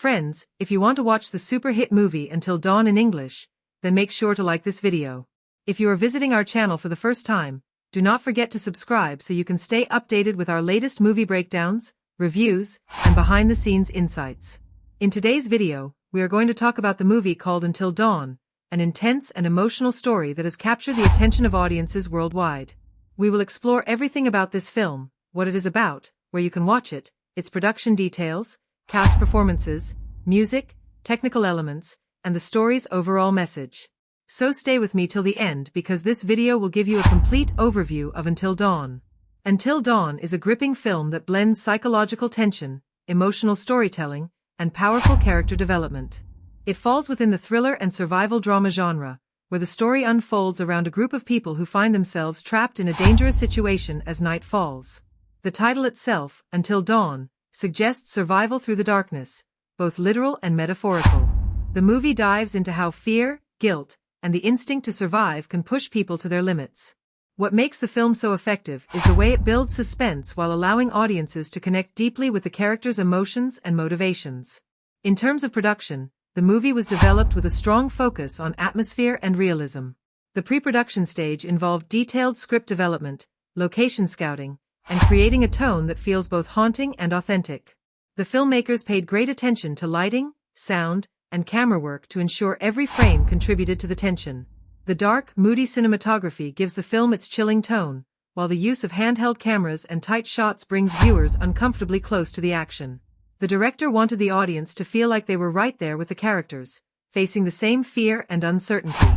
Friends, if you want to watch the super hit movie Until Dawn in English, then make sure to like this video. If you are visiting our channel for the first time, do not forget to subscribe so you can stay updated with our latest movie breakdowns, reviews, and behind-the-scenes insights. In today's video, we are going to talk about the movie called Until Dawn, an intense and emotional story that has captured the attention of audiences worldwide. We will explore everything about this film, what it is about, where you can watch it, its production details, cast performances, music, technical elements, and the story's overall message. So stay with me till the end because this video will give you a complete overview of Until Dawn. Until Dawn is a gripping film that blends psychological tension, emotional storytelling, and powerful character development. It falls within the thriller and survival drama genre, where the story unfolds around a group of people who find themselves trapped in a dangerous situation as night falls. The title itself, Until Dawn, suggests survival through the darkness, both literal and metaphorical. The movie dives into how fear, guilt, and the instinct to survive can push people to their limits. What makes the film so effective is the way it builds suspense while allowing audiences to connect deeply with the characters' emotions and motivations. In terms of production, the movie was developed with a strong focus on atmosphere and realism. The pre-production stage involved detailed script development, location scouting, and creating a tone that feels both haunting and authentic. The filmmakers paid great attention to lighting, sound, and camera work to ensure every frame contributed to the tension. The dark, moody cinematography gives the film its chilling tone, while the use of handheld cameras and tight shots brings viewers uncomfortably close to the action. The director wanted the audience to feel like they were right there with the characters, facing the same fear and uncertainty.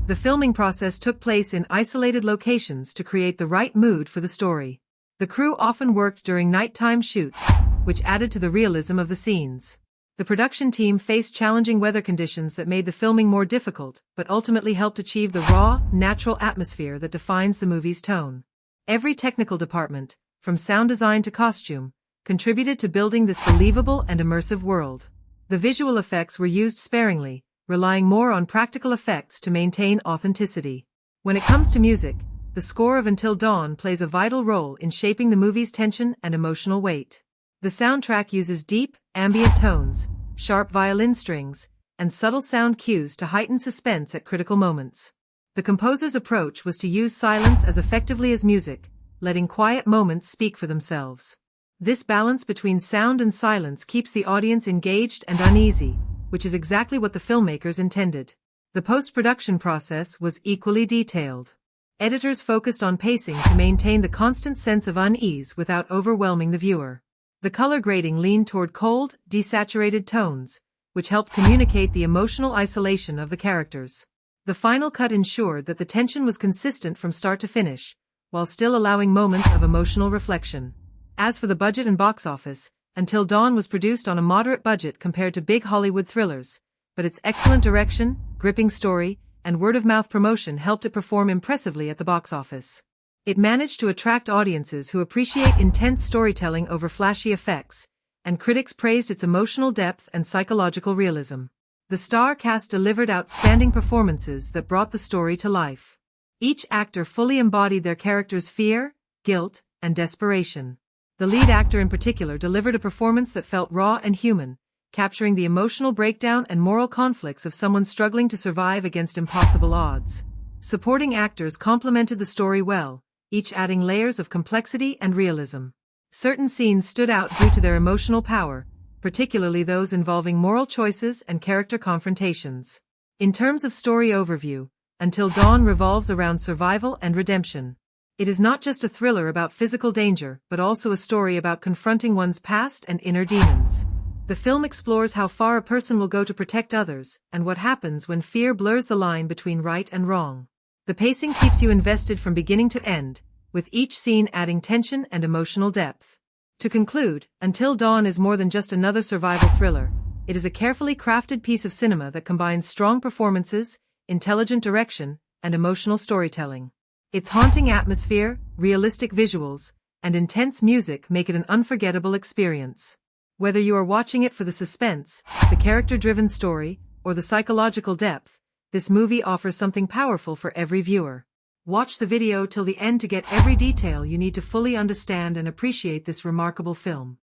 The filming process took place in isolated locations to create the right mood for the story. The crew often worked during nighttime shoots, which added to the realism of the scenes. The production team faced challenging weather conditions that made the filming more difficult, but ultimately helped achieve the raw, natural atmosphere that defines the movie's tone. Every technical department, from sound design to costume, contributed to building this believable and immersive world. The visual effects were used sparingly, relying more on practical effects to maintain authenticity. When it comes to music, the score of Until Dawn plays a vital role in shaping the movie's tension and emotional weight. The soundtrack uses deep, ambient tones, sharp violin strings, and subtle sound cues to heighten suspense at critical moments. The composer's approach was to use silence as effectively as music, letting quiet moments speak for themselves. This balance between sound and silence keeps the audience engaged and uneasy, which is exactly what the filmmakers intended. The post-production process was equally detailed. Editors focused on pacing to maintain the constant sense of unease without overwhelming the viewer. The color grading leaned toward cold, desaturated tones, which helped communicate the emotional isolation of the characters. The final cut ensured that the tension was consistent from start to finish, while still allowing moments of emotional reflection. As for the budget and box office, Until Dawn was produced on a moderate budget compared to big Hollywood thrillers, but its excellent direction, gripping story, and word-of-mouth promotion helped it perform impressively at the box office. It managed to attract audiences who appreciate intense storytelling over flashy effects, and critics praised its emotional depth and psychological realism. The star cast delivered outstanding performances that brought the story to life. Each actor fully embodied their character's fear, guilt, and desperation. The lead actor in particular delivered a performance that felt raw and human, capturing the emotional breakdown and moral conflicts of someone struggling to survive against impossible odds. Supporting actors complemented the story well, each adding layers of complexity and realism. Certain scenes stood out due to their emotional power, particularly those involving moral choices and character confrontations. In terms of story overview, Until Dawn revolves around survival and redemption. It is not just a thriller about physical danger, but also a story about confronting one's past and inner demons. The film explores how far a person will go to protect others, and what happens when fear blurs the line between right and wrong. The pacing keeps you invested from beginning to end, with each scene adding tension and emotional depth. To conclude, Until Dawn is more than just another survival thriller. It is a carefully crafted piece of cinema that combines strong performances, intelligent direction, and emotional storytelling. Its haunting atmosphere, realistic visuals, and intense music make it an unforgettable experience. Whether you are watching it for the suspense, the character-driven story, or the psychological depth, this movie offers something powerful for every viewer. Watch the video till the end to get every detail you need to fully understand and appreciate this remarkable film.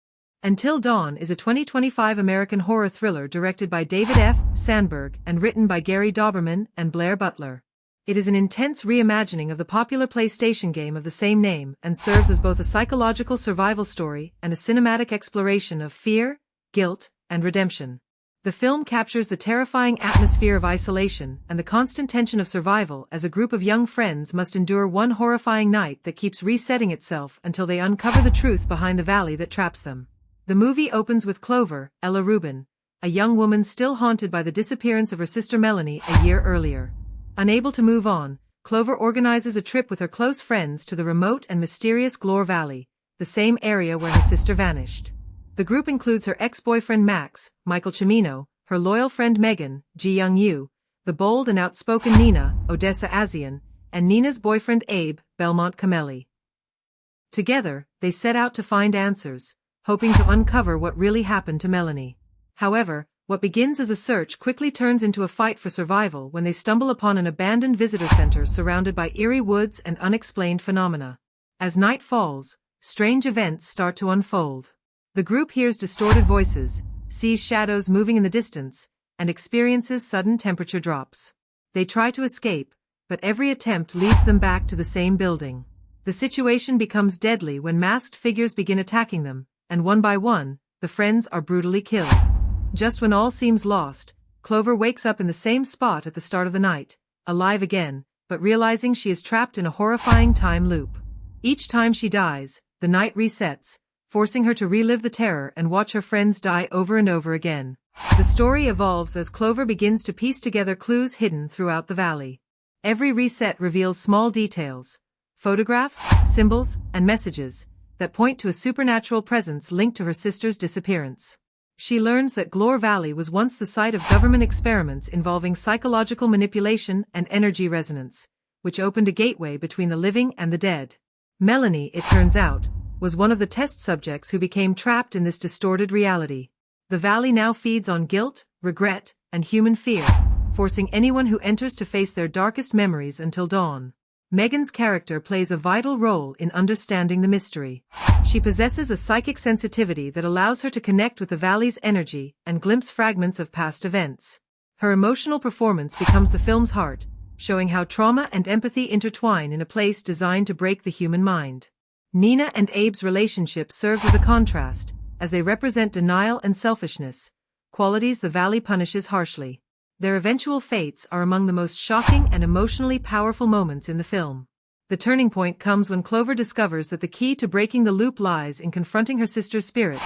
Until Dawn is a 2025 American horror thriller directed by David F. Sandberg and written by Gary Dauberman and Blair Butler. It is an intense reimagining of the popular PlayStation game of the same name and serves as both a psychological survival story and a cinematic exploration of fear, guilt, and redemption. The film captures the terrifying atmosphere of isolation and the constant tension of survival as a group of young friends must endure one horrifying night that keeps resetting itself until they uncover the truth behind the valley that traps them. The movie opens with Clover, Ella Rubin, a young woman still haunted by the disappearance of her sister Melanie a year earlier. Unable to move on, Clover organizes a trip with her close friends to the remote and mysterious Glore Valley, the same area where her sister vanished. The group includes her ex-boyfriend Max, Michael Cimino, her loyal friend Megan, Ji Young-yu, the bold and outspoken Nina, Odessa Azian, and Nina's boyfriend Abe, Belmont Kameli. Together, they set out to find answers, hoping to uncover what really happened to Melanie. However, what begins as a search quickly turns into a fight for survival when they stumble upon an abandoned visitor center surrounded by eerie woods and unexplained phenomena. As night falls, strange events start to unfold. The group hears distorted voices, sees shadows moving in the distance, and experiences sudden temperature drops. They try to escape, but every attempt leads them back to the same building. The situation becomes deadly when masked figures begin attacking them, and one by one, the friends are brutally killed. Just when all seems lost, Clover wakes up in the same spot at the start of the night, alive again, but realizing she is trapped in a horrifying time loop. Each time she dies, the night resets, forcing her to relive the terror and watch her friends die over and over again. The story evolves as Clover begins to piece together clues hidden throughout the valley. Every reset reveals small details, photographs, symbols, and messages that point to a supernatural presence linked to her sister's disappearance. She learns that Glore Valley was once the site of government experiments involving psychological manipulation and energy resonance, which opened a gateway between the living and the dead. Melanie, it turns out, was one of the test subjects who became trapped in this distorted reality. The valley now feeds on guilt, regret, and human fear, forcing anyone who enters to face their darkest memories until dawn. Megan's character plays a vital role in understanding the mystery. She possesses a psychic sensitivity that allows her to connect with the valley's energy and glimpse fragments of past events. Her emotional performance becomes the film's heart, showing how trauma and empathy intertwine in a place designed to break the human mind. Nina and Abe's relationship serves as a contrast, as they represent denial and selfishness, qualities the valley punishes harshly. Their eventual fates are among the most shocking and emotionally powerful moments in the film. The turning point comes when Clover discovers that the key to breaking the loop lies in confronting her sister's spirit,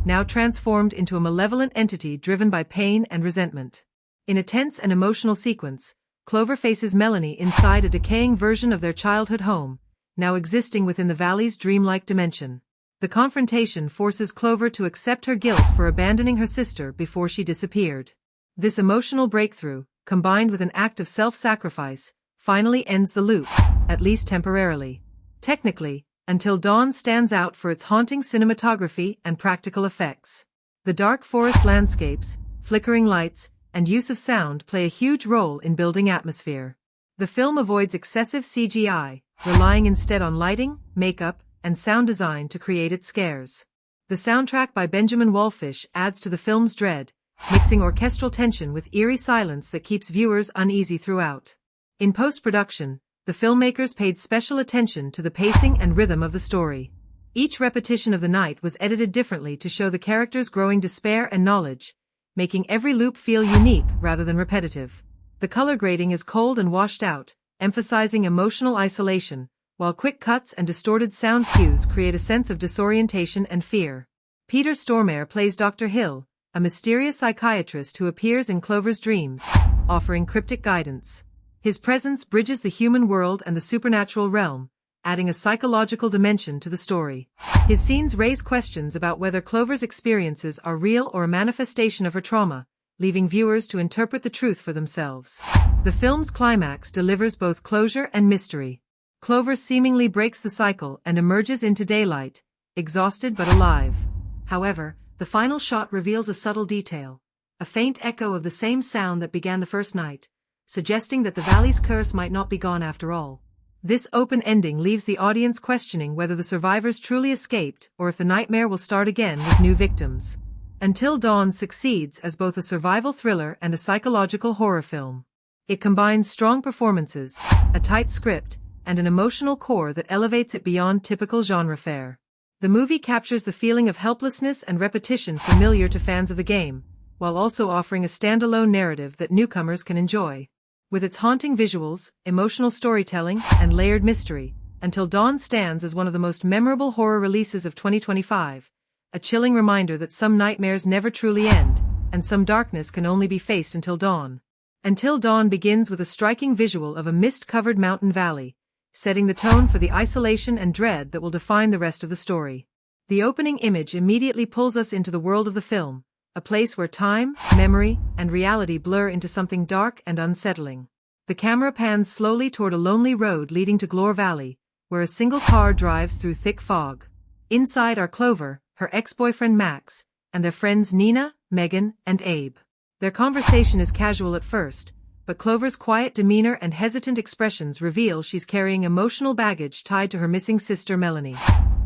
now transformed into a malevolent entity driven by pain and resentment. In a tense and emotional sequence, Clover faces Melanie inside a decaying version of their childhood home, now existing within the valley's dreamlike dimension. The confrontation forces Clover to accept her guilt for abandoning her sister before she disappeared. This emotional breakthrough, combined with an act of self-sacrifice, finally ends the loop, at least temporarily. Technically, Until Dawn stands out for its haunting cinematography and practical effects. The dark forest landscapes, flickering lights, and use of sound play a huge role in building atmosphere. The film avoids excessive CGI, relying instead on lighting, makeup, and sound design to create its scares. The soundtrack by Benjamin Wallfish adds to the film's dread, mixing orchestral tension with eerie silence that keeps viewers uneasy throughout. In post-production, the filmmakers paid special attention to the pacing and rhythm of the story. Each repetition of the night was edited differently to show the characters' growing despair and knowledge, making every loop feel unique rather than repetitive. The color grading is cold and washed out, emphasizing emotional isolation, while quick cuts and distorted sound cues create a sense of disorientation and fear. Peter Stormare plays Dr. Hill, a mysterious psychiatrist who appears in Clover's dreams, offering cryptic guidance. His presence bridges the human world and the supernatural realm, adding a psychological dimension to the story. His scenes raise questions about whether Clover's experiences are real or a manifestation of her trauma, leaving viewers to interpret the truth for themselves. The film's climax delivers both closure and mystery. Clover seemingly breaks the cycle and emerges into daylight, exhausted but alive. However, the final shot reveals a subtle detail, a faint echo of the same sound that began the first night, suggesting that the valley's curse might not be gone after all. This open ending leaves the audience questioning whether the survivors truly escaped or if the nightmare will start again with new victims. Until Dawn succeeds as both a survival thriller and a psychological horror film. It combines strong performances, a tight script, and an emotional core that elevates it beyond typical genre fare. The movie captures the feeling of helplessness and repetition familiar to fans of the game, while also offering a standalone narrative that newcomers can enjoy. With its haunting visuals, emotional storytelling, and layered mystery, Until Dawn stands as one of the most memorable horror releases of 2025, a chilling reminder that some nightmares never truly end, and some darkness can only be faced until dawn. Until Dawn begins with a striking visual of a mist-covered mountain valley, setting the tone for the isolation and dread that will define the rest of the story. The opening image immediately pulls us into the world of the film, a place where time, memory, and reality blur into something dark and unsettling. The camera pans slowly toward a lonely road leading to Glore Valley, where a single car drives through thick fog. Inside are Clover, her ex-boyfriend Max, and their friends Nina, Megan, and Abe. Their conversation is casual at first, but Clover's quiet demeanor and hesitant expressions reveal she's carrying emotional baggage tied to her missing sister Melanie.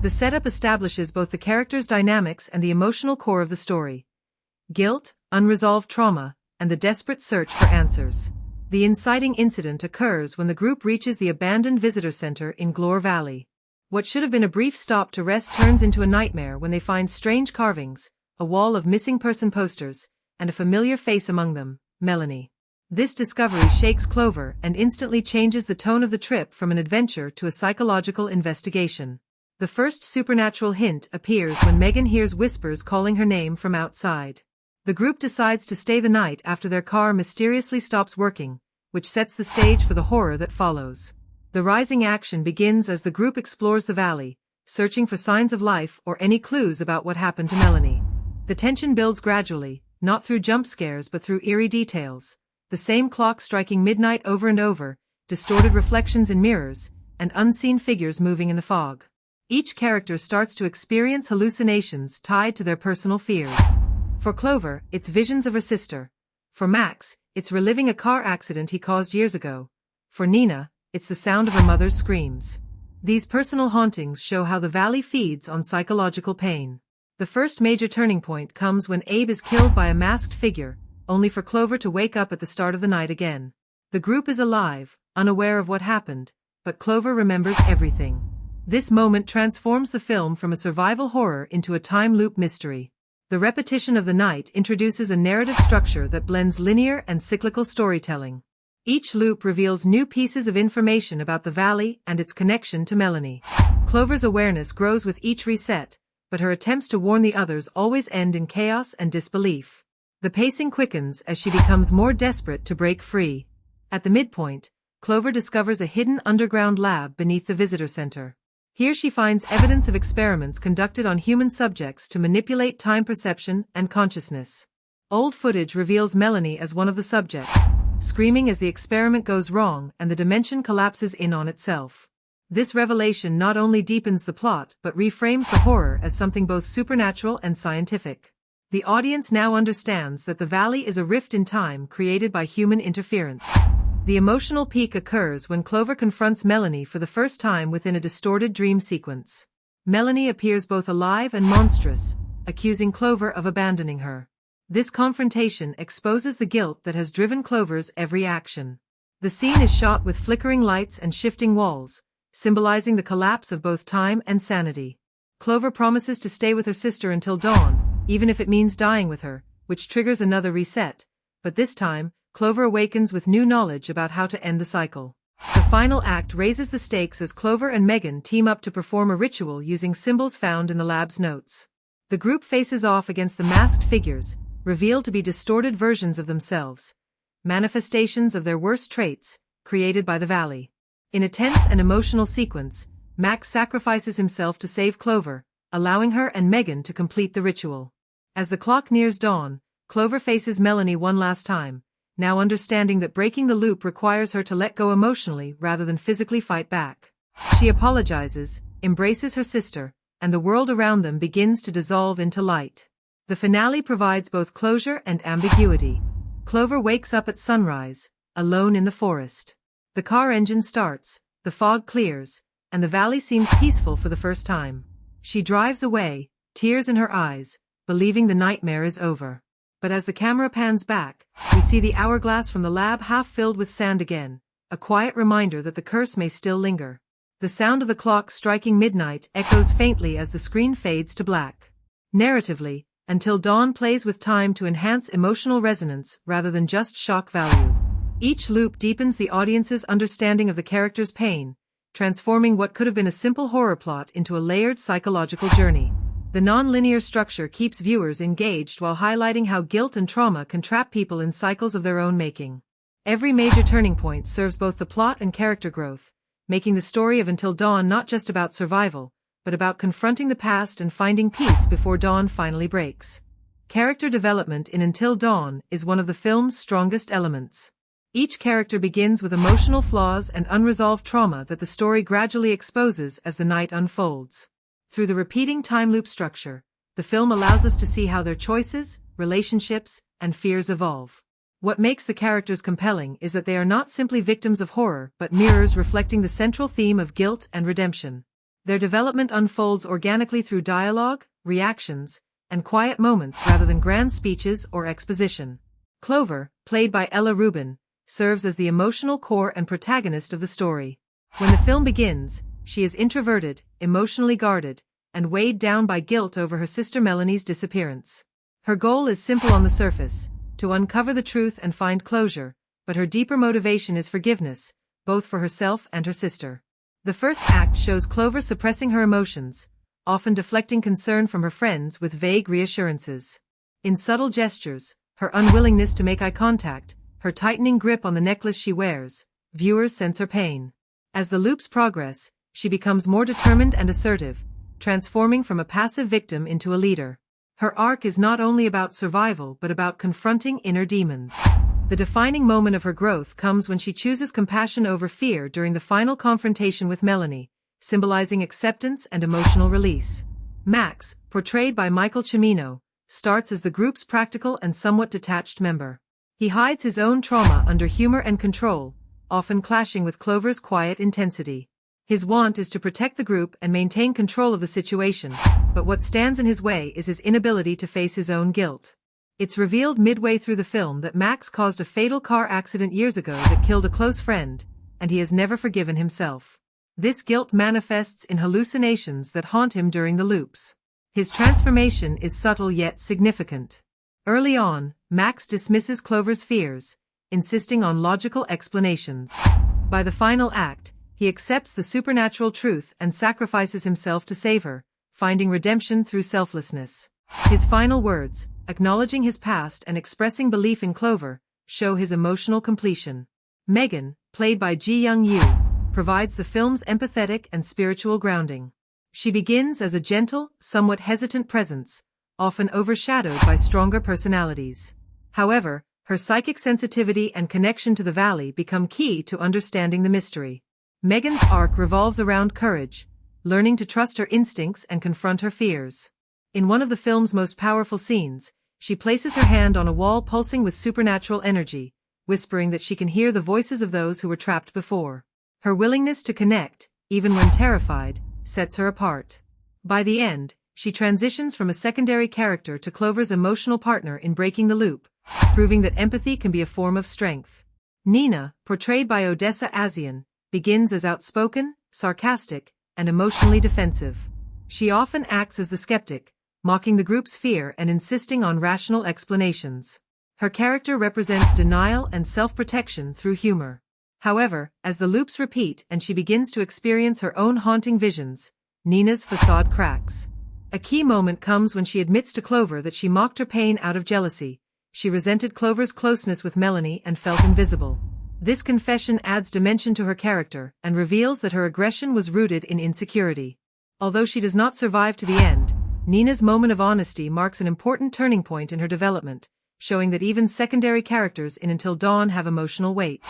The setup establishes both the characters' dynamics and the emotional core of the story. Guilt, unresolved trauma, and the desperate search for answers. The inciting incident occurs when the group reaches the abandoned visitor center in Glore Valley. What should have been a brief stop to rest turns into a nightmare when they find strange carvings, a wall of missing person posters, and a familiar face among them, Melanie. This discovery shakes Clover and instantly changes the tone of the trip from an adventure to a psychological investigation. The first supernatural hint appears when Megan hears whispers calling her name from outside. The group decides to stay the night after their car mysteriously stops working, which sets the stage for the horror that follows. The rising action begins as the group explores the valley, searching for signs of life or any clues about what happened to Melanie. The tension builds gradually, not through jump scares but through eerie details. The same clock striking midnight over and over, distorted reflections in mirrors, and unseen figures moving in the fog. Each character starts to experience hallucinations tied to their personal fears. For Clover, it's visions of her sister. For Max, it's reliving a car accident he caused years ago. For Nina, it's the sound of her mother's screams. These personal hauntings show how the valley feeds on psychological pain. The first major turning point comes when Abe is killed by a masked figure, only for Clover to wake up at the start of the night again. The group is alive, unaware of what happened, but Clover remembers everything. This moment transforms the film from a survival horror into a time loop mystery. The repetition of the night introduces a narrative structure that blends linear and cyclical storytelling. Each loop reveals new pieces of information about the valley and its connection to Melanie. Clover's awareness grows with each reset, but her attempts to warn the others always end in chaos and disbelief. The pacing quickens as she becomes more desperate to break free. At the midpoint, Clover discovers a hidden underground lab beneath the visitor center. Here she finds evidence of experiments conducted on human subjects to manipulate time perception and consciousness. Old footage reveals Melanie as one of the subjects, screaming as the experiment goes wrong and the dimension collapses in on itself. This revelation not only deepens the plot but reframes the horror as something both supernatural and scientific. The audience now understands that the valley is a rift in time created by human interference. The emotional peak occurs when Clover confronts Melanie for the first time within a distorted dream sequence. Melanie appears both alive and monstrous, accusing Clover of abandoning her. This confrontation exposes the guilt that has driven Clover's every action. The scene is shot with flickering lights and shifting walls, symbolizing the collapse of both time and sanity. Clover promises to stay with her sister until dawn, even if it means dying with her, which triggers another reset, but this time, Clover awakens with new knowledge about how to end the cycle. The final act raises the stakes as Clover and Megan team up to perform a ritual using symbols found in the lab's notes. The group faces off against the masked figures, revealed to be distorted versions of themselves, manifestations of their worst traits, created by the valley. In a tense and emotional sequence, Max sacrifices himself to save Clover, allowing her and Megan to complete the ritual. As the clock nears dawn, Clover faces Melanie one last time, now understanding that breaking the loop requires her to let go emotionally rather than physically fight back. She apologizes, embraces her sister, and the world around them begins to dissolve into light. The finale provides both closure and ambiguity. Clover wakes up at sunrise, alone in the forest. The car engine starts, the fog clears, and the valley seems peaceful for the first time. She drives away, tears in her eyes, believing the nightmare is over. But as the camera pans back, we see the hourglass from the lab half filled with sand again, a quiet reminder that the curse may still linger. The sound of the clock striking midnight echoes faintly as the screen fades to black. Narratively, Until Dawn plays with time to enhance emotional resonance rather than just shock value. Each loop deepens the audience's understanding of the character's pain, transforming what could have been a simple horror plot into a layered psychological journey. The non-linear structure keeps viewers engaged while highlighting how guilt and trauma can trap people in cycles of their own making. Every major turning point serves both the plot and character growth, making the story of Until Dawn not just about survival, but about confronting the past and finding peace before dawn finally breaks. Character development in Until Dawn is one of the film's strongest elements. Each character begins with emotional flaws and unresolved trauma that the story gradually exposes as the night unfolds. Through the repeating time loop structure, the film allows us to see how their choices, relationships, and fears evolve. What makes the characters compelling is that they are not simply victims of horror but mirrors reflecting the central theme of guilt and redemption. Their development unfolds organically through dialogue, reactions, and quiet moments rather than grand speeches or exposition. Clover, played by Ella Rubin, serves as the emotional core and protagonist of the story. When the film begins, she is introverted, emotionally guarded, and weighed down by guilt over her sister Melanie's disappearance. Her goal is simple on the surface, to uncover the truth and find closure, but her deeper motivation is forgiveness, both for herself and her sister. The first act shows Clover suppressing her emotions, often deflecting concern from her friends with vague reassurances. In subtle gestures, her unwillingness to make eye contact, her tightening grip on the necklace she wears, viewers sense her pain. As the loops progress, she becomes more determined and assertive, transforming from a passive victim into a leader. Her arc is not only about survival but about confronting inner demons. The defining moment of her growth comes when she chooses compassion over fear during the final confrontation with Melanie, symbolizing acceptance and emotional release. Max, portrayed by Michael Cimino, starts as the group's practical and somewhat detached member. He hides his own trauma under humor and control, often clashing with Clover's quiet intensity. His want is to protect the group and maintain control of the situation, but what stands in his way is his inability to face his own guilt. It's revealed midway through the film that Max caused a fatal car accident years ago that killed a close friend, and he has never forgiven himself. This guilt manifests in hallucinations that haunt him during the loops. His transformation is subtle yet significant. Early on, Max dismisses Clover's fears, insisting on logical explanations. By the final act, he accepts the supernatural truth and sacrifices himself to save her, finding redemption through selflessness. His final words, acknowledging his past and expressing belief in Clover, show his emotional completion. Megan, played by Ji Young-yu, provides the film's empathetic and spiritual grounding. She begins as a gentle, somewhat hesitant presence, often overshadowed by stronger personalities. However, her psychic sensitivity and connection to the valley become key to understanding the mystery. Megan's arc revolves around courage, learning to trust her instincts and confront her fears. In one of the film's most powerful scenes, she places her hand on a wall pulsing with supernatural energy, whispering that she can hear the voices of those who were trapped before. Her willingness to connect, even when terrified, sets her apart. By the end, she transitions from a secondary character to Clover's emotional partner in breaking the loop, proving that empathy can be a form of strength. Nina, portrayed by Odessa Asian, begins as outspoken, sarcastic, and emotionally defensive. She often acts as the skeptic, mocking the group's fear and insisting on rational explanations. Her character represents denial and self-protection through humor. However, as the loops repeat and she begins to experience her own haunting visions, Nina's facade cracks. A key moment comes when she admits to Clover that she mocked her pain out of jealousy. She resented Clover's closeness with Melanie and felt invisible. This confession adds dimension to her character and reveals that her aggression was rooted in insecurity. Although she does not survive to the end, Nina's moment of honesty marks an important turning point in her development, showing that even secondary characters in Until Dawn have emotional weight.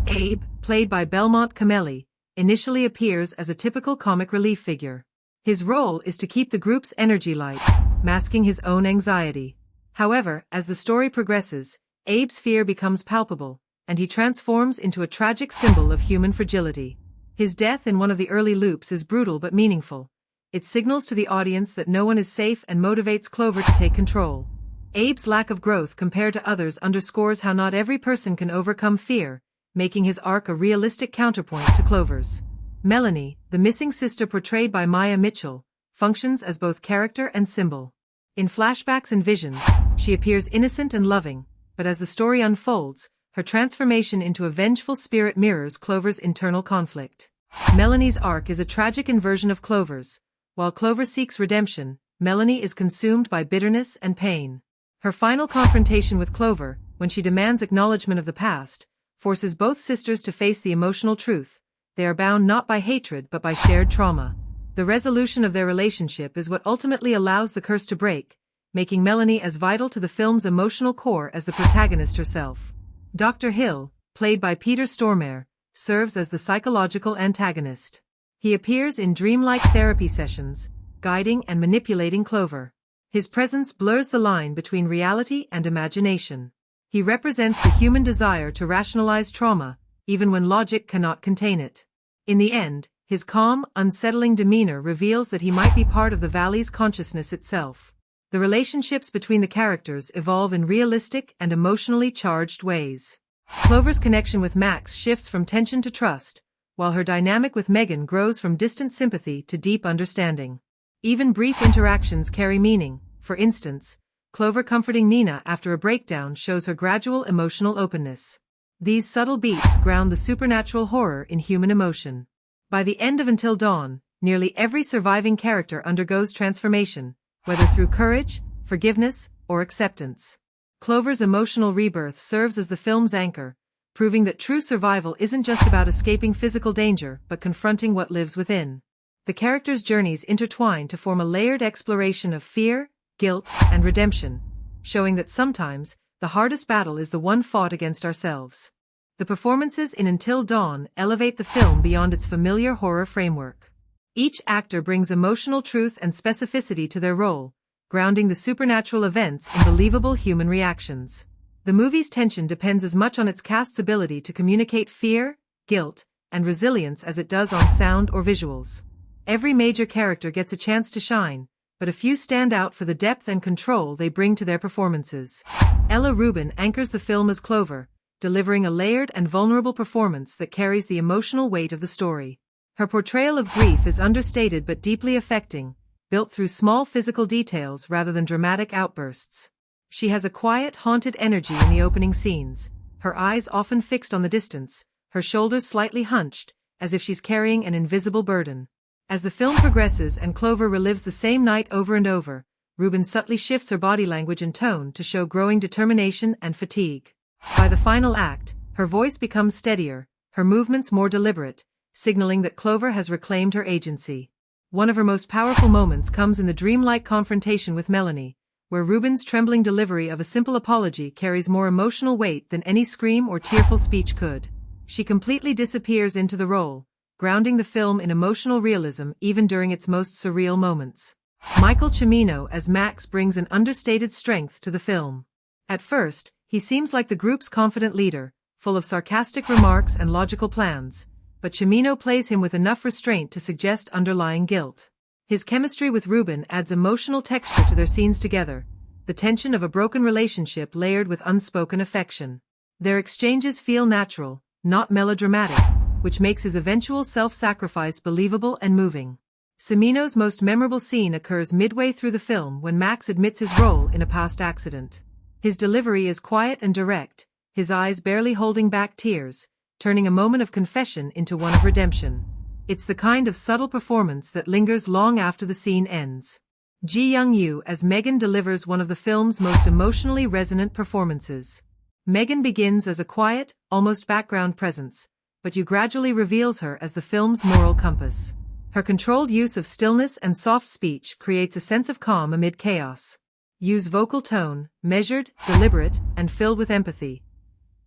Abe, played by Belmont Cameli, initially appears as a typical comic relief figure. His role is to keep the group's energy light, masking his own anxiety. However, as the story progresses, Abe's fear becomes palpable, and he transforms into a tragic symbol of human fragility. His death in one of the early loops is brutal but meaningful. It signals to the audience that no one is safe and motivates Clover to take control. Abe's lack of growth compared to others underscores how not every person can overcome fear, making his arc a realistic counterpoint to Clover's. Melanie, the missing sister portrayed by Maya Mitchell, functions as both character and symbol. In flashbacks and visions, she appears innocent and loving, but as the story unfolds, her transformation into a vengeful spirit mirrors Clover's internal conflict. Melanie's arc is a tragic inversion of Clover's. While Clover seeks redemption, Melanie is consumed by bitterness and pain. Her final confrontation with Clover, when she demands acknowledgement of the past, forces both sisters to face the emotional truth. They are bound not by hatred but by shared trauma. The resolution of their relationship is what ultimately allows the curse to break, making Melanie as vital to the film's emotional core as the protagonist herself. Dr. Hill, played by Peter Stormare, serves as the psychological antagonist. He appears in dreamlike therapy sessions, guiding and manipulating Clover. His presence blurs the line between reality and imagination. He represents the human desire to rationalize trauma, even when logic cannot contain it. In the end, his calm, unsettling demeanor reveals that he might be part of the valley's consciousness itself. The relationships between the characters evolve in realistic and emotionally charged ways. Clover's connection with Max shifts from tension to trust, while her dynamic with Megan grows from distant sympathy to deep understanding. Even brief interactions carry meaning. For instance, Clover comforting Nina after a breakdown shows her gradual emotional openness. These subtle beats ground the supernatural horror in human emotion. By the end of Until Dawn, nearly every surviving character undergoes transformation, whether through courage, forgiveness, or acceptance. Clover's emotional rebirth serves as the film's anchor, proving that true survival isn't just about escaping physical danger but confronting what lives within. The characters' journeys intertwine to form a layered exploration of fear, guilt, and redemption, showing that sometimes, the hardest battle is the one fought against ourselves. The performances in Until Dawn elevate the film beyond its familiar horror framework. Each actor brings emotional truth and specificity to their role, grounding the supernatural events in believable human reactions. The movie's tension depends as much on its cast's ability to communicate fear, guilt, and resilience as it does on sound or visuals. Every major character gets a chance to shine, but a few stand out for the depth and control they bring to their performances. Ella Rubin anchors the film as Clover, delivering a layered and vulnerable performance that carries the emotional weight of the story. Her portrayal of grief is understated but deeply affecting, built through small physical details rather than dramatic outbursts. She has a quiet, haunted energy in the opening scenes, her eyes often fixed on the distance, her shoulders slightly hunched, as if she's carrying an invisible burden. As the film progresses and Clover relives the same night over and over, Rubin subtly shifts her body language and tone to show growing determination and fatigue. By the final act, her voice becomes steadier, her movements more deliberate, signaling that Clover has reclaimed her agency. One of her most powerful moments comes in the dreamlike confrontation with Melanie, where Rubin's trembling delivery of a simple apology carries more emotional weight than any scream or tearful speech could. She completely disappears into the role, grounding the film in emotional realism even during its most surreal moments. Michael Cimino as Max brings an understated strength to the film. At first, he seems like the group's confident leader, full of sarcastic remarks and logical plans, but Cimino plays him with enough restraint to suggest underlying guilt. His chemistry with Rubin adds emotional texture to their scenes together, the tension of a broken relationship layered with unspoken affection. Their exchanges feel natural, not melodramatic, which makes his eventual self-sacrifice believable and moving. Cimino's most memorable scene occurs midway through the film when Max admits his role in a past accident. His delivery is quiet and direct, his eyes barely holding back tears, turning a moment of confession into one of redemption. It's the kind of subtle performance that lingers long after the scene ends. Ji Young-yu as Megan delivers one of the film's most emotionally resonant performances. Megan begins as a quiet, almost background presence, but Yu gradually reveals her as the film's moral compass. Her controlled use of stillness and soft speech creates a sense of calm amid chaos. Yu's vocal tone, measured, deliberate, and filled with empathy,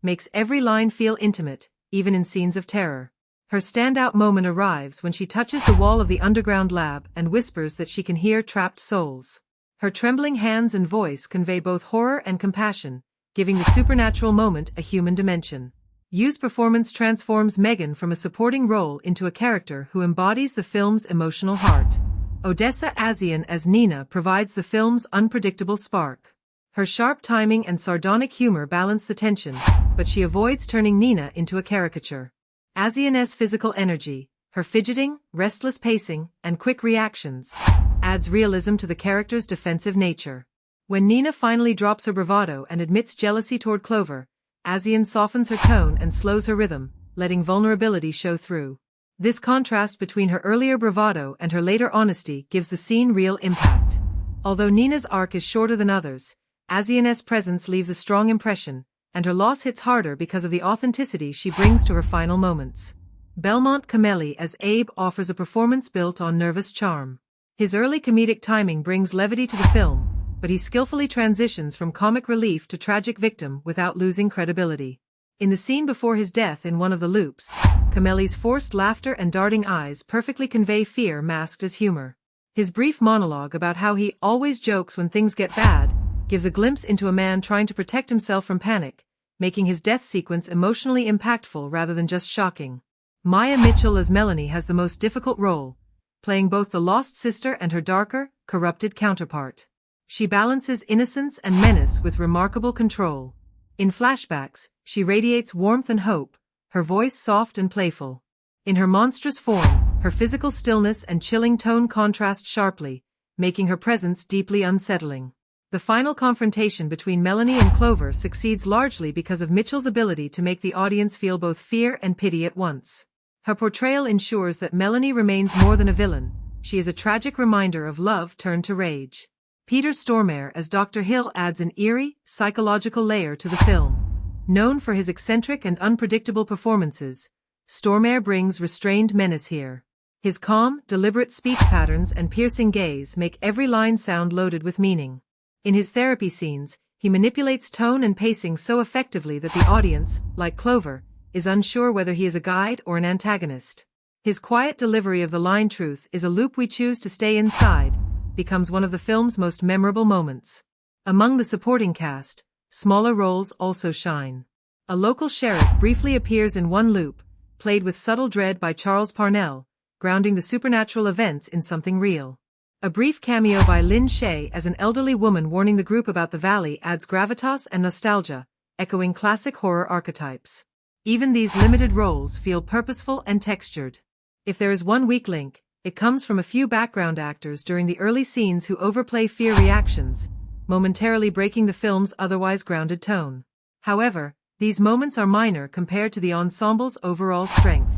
makes every line feel intimate, even in scenes of terror. Her standout moment arrives when she touches the wall of the underground lab and whispers that she can hear trapped souls. Her trembling hands and voice convey both horror and compassion, giving the supernatural moment a human dimension. Yu's performance transforms Megan from a supporting role into a character who embodies the film's emotional heart. Odessa Asian as Nina provides the film's unpredictable spark. Her sharp timing and sardonic humor balance the tension, but she avoids turning Nina into a caricature. Asian's physical energy, her fidgeting, restless pacing, and quick reactions, adds realism to the character's defensive nature. When Nina finally drops her bravado and admits jealousy toward Clover, Asian softens her tone and slows her rhythm, letting vulnerability show through. This contrast between her earlier bravado and her later honesty gives the scene real impact. Although Nina's arc is shorter than others, Asian's presence leaves a strong impression, and her loss hits harder because of the authenticity she brings to her final moments. Belmont Cameli as Abe offers a performance built on nervous charm. His early comedic timing brings levity to the film, but he skillfully transitions from comic relief to tragic victim without losing credibility. In the scene before his death in one of the loops, Cameli's forced laughter and darting eyes perfectly convey fear masked as humor. His brief monologue about how he always jokes when things get bad gives a glimpse into a man trying to protect himself from panic, making his death sequence emotionally impactful rather than just shocking. Maya Mitchell as Melanie has the most difficult role, playing both the lost sister and her darker, corrupted counterpart. She balances innocence and menace with remarkable control. In flashbacks, she radiates warmth and hope, her voice soft and playful. In her monstrous form, her physical stillness and chilling tone contrast sharply, making her presence deeply unsettling. The final confrontation between Melanie and Clover succeeds largely because of Mitchell's ability to make the audience feel both fear and pity at once. Her portrayal ensures that Melanie remains more than a villain, she is a tragic reminder of love turned to rage. Peter Stormare as Dr. Hill adds an eerie, psychological layer to the film. Known for his eccentric and unpredictable performances, Stormare brings restrained menace here. His calm, deliberate speech patterns and piercing gaze make every line sound loaded with meaning. In his therapy scenes, he manipulates tone and pacing so effectively that the audience, like Clover, is unsure whether he is a guide or an antagonist. His quiet delivery of the line "truth is a loop we choose to stay inside" becomes one of the film's most memorable moments. Among the supporting cast, smaller roles also shine. A local sheriff briefly appears in one loop, played with subtle dread by Charles Parnell, grounding the supernatural events in something real. A brief cameo by Lynn Shay as an elderly woman warning the group about the valley adds gravitas and nostalgia, echoing classic horror archetypes. Even these limited roles feel purposeful and textured. If there is one weak link, it comes from a few background actors during the early scenes who overplay fear reactions, momentarily breaking the film's otherwise grounded tone. However, these moments are minor compared to the ensemble's overall strength.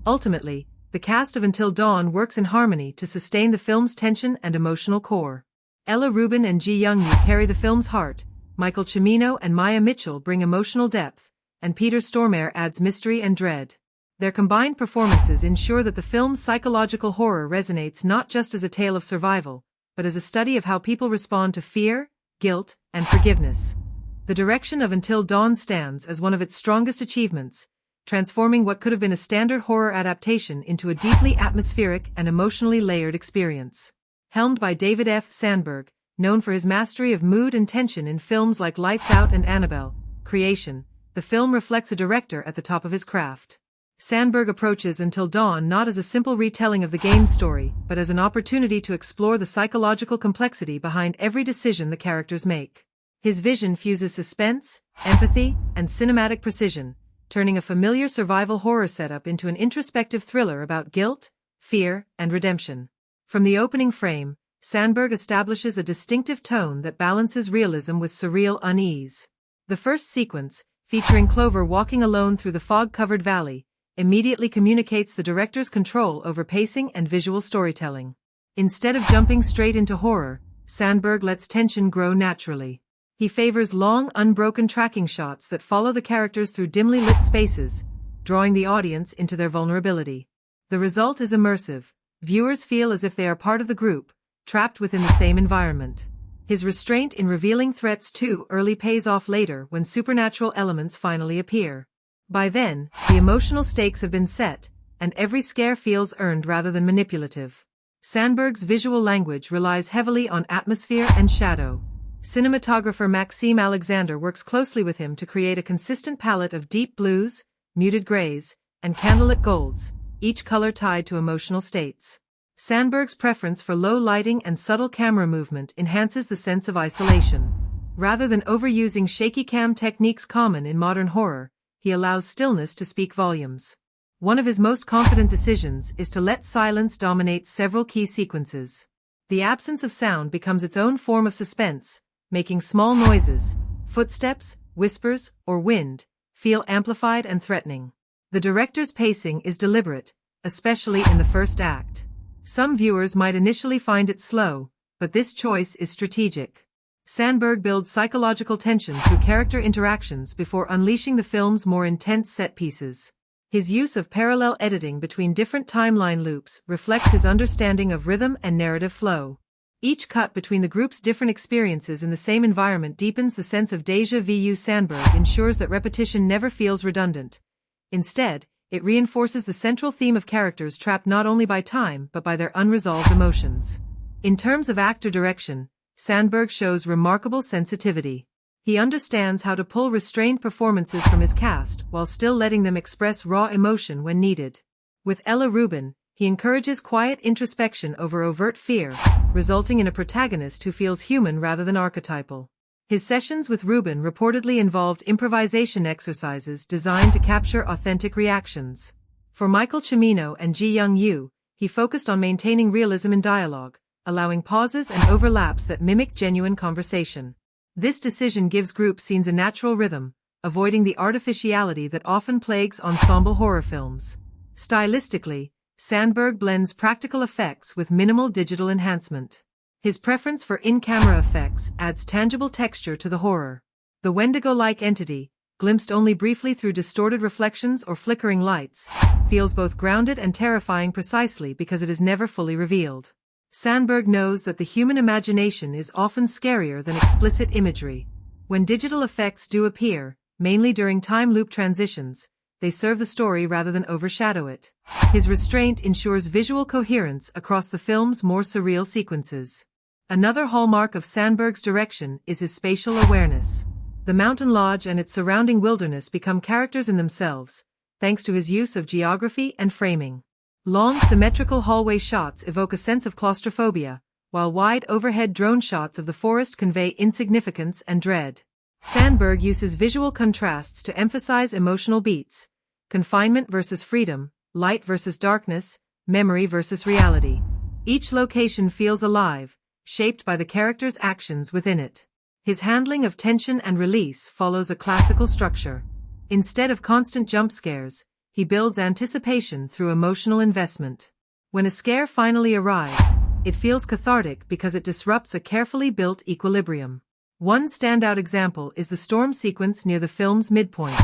Ultimately, the cast of Until Dawn works in harmony to sustain the film's tension and emotional core. Ella Rubin and Ji Young-yu carry the film's heart, Michael Cimino and Maya Mitchell bring emotional depth, and Peter Stormare adds mystery and dread. Their combined performances ensure that the film's psychological horror resonates not just as a tale of survival, but as a study of how people respond to fear, guilt, and forgiveness. The direction of Until Dawn stands as one of its strongest achievements, transforming what could have been a standard horror adaptation into a deeply atmospheric and emotionally layered experience. Helmed by David F. Sandberg, known for his mastery of mood and tension in films like Lights Out and Annabelle, Creation, the film reflects a director at the top of his craft. Sandberg approaches Until Dawn not as a simple retelling of the game's story, but as an opportunity to explore the psychological complexity behind every decision the characters make. His vision fuses suspense, empathy, and cinematic precision, turning a familiar survival horror setup into an introspective thriller about guilt, fear, and redemption. From the opening frame, Sandberg establishes a distinctive tone that balances realism with surreal unease. The first sequence, featuring Clover walking alone through the fog-covered valley, immediately communicates the director's control over pacing and visual storytelling. Instead of jumping straight into horror, Sandberg lets tension grow naturally. He favors long, unbroken tracking shots that follow the characters through dimly lit spaces, drawing the audience into their vulnerability. The result is immersive. Viewers feel as if they are part of the group, trapped within the same environment. His restraint in revealing threats too early pays off later when supernatural elements finally appear. By then, the emotional stakes have been set, and every scare feels earned rather than manipulative. Sandberg's visual language relies heavily on atmosphere and shadow. Cinematographer Maxime Alexander works closely with him to create a consistent palette of deep blues, muted grays, and candlelit golds, each color tied to emotional states. Sandberg's preference for low lighting and subtle camera movement enhances the sense of isolation. Rather than overusing shaky cam techniques common in modern horror, he allows stillness to speak volumes. One of his most confident decisions is to let silence dominate several key sequences. The absence of sound becomes its own form of suspense, making small noises, footsteps, whispers, or wind, feel amplified and threatening. The director's pacing is deliberate, especially in the first act. Some viewers might initially find it slow, but this choice is strategic. Sandberg builds psychological tension through character interactions before unleashing the film's more intense set pieces. His use of parallel editing between different timeline loops reflects his understanding of rhythm and narrative flow. Each cut between the group's different experiences in the same environment deepens the sense of déjà vu. Sandberg ensures that repetition never feels redundant. Instead, it reinforces the central theme of characters trapped not only by time but by their unresolved emotions. In terms of actor direction, Sandberg shows remarkable sensitivity. He understands how to pull restrained performances from his cast while still letting them express raw emotion when needed. With Ella Rubin, he encourages quiet introspection over overt fear, resulting in a protagonist who feels human rather than archetypal. His sessions with Rubin reportedly involved improvisation exercises designed to capture authentic reactions. For Michael Cimino and Ji Young-yu, he focused on maintaining realism in dialogue, allowing pauses and overlaps that mimic genuine conversation. This decision gives group scenes a natural rhythm, avoiding the artificiality that often plagues ensemble horror films. Stylistically, Sandberg blends practical effects with minimal digital enhancement. His preference for in-camera effects adds tangible texture to the horror. The wendigo-like entity, glimpsed only briefly through distorted reflections or flickering lights, feels both grounded and terrifying precisely because it is never fully revealed. Sandberg knows that the human imagination is often scarier than explicit imagery. When digital effects do appear, mainly during time loop transitions, they serve the story rather than overshadow it. His restraint ensures visual coherence across the film's more surreal sequences. Another hallmark of Sandberg's direction is his spatial awareness. The mountain lodge and its surrounding wilderness become characters in themselves, thanks to his use of geography and framing. Long, symmetrical hallway shots evoke a sense of claustrophobia, while wide overhead drone shots of the forest convey insignificance and dread. Sandberg uses visual contrasts to emphasize emotional beats: confinement versus freedom, light versus darkness, memory versus reality. Each location feels alive, shaped by the character's actions within it. His handling of tension and release follows a classical structure. Instead of constant jump scares, he builds anticipation through emotional investment. When a scare finally arrives, it feels cathartic because it disrupts a carefully built equilibrium. One standout example is the storm sequence near the film's midpoint.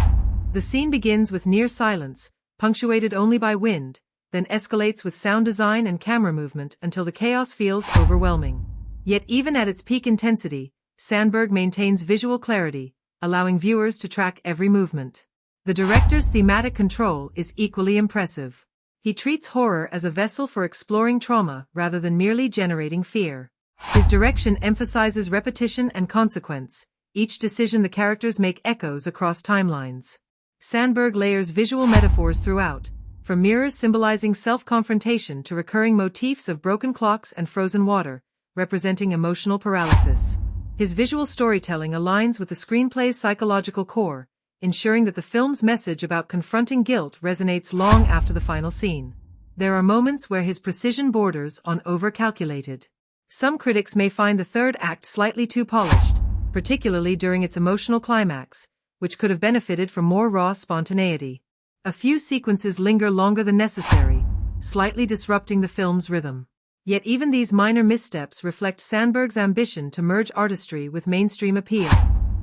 The scene begins with near silence, punctuated only by wind, then escalates with sound design and camera movement until the chaos feels overwhelming. Yet even at its peak intensity, Sandberg maintains visual clarity, allowing viewers to track every movement. The director's thematic control is equally impressive. He treats horror as a vessel for exploring trauma rather than merely generating fear. His direction emphasizes repetition and consequence. Each decision the characters make echoes across timelines. Sandberg layers visual metaphors throughout, from mirrors symbolizing self-confrontation to recurring motifs of broken clocks and frozen water, representing emotional paralysis. His visual storytelling aligns with the screenplay's psychological core, ensuring that the film's message about confronting guilt resonates long after the final scene. There are moments where his precision borders on over-calculated. Some critics may find the third act slightly too polished, particularly during its emotional climax, which could have benefited from more raw spontaneity. A few sequences linger longer than necessary, slightly disrupting the film's rhythm. Yet even these minor missteps reflect Sandberg's ambition to merge artistry with mainstream appeal.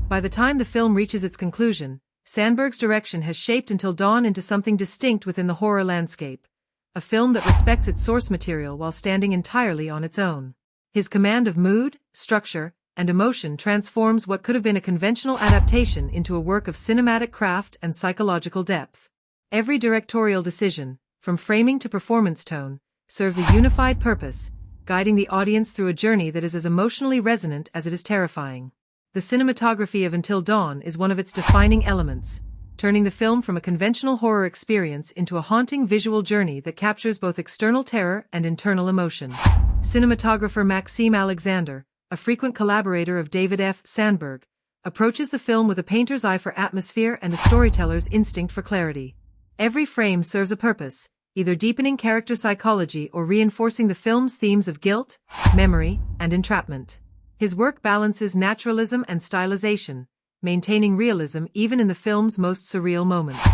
By the time the film reaches its conclusion, Sandberg's direction has shaped Until Dawn into something distinct within the horror landscape, a film that respects its source material while standing entirely on its own. His command of mood, structure, and emotion transforms what could have been a conventional adaptation into a work of cinematic craft and psychological depth. Every directorial decision, from framing to performance tone, serves a unified purpose, guiding the audience through a journey that is as emotionally resonant as it is terrifying. The cinematography of Until Dawn is one of its defining elements. turning the film from a conventional horror experience into a haunting visual journey that captures both external terror and internal emotion. Cinematographer Maxime Alexander, a frequent collaborator of David F. Sandberg, approaches the film with a painter's eye for atmosphere and a storyteller's instinct for clarity. Every frame serves a purpose, either deepening character psychology or reinforcing the film's themes of guilt, memory, and entrapment. His work balances naturalism and stylization, maintaining realism even in the film's most surreal moments.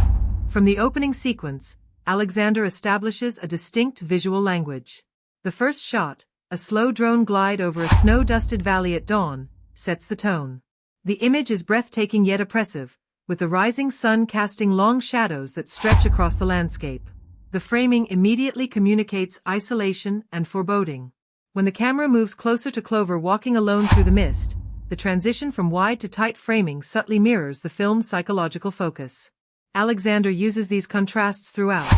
From the opening sequence, Alexander establishes a distinct visual language. The first shot, a slow drone glide over a snow-dusted valley at dawn, sets the tone. The image is breathtaking yet oppressive, with the rising sun casting long shadows that stretch across the landscape. The framing immediately communicates isolation and foreboding. When the camera moves closer to Clover walking alone through the mist, the transition from wide to tight framing subtly mirrors the film's psychological focus. Alexander uses these contrasts throughout,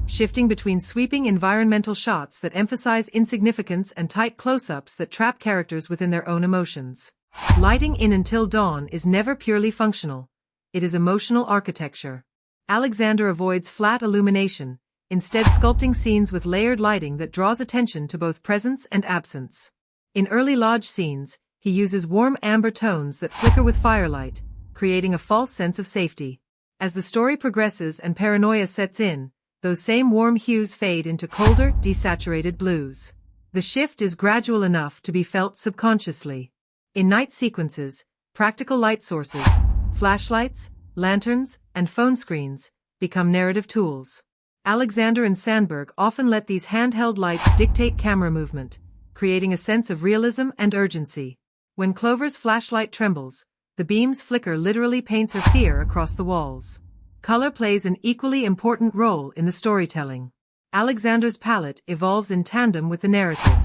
shifting between sweeping environmental shots that emphasize insignificance and tight close-ups that trap characters within their own emotions. Lighting in Until Dawn is never purely functional. It is emotional architecture. Alexander avoids flat illumination, instead sculpting scenes with layered lighting that draws attention to both presence and absence. In early lodge scenes, he uses warm amber tones that flicker with firelight, creating a false sense of safety. As the story progresses and paranoia sets in, those same warm hues fade into colder, desaturated blues. The shift is gradual enough to be felt subconsciously. In night sequences, practical light sources, flashlights, lanterns, and phone screens, become narrative tools. Alexander and Sandberg often let these handheld lights dictate camera movement, creating a sense of realism and urgency. When Clover's flashlight trembles, the beam's flicker literally paints her fear across the walls. Color plays an equally important role in the storytelling. Alexander's palette evolves in tandem with the narrative.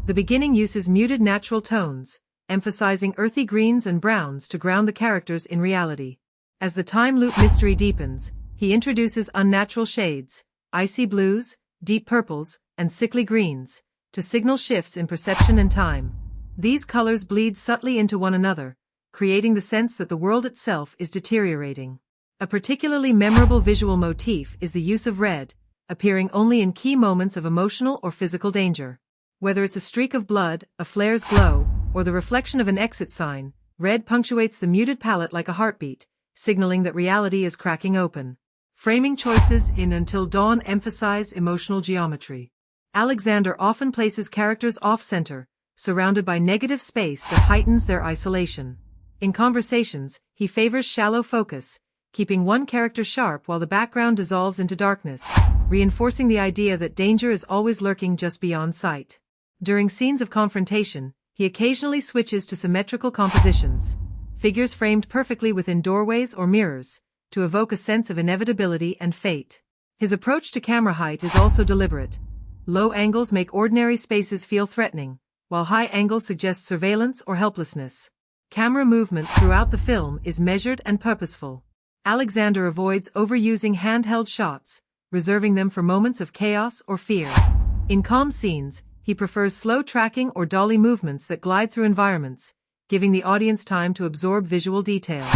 The beginning uses muted natural tones, emphasizing earthy greens and browns to ground the characters in reality. As the time loop mystery deepens, he introduces unnatural shades, icy blues, deep purples, and sickly greens, to signal shifts in perception and time. These colors bleed subtly into one another, creating the sense that the world itself is deteriorating. A particularly memorable visual motif is the use of red, appearing only in key moments of emotional or physical danger. Whether it's a streak of blood, a flare's glow, or the reflection of an exit sign, red punctuates the muted palette like a heartbeat, signaling that reality is cracking open. Framing choices in Until Dawn emphasize emotional geometry. Alexander often places characters off-center, surrounded by negative space that heightens their isolation. In conversations, he favors shallow focus, keeping one character sharp while the background dissolves into darkness, reinforcing the idea that danger is always lurking just beyond sight. During scenes of confrontation, he occasionally switches to symmetrical compositions, figures framed perfectly within doorways or mirrors, to evoke a sense of inevitability and fate. His approach to camera height is also deliberate. Low angles make ordinary spaces feel threatening, while high angles suggest surveillance or helplessness. Camera movement throughout the film is measured and purposeful. Alexander avoids overusing handheld shots, reserving them for moments of chaos or fear. In calm scenes, he prefers slow tracking or dolly movements that glide through environments, giving the audience time to absorb visual detail.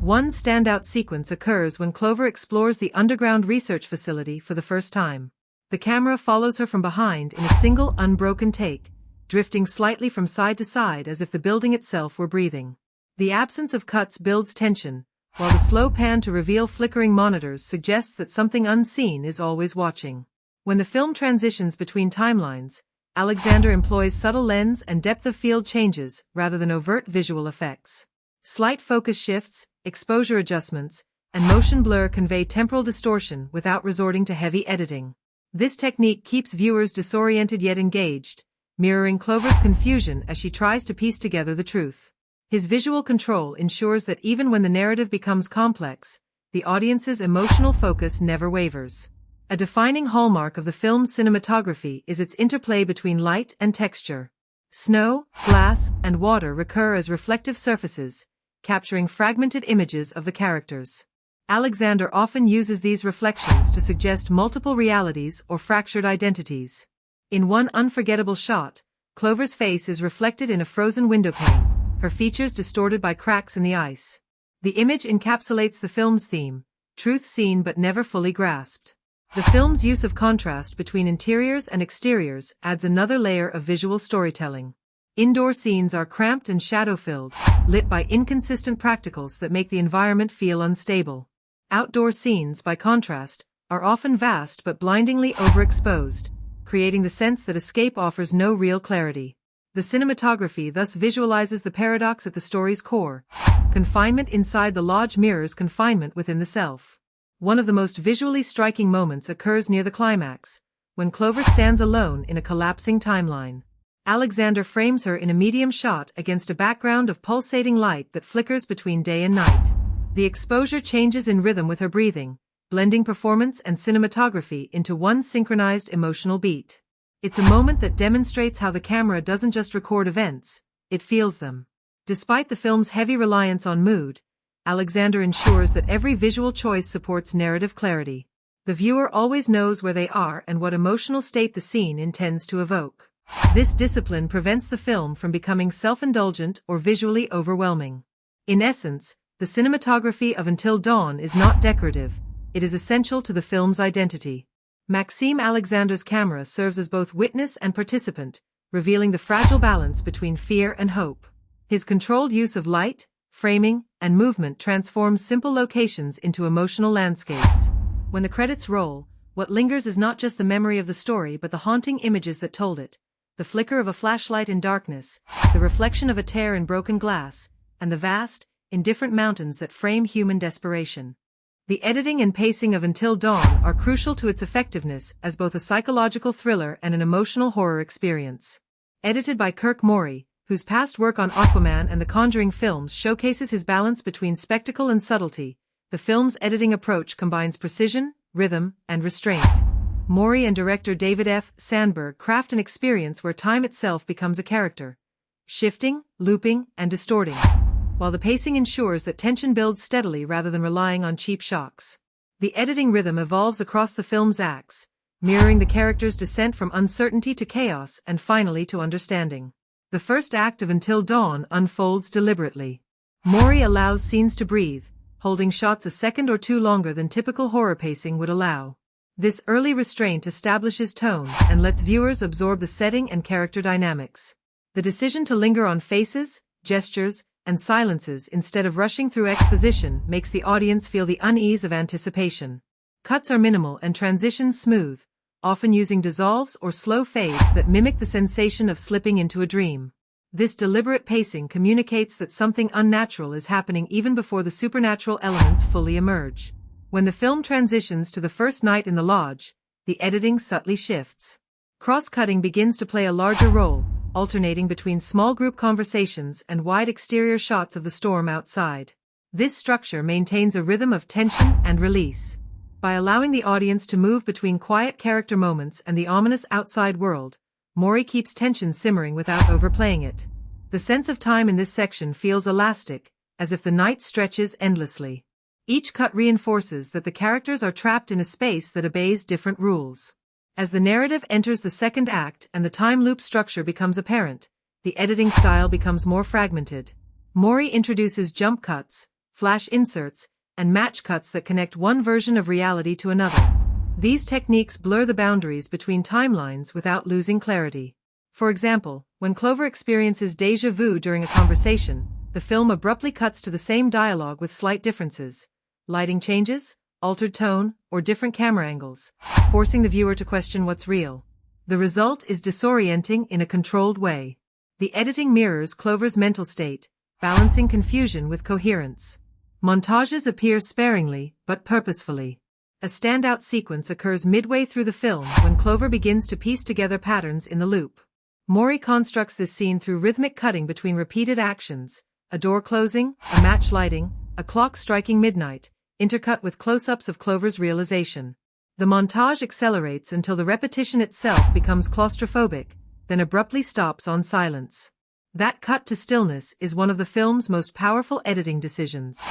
One standout sequence occurs when Clover explores the underground research facility for the first time. The camera follows her from behind in a single unbroken take, drifting slightly from side to side as if the building itself were breathing. The absence of cuts builds tension, while the slow pan to reveal flickering monitors suggests that something unseen is always watching. When the film transitions between timelines, Alexander employs subtle lens and depth of field changes rather than overt visual effects. Slight focus shifts, exposure adjustments, and motion blur convey temporal distortion without resorting to heavy editing. This technique keeps viewers disoriented yet engaged, mirroring Clover's confusion as she tries to piece together the truth. His visual control ensures that even when the narrative becomes complex, the audience's emotional focus never wavers. A defining hallmark of the film's cinematography is its interplay between light and texture. Snow, glass, and water recur as reflective surfaces, capturing fragmented images of the characters. Alexander often uses these reflections to suggest multiple realities or fractured identities. In one unforgettable shot, Clover's face is reflected in a frozen windowpane, her features distorted by cracks in the ice. The image encapsulates the film's theme, truth seen but never fully grasped. The film's use of contrast between interiors and exteriors adds another layer of visual storytelling. Indoor scenes are cramped and shadow-filled, lit by inconsistent practicals that make the environment feel unstable. Outdoor scenes, by contrast, are often vast but blindingly overexposed, creating the sense that escape offers no real clarity. The cinematography thus visualizes the paradox at the story's core. Confinement inside the lodge mirrors confinement within the self. One of the most visually striking moments occurs near the climax, when Clover stands alone in a collapsing timeline. Alexander frames her in a medium shot against a background of pulsating light that flickers between day and night. The exposure changes in rhythm with her breathing, blending performance and cinematography into one synchronized emotional beat. It's a moment that demonstrates how the camera doesn't just record events, it feels them. Despite the film's heavy reliance on mood, Alexander ensures that every visual choice supports narrative clarity. The viewer always knows where they are and what emotional state the scene intends to evoke. This discipline prevents the film from becoming self-indulgent or visually overwhelming. In essence, the cinematography of Until Dawn is not decorative, it is essential to the film's identity. Maxime Alexander's camera serves as both witness and participant, revealing the fragile balance between fear and hope. His controlled use of light, framing, and movement transforms simple locations into emotional landscapes. When the credits roll, what lingers is not just the memory of the story but the haunting images that told it. The flicker of a flashlight in darkness, the reflection of a tear in broken glass, and the vast, indifferent mountains that frame human desperation. The editing and pacing of Until Dawn are crucial to its effectiveness as both a psychological thriller and an emotional horror experience. Edited by Kirk Morey, whose past work on Aquaman and The Conjuring films showcases his balance between spectacle and subtlety, the film's editing approach combines precision, rhythm, and restraint. Morey and director David F. Sandberg craft an experience where time itself becomes a character, shifting, looping, and distorting, while the pacing ensures that tension builds steadily rather than relying on cheap shocks. The editing rhythm evolves across the film's acts, mirroring the character's descent from uncertainty to chaos and finally to understanding. The first act of Until Dawn unfolds deliberately. Morey allows scenes to breathe, holding shots a second or two longer than typical horror pacing would allow. This early restraint establishes tone and lets viewers absorb the setting and character dynamics. The decision to linger on faces, gestures, and silences instead of rushing through exposition makes the audience feel the unease of anticipation. Cuts are minimal and transitions smooth, often using dissolves or slow fades that mimic the sensation of slipping into a dream. This deliberate pacing communicates that something unnatural is happening even before the supernatural elements fully emerge. When the film transitions to the first night in the lodge, the editing subtly shifts. Cross-cutting begins to play a larger role, alternating between small group conversations and wide exterior shots of the storm outside. This structure maintains a rhythm of tension and release. By allowing the audience to move between quiet character moments and the ominous outside world, Morey keeps tension simmering without overplaying it. The sense of time in this section feels elastic, as if the night stretches endlessly. Each cut reinforces that the characters are trapped in a space that obeys different rules. As the narrative enters the second act and the time loop structure becomes apparent, the editing style becomes more fragmented. Morey introduces jump cuts, flash inserts, and match cuts that connect one version of reality to another. These techniques blur the boundaries between timelines without losing clarity. For example, when Clover experiences déjà vu during a conversation, the film abruptly cuts to the same dialogue with slight differences. Lighting changes, altered tone, or different camera angles, forcing the viewer to question what's real. The result is disorienting in a controlled way. The editing mirrors Clover's mental state, balancing confusion with coherence. Montages appear sparingly, but purposefully. A standout sequence occurs midway through the film when Clover begins to piece together patterns in the loop. Morey constructs this scene through rhythmic cutting between repeated actions, a door closing, a match lighting, a clock striking midnight, intercut with close-ups of Clover's realization. The montage accelerates until the repetition itself becomes claustrophobic, then abruptly stops on silence. That cut to stillness is one of the film's most powerful editing decisions.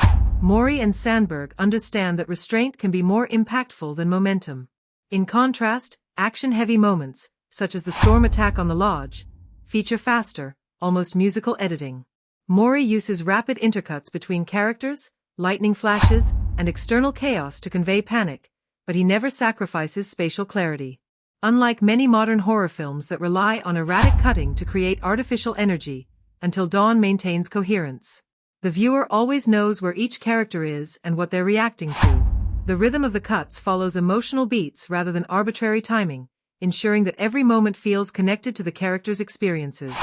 Morey and Sandberg understand that restraint can be more impactful than momentum. In contrast, action-heavy moments, such as the storm attack on the lodge, feature faster, almost musical editing. Morey uses rapid intercuts between characters, lightning flashes, and external chaos to convey panic, but he never sacrifices spatial clarity. Unlike many modern horror films that rely on erratic cutting to create artificial energy, Until Dawn maintains coherence. The viewer always knows where each character is and what they're reacting to. The rhythm of the cuts follows emotional beats rather than arbitrary timing, ensuring that every moment feels connected to the character's experiences.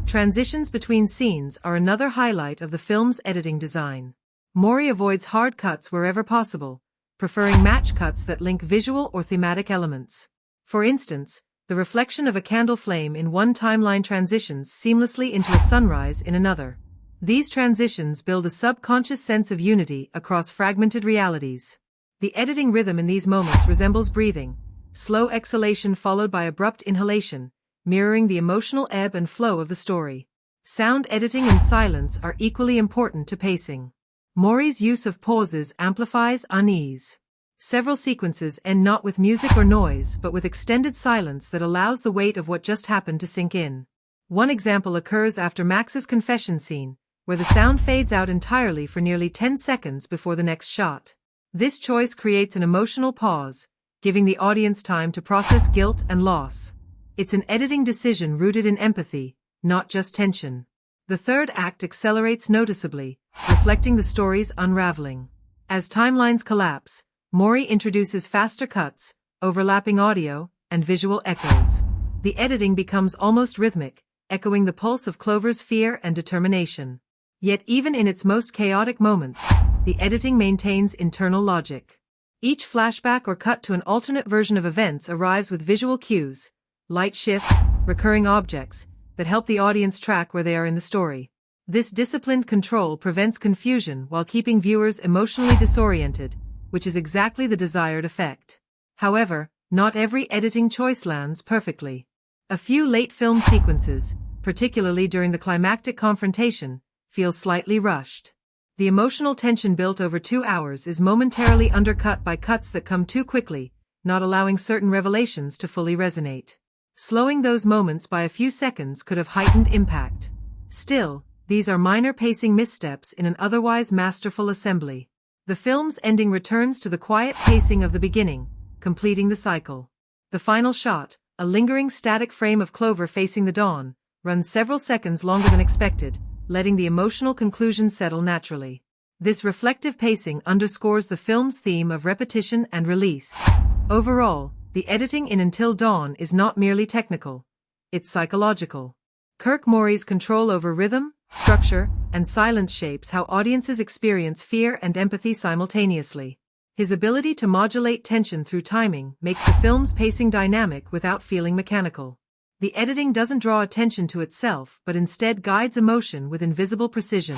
Transitions between scenes are another highlight of the film's editing design. Mori avoids hard cuts wherever possible, preferring match cuts that link visual or thematic elements. For instance, the reflection of a candle flame in one timeline transitions seamlessly into a sunrise in another. These transitions build a subconscious sense of unity across fragmented realities. The editing rhythm in these moments resembles breathing, slow exhalation followed by abrupt inhalation, mirroring the emotional ebb and flow of the story. Sound editing and silence are equally important to pacing. Mori's use of pauses amplifies unease. Several sequences end not with music or noise but with extended silence that allows the weight of what just happened to sink in. One example occurs after Max's confession scene, where the sound fades out entirely for nearly 10 seconds before the next shot. This choice creates an emotional pause, giving the audience time to process guilt and loss. It's an editing decision rooted in empathy, not just tension. The third act accelerates noticeably, reflecting the story's unraveling. As timelines collapse, Mori introduces faster cuts, overlapping audio, and visual echoes. The editing becomes almost rhythmic, echoing the pulse of Clover's fear and determination. Yet even in its most chaotic moments, the editing maintains internal logic. Each flashback or cut to an alternate version of events arrives with visual cues, light shifts, recurring objects, that help the audience track where they are in the story. This disciplined control prevents confusion while keeping viewers emotionally disoriented, which is exactly the desired effect. However, not every editing choice lands perfectly. A few late film sequences, particularly during the climactic confrontation, feel slightly rushed. The emotional tension built over 2 hours is momentarily undercut by cuts that come too quickly, not allowing certain revelations to fully resonate. Slowing those moments by a few seconds could have heightened impact. Still, these are minor pacing missteps in an otherwise masterful assembly. The film's ending returns to the quiet pacing of the beginning, completing the cycle. The final shot, a lingering static frame of Clover facing the dawn, runs several seconds longer than expected, letting the emotional conclusion settle naturally. This reflective pacing underscores the film's theme of repetition and release. Overall, the editing in Until Dawn is not merely technical, it's psychological. Kirk Mori's control over rhythm, structure, and silence shapes how audiences experience fear and empathy simultaneously. His ability to modulate tension through timing makes the film's pacing dynamic without feeling mechanical. The editing doesn't draw attention to itself but instead guides emotion with invisible precision.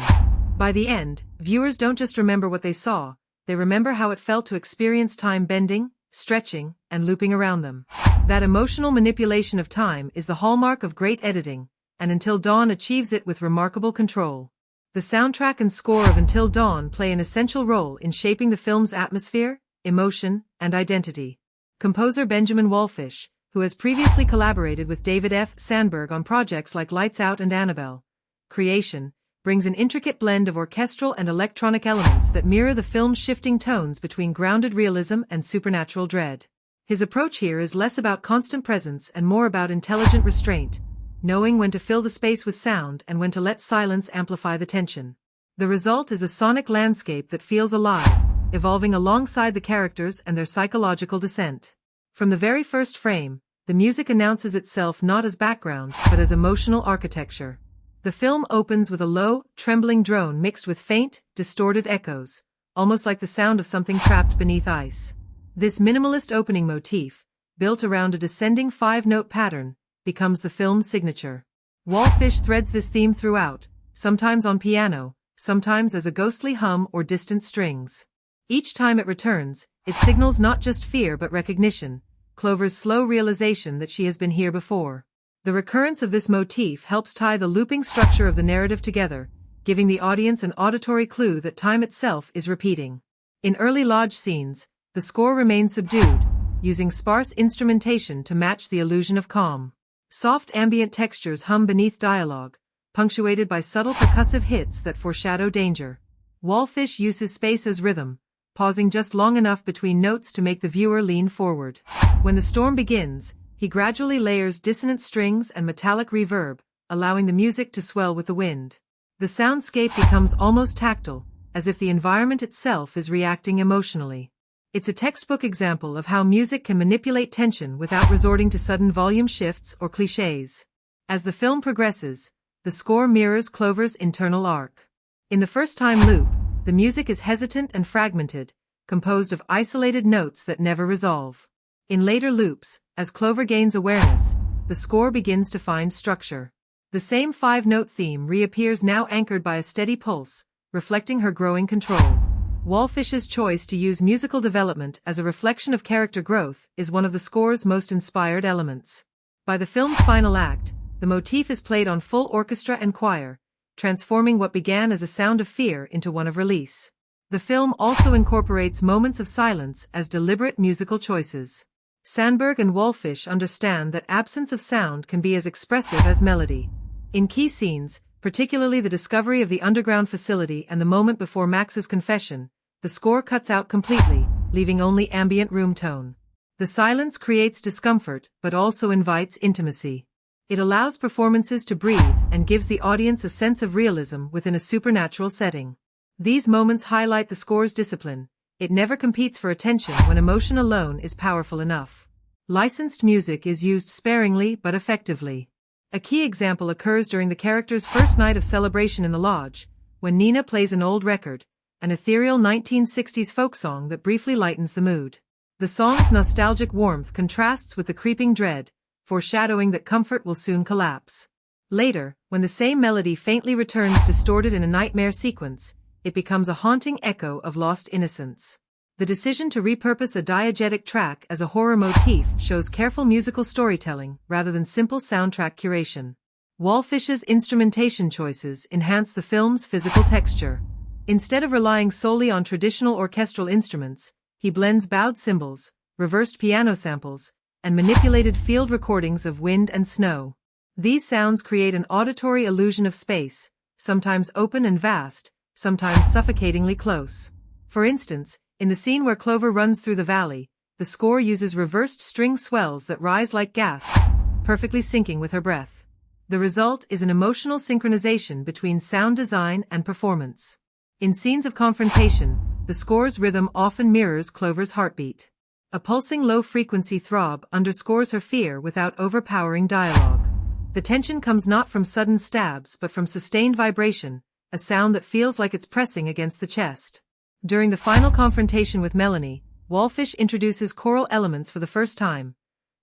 By the end, viewers don't just remember what they saw, they remember how it felt to experience time bending, stretching, and looping around them. That emotional manipulation of time is the hallmark of great editing, and Until Dawn achieves it with remarkable control. The soundtrack and score of Until Dawn play an essential role in shaping the film's atmosphere, emotion, and identity. Composer Benjamin Wallfisch, who has previously collaborated with David F. Sandberg on projects like Lights Out and Annabelle Creation, brings an intricate blend of orchestral and electronic elements that mirror the film's shifting tones between grounded realism and supernatural dread. His approach here is less about constant presence and more about intelligent restraint, knowing when to fill the space with sound and when to let silence amplify the tension. The result is a sonic landscape that feels alive, evolving alongside the characters and their psychological descent. From the very first frame, the music announces itself not as background but as emotional architecture. The film opens with a low, trembling drone mixed with faint, distorted echoes, almost like the sound of something trapped beneath ice. This minimalist opening motif, built around a descending 5-note pattern, becomes the film's signature. Wallfisch threads this theme throughout, sometimes on piano, sometimes as a ghostly hum or distant strings. Each time it returns, it signals not just fear but recognition, Clover's slow realization that she has been here before. The recurrence of this motif helps tie the looping structure of the narrative together, giving the audience an auditory clue that time itself is repeating. In early lodge scenes, the score remains subdued, using sparse instrumentation to match the illusion of calm. Soft ambient textures hum beneath dialogue, punctuated by subtle percussive hits that foreshadow danger. Wallfisch uses space as rhythm, pausing just long enough between notes to make the viewer lean forward. When the storm begins, he gradually layers dissonant strings and metallic reverb, allowing the music to swell with the wind. The soundscape becomes almost tactile, as if the environment itself is reacting emotionally. It's a textbook example of how music can manipulate tension without resorting to sudden volume shifts or clichés. As the film progresses, the score mirrors Clover's internal arc. In the first-time loop, the music is hesitant and fragmented, composed of isolated notes that never resolve. In later loops, as Clover gains awareness, the score begins to find structure. The same five-note theme reappears now anchored by a steady pulse, reflecting her growing control. Wallfish's choice to use musical development as a reflection of character growth is one of the score's most inspired elements. By the film's final act, the motif is played on full orchestra and choir, transforming what began as a sound of fear into one of release. The film also incorporates moments of silence as deliberate musical choices. Sandberg and Wallfish understand that absence of sound can be as expressive as melody. In key scenes, particularly the discovery of the underground facility and the moment before Max's confession, the score cuts out completely, leaving only ambient room tone. The silence creates discomfort but also invites intimacy. It allows performances to breathe and gives the audience a sense of realism within a supernatural setting. These moments highlight the score's discipline. It never competes for attention when emotion alone is powerful enough. Licensed music is used sparingly but effectively. A key example occurs during the character's first night of celebration in the lodge, when Nina plays an old record, an ethereal 1960s folk song that briefly lightens the mood. The song's nostalgic warmth contrasts with the creeping dread, foreshadowing that comfort will soon collapse. Later, when the same melody faintly returns distorted in a nightmare sequence, it becomes a haunting echo of lost innocence. The decision to repurpose a diegetic track as a horror motif shows careful musical storytelling rather than simple soundtrack curation. Wallfish's instrumentation choices enhance the film's physical texture. Instead of relying solely on traditional orchestral instruments, he blends bowed cymbals, reversed piano samples, and manipulated field recordings of wind and snow. These sounds create an auditory illusion of space, sometimes open and vast, sometimes suffocatingly close. For instance, in the scene where Clover runs through the valley, the score uses reversed string swells that rise like gasps, perfectly syncing with her breath. The result is an emotional synchronization between sound design and performance. In scenes of confrontation, the score's rhythm often mirrors Clover's heartbeat. A pulsing low-frequency throb underscores her fear without overpowering dialogue. The tension comes not from sudden stabs but from sustained vibration, a sound that feels like it's pressing against the chest. During the final confrontation with Melanie, Wallfish introduces choral elements for the first time.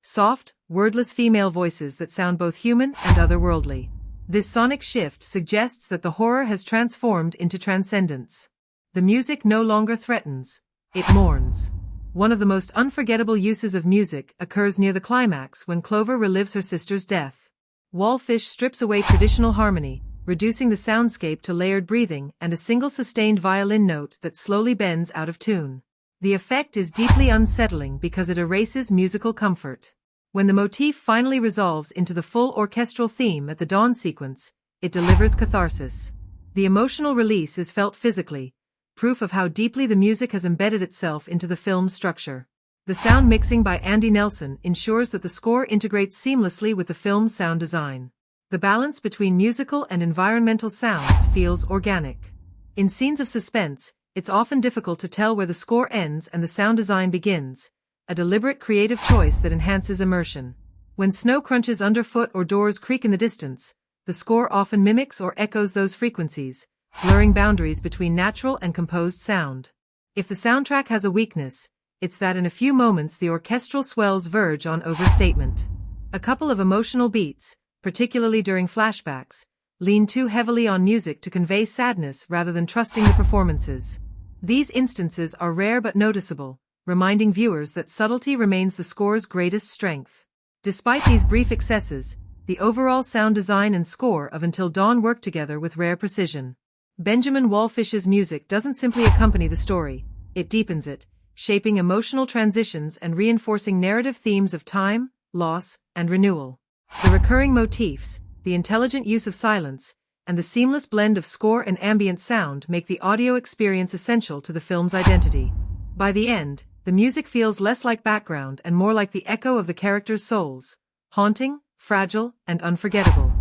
Soft, wordless female voices that sound both human and otherworldly. This sonic shift suggests that the horror has transformed into transcendence. The music no longer threatens, it mourns. One of the most unforgettable uses of music occurs near the climax when Clover relives her sister's death. Wallfish strips away traditional harmony, reducing the soundscape to layered breathing and a single sustained violin note that slowly bends out of tune. The effect is deeply unsettling because it erases musical comfort. When the motif finally resolves into the full orchestral theme at the dawn sequence, it delivers catharsis. The emotional release is felt physically, proof of how deeply the music has embedded itself into the film's structure. The sound mixing by Andy Nelson ensures that the score integrates seamlessly with the film's sound design. The balance between musical and environmental sounds feels organic. In scenes of suspense, it's often difficult to tell where the score ends and the sound design begins, a deliberate creative choice that enhances immersion. When snow crunches underfoot or doors creak in the distance, the score often mimics or echoes those frequencies, blurring boundaries between natural and composed sound. If the soundtrack has a weakness, it's that in a few moments the orchestral swells verge on overstatement. A couple of emotional beats, particularly during flashbacks, lean too heavily on music to convey sadness rather than trusting the performances. These instances are rare but noticeable, reminding viewers that subtlety remains the score's greatest strength. Despite these brief excesses, the overall sound design and score of Until Dawn work together with rare precision. Benjamin Wallfish's music doesn't simply accompany the story, it deepens it, shaping emotional transitions and reinforcing narrative themes of time, loss, and renewal. The recurring motifs, the intelligent use of silence, and the seamless blend of score and ambient sound make the audio experience essential to the film's identity. By the end, the music feels less like background and more like the echo of the characters' souls, haunting, fragile, and unforgettable.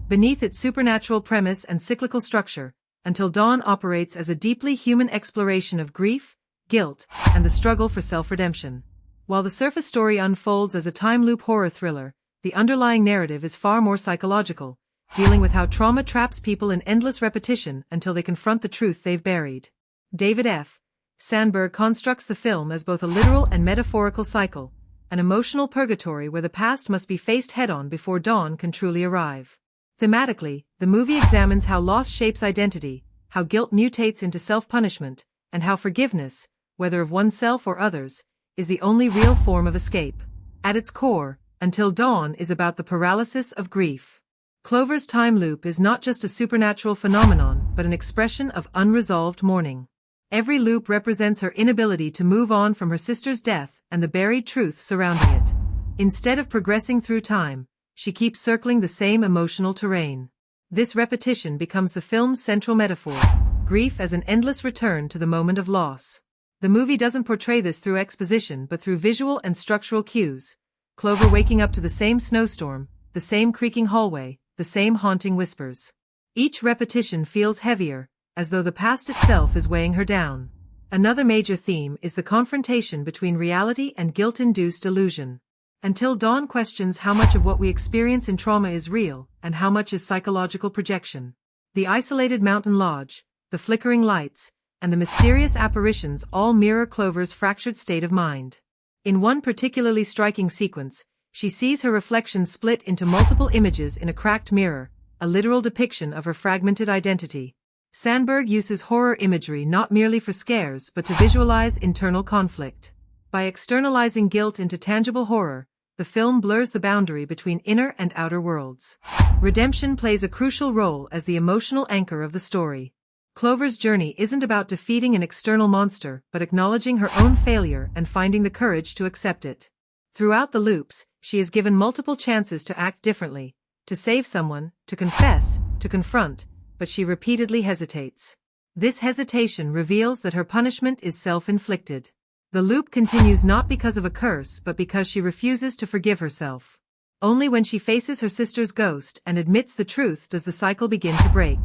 Beneath its supernatural premise and cyclical structure, Until Dawn operates as a deeply human exploration of grief, guilt, and the struggle for self-redemption. While the surface story unfolds as a time loop horror thriller, the underlying narrative is far more psychological, dealing with how trauma traps people in endless repetition until they confront the truth they've buried. David F. Sandberg constructs the film as both a literal and metaphorical cycle, an emotional purgatory where the past must be faced head-on before dawn can truly arrive. Thematically, the movie examines how loss shapes identity, how guilt mutates into self-punishment, and how forgiveness, whether of oneself or others, is the only real form of escape. At its core, Until Dawn is about the paralysis of grief. Clover's time loop is not just a supernatural phenomenon but an expression of unresolved mourning. Every loop represents her inability to move on from her sister's death and the buried truth surrounding it. Instead of progressing through time, she keeps circling the same emotional terrain. This repetition becomes the film's central metaphor, grief as an endless return to the moment of loss. The movie doesn't portray this through exposition but through visual and structural cues. Clover waking up to the same snowstorm, the same creaking hallway, the same haunting whispers. Each repetition feels heavier, as though the past itself is weighing her down. Another major theme is the confrontation between reality and guilt-induced illusion. Until Dawn questions how much of what we experience in trauma is real, and how much is psychological projection. The isolated mountain lodge, the flickering lights, and the mysterious apparitions all mirror Clover's fractured state of mind. In one particularly striking sequence, she sees her reflection split into multiple images in a cracked mirror, a literal depiction of her fragmented identity. Sandberg uses horror imagery not merely for scares but to visualize internal conflict. By externalizing guilt into tangible horror, the film blurs the boundary between inner and outer worlds. Redemption plays a crucial role as the emotional anchor of the story. Clover's journey isn't about defeating an external monster but acknowledging her own failure and finding the courage to accept it. Throughout the loops, she is given multiple chances to act differently, to save someone, to confess, to confront, but she repeatedly hesitates. This hesitation reveals that her punishment is self-inflicted. The loop continues not because of a curse but because she refuses to forgive herself. Only when she faces her sister's ghost and admits the truth does the cycle begin to break.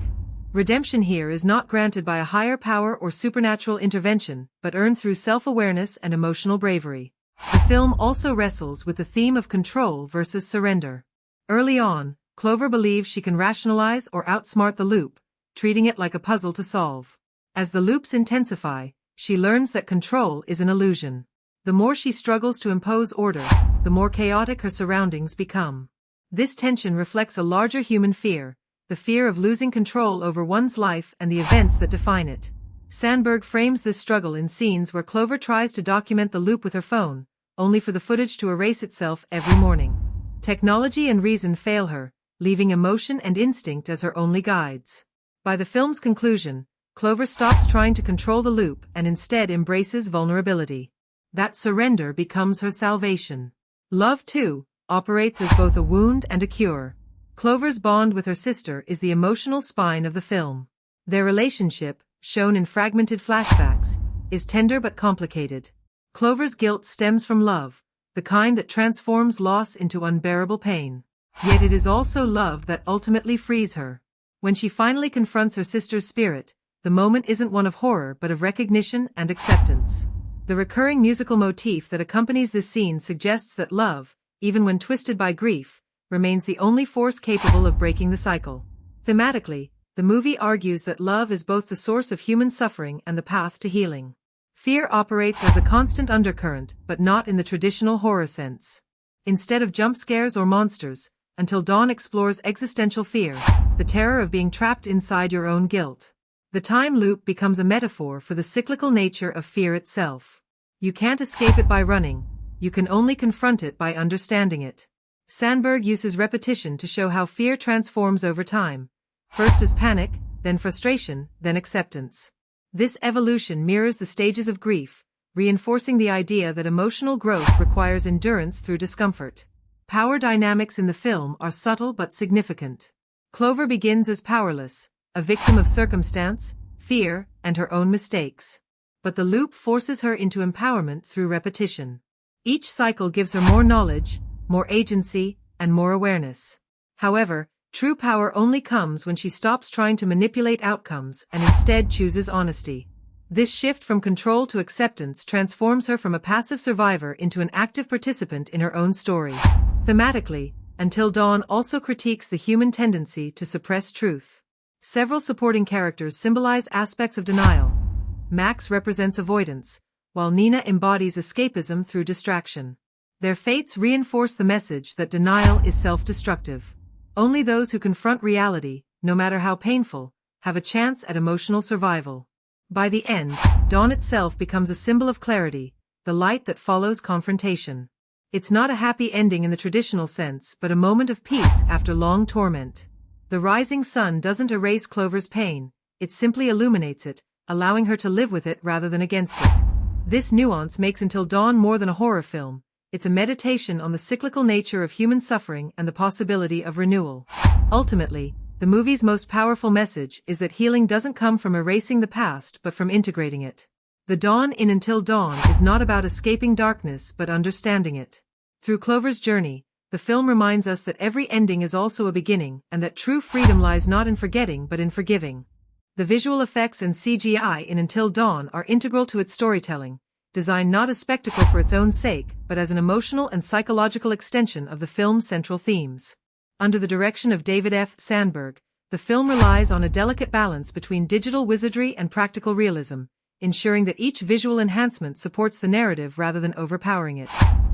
Redemption here is not granted by a higher power or supernatural intervention, but earned through self-awareness and emotional bravery. The film also wrestles with the theme of control versus surrender. Early on, Clover believes she can rationalize or outsmart the loop, treating it like a puzzle to solve. As the loops intensify, she learns that control is an illusion. The more she struggles to impose order, the more chaotic her surroundings become. This tension reflects a larger human fear, the fear of losing control over one's life and the events that define it. Sandberg frames this struggle in scenes where Clover tries to document the loop with her phone, only for the footage to erase itself every morning. Technology and reason fail her, leaving emotion and instinct as her only guides. By the film's conclusion, Clover stops trying to control the loop and instead embraces vulnerability. That surrender becomes her salvation. Love, too, operates as both a wound and a cure. Clover's bond with her sister is the emotional spine of the film. Their relationship, shown in fragmented flashbacks, is tender but complicated. Clover's guilt stems from love, the kind that transforms loss into unbearable pain. Yet it is also love that ultimately frees her. When she finally confronts her sister's spirit, the moment isn't one of horror but of recognition and acceptance. The recurring musical motif that accompanies this scene suggests that love, even when twisted by grief, remains the only force capable of breaking the cycle. Thematically, the movie argues that love is both the source of human suffering and the path to healing. Fear operates as a constant undercurrent, but not in the traditional horror sense. Instead of jump scares or monsters, Until Dawn explores existential fear, the terror of being trapped inside your own guilt. The time loop becomes a metaphor for the cyclical nature of fear itself. You can't escape it by running, you can only confront it by understanding it. Sandberg uses repetition to show how fear transforms over time, first as panic, then frustration, then acceptance. This evolution mirrors the stages of grief, reinforcing the idea that emotional growth requires endurance through discomfort. Power dynamics in the film are subtle but significant. Clover begins as powerless, a victim of circumstance, fear, and her own mistakes. But the loop forces her into empowerment through repetition. Each cycle gives her more knowledge, more agency, and more awareness. However, true power only comes when she stops trying to manipulate outcomes and instead chooses honesty. This shift from control to acceptance transforms her from a passive survivor into an active participant in her own story. Thematically, Until Dawn also critiques the human tendency to suppress truth. Several supporting characters symbolize aspects of denial. Max represents avoidance, while Nina embodies escapism through distraction. Their fates reinforce the message that denial is self-destructive. Only those who confront reality, no matter how painful, have a chance at emotional survival. By the end, Dawn itself becomes a symbol of clarity, the light that follows confrontation. It's not a happy ending in the traditional sense, but a moment of peace after long torment. The rising sun doesn't erase Clover's pain, it simply illuminates it, allowing her to live with it rather than against it. This nuance makes Until Dawn more than a horror film. It's a meditation on the cyclical nature of human suffering and the possibility of renewal. Ultimately, the movie's most powerful message is that healing doesn't come from erasing the past but from integrating it. The dawn in Until Dawn is not about escaping darkness but understanding it. Through Clover's journey, the film reminds us that every ending is also a beginning and that true freedom lies not in forgetting but in forgiving. The visual effects and CGI in Until Dawn are integral to its storytelling, designed not as spectacle for its own sake, but as an emotional and psychological extension of the film's central themes. Under the direction of David F. Sandberg, the film relies on a delicate balance between digital wizardry and practical realism, ensuring that each visual enhancement supports the narrative rather than overpowering it.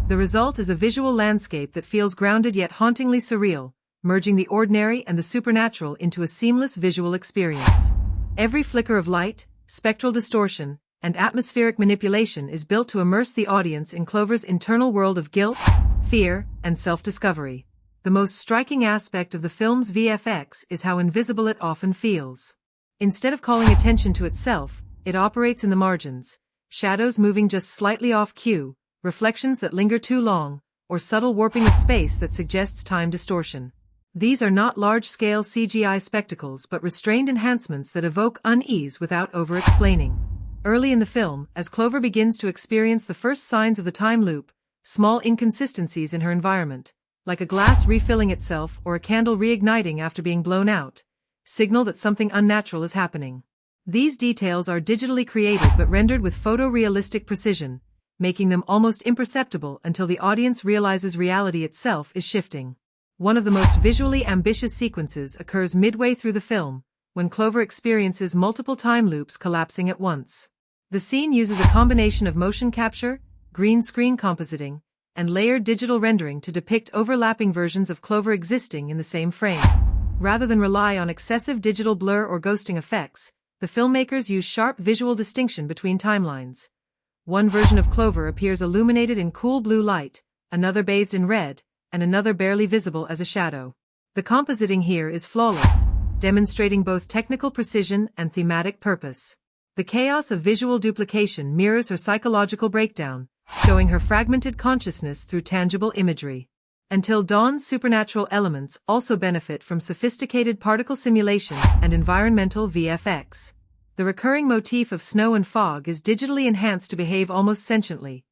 The result is a visual landscape that feels grounded yet hauntingly surreal, merging the ordinary and the supernatural into a seamless visual experience. Every flicker of light, spectral distortion, and atmospheric manipulation is built to immerse the audience in Clover's internal world of guilt, fear, and self-discovery. The most striking aspect of the film's VFX is how invisible it often feels. Instead of calling attention to itself, it operates in the margins, shadows moving just slightly off cue, reflections that linger too long, or subtle warping of space that suggests time distortion. These are not large-scale CGI spectacles but restrained enhancements that evoke unease without over-explaining. Early in the film, as Clover begins to experience the first signs of the time loop, small inconsistencies in her environment, like a glass refilling itself or a candle reigniting after being blown out, signal that something unnatural is happening. These details are digitally created but rendered with photorealistic precision, making them almost imperceptible until the audience realizes reality itself is shifting. One of the most visually ambitious sequences occurs midway through the film, when Clover experiences multiple time loops collapsing at once. The scene uses a combination of motion capture, green screen compositing, and layered digital rendering to depict overlapping versions of Clover existing in the same frame. Rather than rely on excessive digital blur or ghosting effects, the filmmakers use sharp visual distinction between timelines. One version of Clover appears illuminated in cool blue light, another bathed in red, and another barely visible as a shadow. The compositing here is flawless, demonstrating both technical precision and thematic purpose. The chaos of visual duplication mirrors her psychological breakdown, showing her fragmented consciousness through tangible imagery. Until Dawn's supernatural elements also benefit from sophisticated particle simulation and environmental VFX. The recurring motif of snow and fog is digitally enhanced to behave almost sentiently.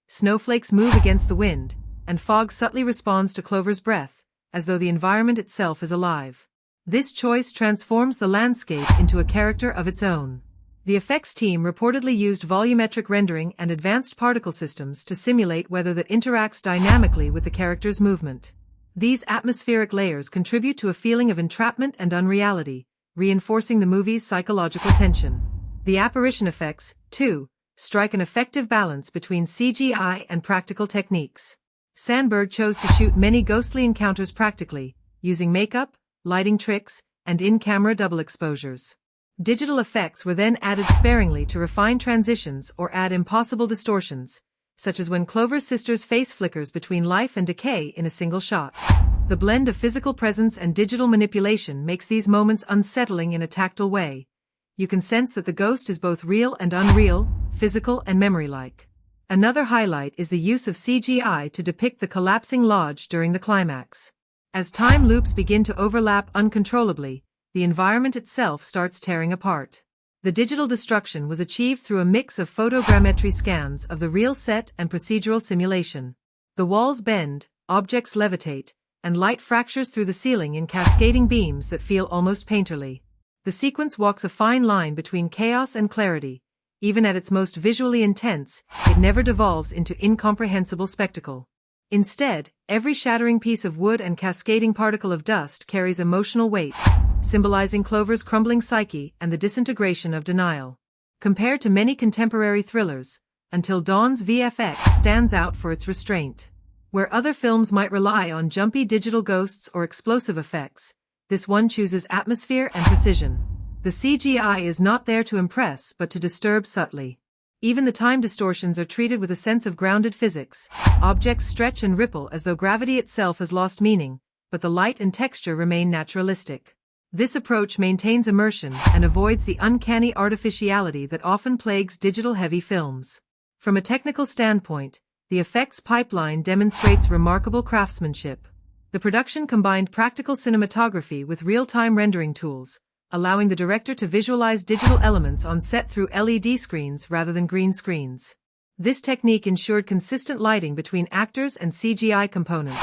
Snowflakes move against the wind, and fog subtly responds to Clover's breath, as though the environment itself is alive. This choice transforms the landscape into a character of its own. The effects team reportedly used volumetric rendering and advanced particle systems to simulate weather that interacts dynamically with the character's movement. These atmospheric layers contribute to a feeling of entrapment and unreality, reinforcing the movie's psychological tension. The apparition effects, too, strike an effective balance between CGI and practical techniques. Sandberg chose to shoot many ghostly encounters practically, using makeup, lighting tricks, and in-camera double exposures. Digital effects were then added sparingly to refine transitions or add impossible distortions, such as when Clover's sister's face flickers between life and decay in a single shot. The blend of physical presence and digital manipulation makes these moments unsettling in a tactile way. You can sense that the ghost is both real and unreal, physical and memory-like. Another highlight is the use of CGI to depict the collapsing lodge during the climax. As time loops begin to overlap uncontrollably, the environment itself starts tearing apart. The digital destruction was achieved through a mix of photogrammetry scans of the real set and procedural simulation. The walls bend, objects levitate, and light fractures through the ceiling in cascading beams that feel almost painterly. The sequence walks a fine line between chaos and clarity. Even at its most visually intense, it never devolves into incomprehensible spectacle. Instead, every shattering piece of wood and cascading particle of dust carries emotional weight, symbolizing Clover's crumbling psyche and the disintegration of denial. Compared to many contemporary thrillers, Until Dawn's VFX stands out for its restraint. Where other films might rely on jumpy digital ghosts or explosive effects, this one chooses atmosphere and precision. The CGI is not there to impress but to disturb subtly. Even the time distortions are treated with a sense of grounded physics. Objects stretch and ripple as though gravity itself has lost meaning, but the light and texture remain naturalistic. This approach maintains immersion and avoids the uncanny artificiality that often plagues digital-heavy films. From a technical standpoint, the effects pipeline demonstrates remarkable craftsmanship. The production combined practical cinematography with real-time rendering tools, allowing the director to visualize digital elements on set through LED screens rather than green screens. This technique ensured consistent lighting between actors and CGI components,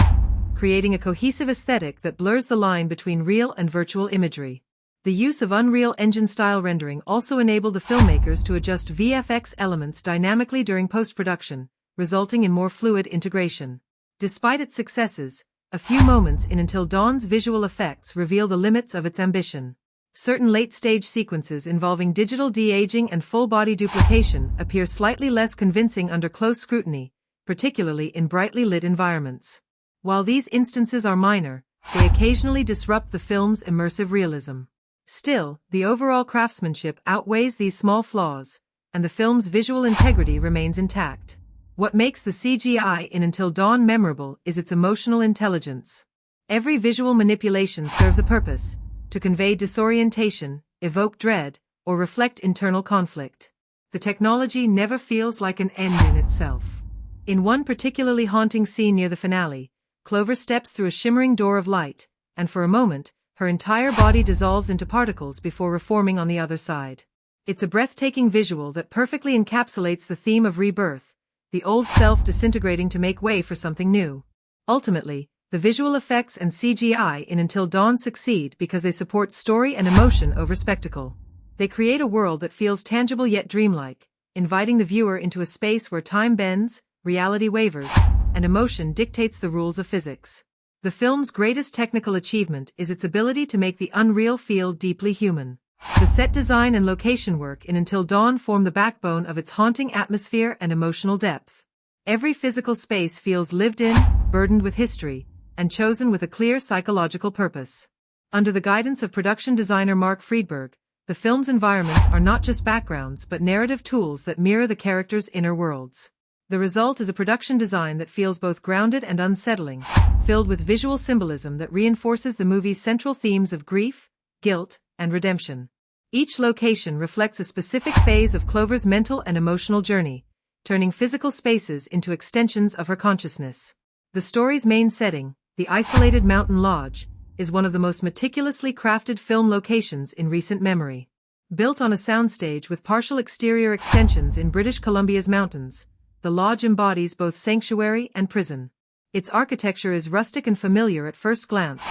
creating a cohesive aesthetic that blurs the line between real and virtual imagery. The use of Unreal Engine-style rendering also enabled the filmmakers to adjust VFX elements dynamically during post-production, resulting in more fluid integration. Despite its successes, a few moments in Until Dawn's visual effects reveal the limits of its ambition. Certain late-stage sequences involving digital de-aging and full-body duplication appear slightly less convincing under close scrutiny, particularly in brightly lit environments. While these instances are minor, they occasionally disrupt the film's immersive realism. Still, the overall craftsmanship outweighs these small flaws, and the film's visual integrity remains intact. What makes the CGI in Until Dawn memorable is its emotional intelligence. Every visual manipulation serves a purpose: to convey disorientation, evoke dread, or reflect internal conflict. The technology never feels like an end in itself. In one particularly haunting scene near the finale, Clover steps through a shimmering door of light, and for a moment, her entire body dissolves into particles before reforming on the other side. It's a breathtaking visual that perfectly encapsulates the theme of rebirth, the old self disintegrating to make way for something new. Ultimately, the visual effects and CGI in Until Dawn succeed because they support story and emotion over spectacle. They create a world that feels tangible yet dreamlike, inviting the viewer into a space where time bends, reality wavers, and emotion dictates the rules of physics. The film's greatest technical achievement is its ability to make the unreal feel deeply human. The set design and location work in Until Dawn form the backbone of its haunting atmosphere and emotional depth. Every physical space feels lived in, burdened with history, and chosen with a clear psychological purpose. Under the guidance of production designer Mark Friedberg, the film's environments are not just backgrounds but narrative tools that mirror the characters' inner worlds. The result is a production design that feels both grounded and unsettling, filled with visual symbolism that reinforces the movie's central themes of grief, guilt, and redemption. Each location reflects a specific phase of Clover's mental and emotional journey, turning physical spaces into extensions of her consciousness. The story's main setting, the isolated mountain lodge, is one of the most meticulously crafted film locations in recent memory. Built on a soundstage with partial exterior extensions in British Columbia's mountains, the lodge embodies both sanctuary and prison. Its architecture is rustic and familiar at first glance: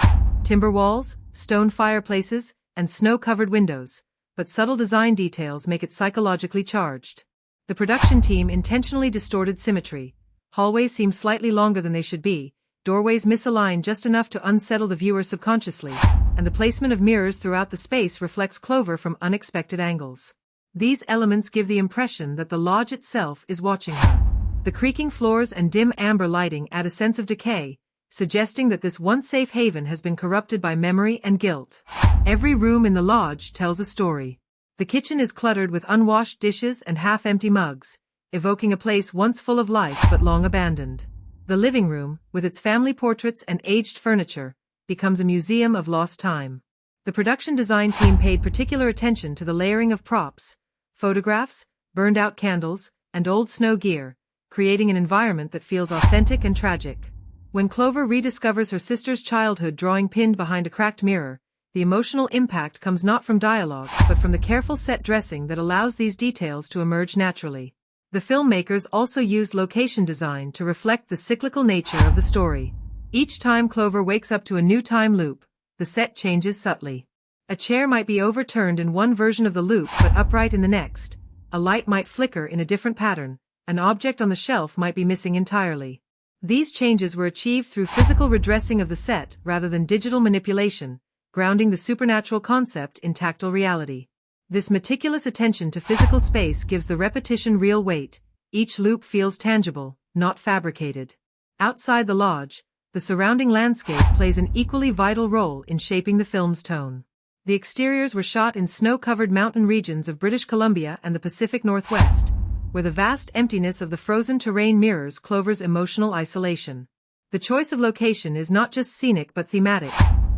timber walls, stone fireplaces, and snow-covered windows, but subtle design details make it psychologically charged. The production team intentionally distorted symmetry. Hallways seem slightly longer than they should be, doorways misalign just enough to unsettle the viewer subconsciously, and the placement of mirrors throughout the space reflects Clover from unexpected angles. These elements give the impression that the lodge itself is watching her. The creaking floors and dim amber lighting add a sense of decay, suggesting that this once safe haven has been corrupted by memory and guilt. Every room in the lodge tells a story. The kitchen is cluttered with unwashed dishes and half-empty mugs, evoking a place once full of life but long abandoned. The living room, with its family portraits and aged furniture, becomes a museum of lost time. The production design team paid particular attention to the layering of props, photographs, burned-out candles, and old snow gear, creating an environment that feels authentic and tragic. When Clover rediscovers her sister's childhood drawing pinned behind a cracked mirror, the emotional impact comes not from dialogue but from the careful set dressing that allows these details to emerge naturally. The filmmakers also used location design to reflect the cyclical nature of the story. Each time Clover wakes up to a new time loop, the set changes subtly. A chair might be overturned in one version of the loop but upright in the next, a light might flicker in a different pattern, an object on the shelf might be missing entirely. These changes were achieved through physical redressing of the set rather than digital manipulation, grounding the supernatural concept in tactile reality. This meticulous attention to physical space gives the repetition real weight. Each loop feels tangible, not fabricated. Outside the lodge, the surrounding landscape plays an equally vital role in shaping the film's tone. The exteriors were shot in snow-covered mountain regions of British Columbia and the Pacific Northwest, where the vast emptiness of the frozen terrain mirrors Clover's emotional isolation. The choice of location is not just scenic but thematic.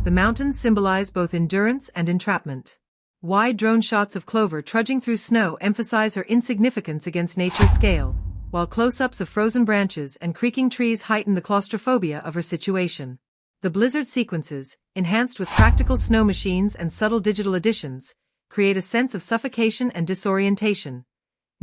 The mountains symbolize both endurance and entrapment. Wide drone shots of Clover trudging through snow emphasize her insignificance against nature's scale, while close-ups of frozen branches and creaking trees heighten the claustrophobia of her situation. The blizzard sequences, enhanced with practical snow machines and subtle digital additions, create a sense of suffocation and disorientation.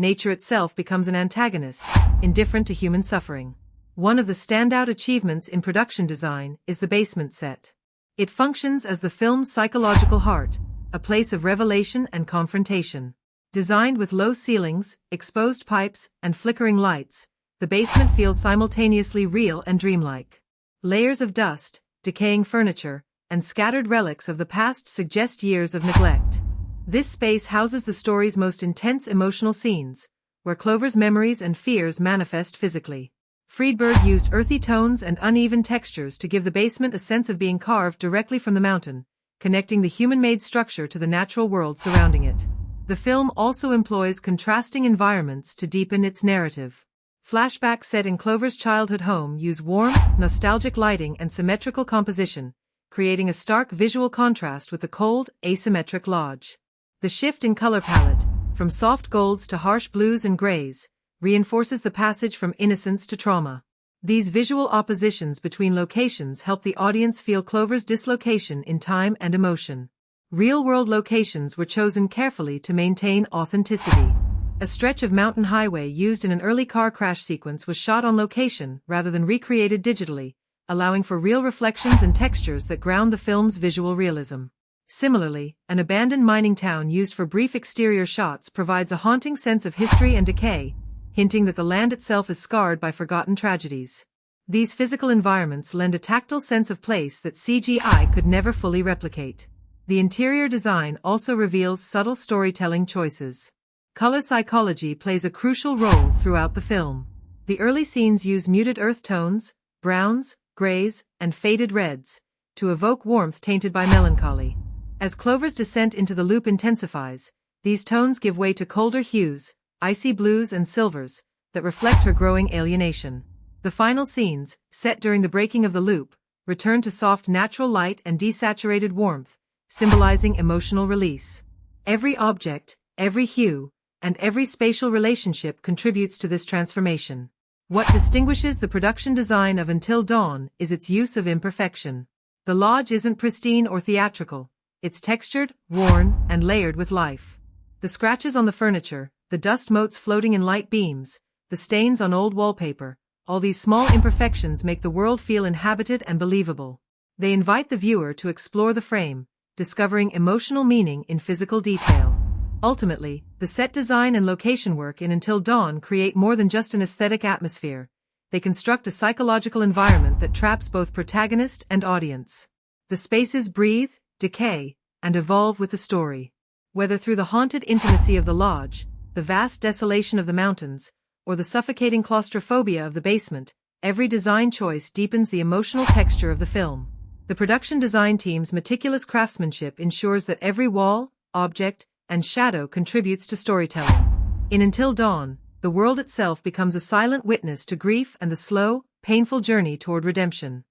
Nature itself becomes an antagonist, indifferent to human suffering. One of the standout achievements in production design is the basement set. It functions as the film's psychological heart, a place of revelation and confrontation. Designed with low ceilings, exposed pipes, and flickering lights, the basement feels simultaneously real and dreamlike. Layers of dust, decaying furniture, and scattered relics of the past suggest years of neglect. This space houses the story's most intense emotional scenes, where Clover's memories and fears manifest physically. Friedberg used earthy tones and uneven textures to give the basement a sense of being carved directly from the mountain, connecting the human-made structure to the natural world surrounding it. The film also employs contrasting environments to deepen its narrative. Flashbacks set in Clover's childhood home use warm, nostalgic lighting and symmetrical composition, creating a stark visual contrast with the cold, asymmetric lodge. The shift in color palette, from soft golds to harsh blues and grays, reinforces the passage from innocence to trauma. These visual oppositions between locations help the audience feel Clover's dislocation in time and emotion. Real-world locations were chosen carefully to maintain authenticity. A stretch of mountain highway used in an early car crash sequence was shot on location rather than recreated digitally, allowing for real reflections and textures that ground the film's visual realism. Similarly, an abandoned mining town used for brief exterior shots provides a haunting sense of history and decay, hinting that the land itself is scarred by forgotten tragedies. These physical environments lend a tactile sense of place that CGI could never fully replicate. The interior design also reveals subtle storytelling choices. Color psychology plays a crucial role throughout the film. The early scenes use muted earth tones, browns, grays, and faded reds, to evoke warmth tainted by melancholy. As Clover's descent into the loop intensifies, these tones give way to colder hues, icy blues and silvers, that reflect her growing alienation. The final scenes, set during the breaking of the loop, return to soft natural light and desaturated warmth, symbolizing emotional release. Every object, every hue, and every spatial relationship contributes to this transformation. What distinguishes the production design of Until Dawn is its use of imperfection. The lodge isn't pristine or theatrical, it's textured, worn, and layered with life. The scratches on the furniture, the dust motes floating in light beams, the stains on old wallpaper, all these small imperfections make the world feel inhabited and believable. They invite the viewer to explore the frame, discovering emotional meaning in physical detail. Ultimately, the set design and location work in Until Dawn create more than just an aesthetic atmosphere. They construct a psychological environment that traps both protagonist and audience. The spaces breathe, decay, and evolve with the story. Whether through the haunted intimacy of the lodge, the vast desolation of the mountains, or the suffocating claustrophobia of the basement, every design choice deepens the emotional texture of the film. The production design team's meticulous craftsmanship ensures that every wall, object, and shadow contributes to storytelling. In Until Dawn, the world itself becomes a silent witness to grief and the slow, painful journey toward redemption.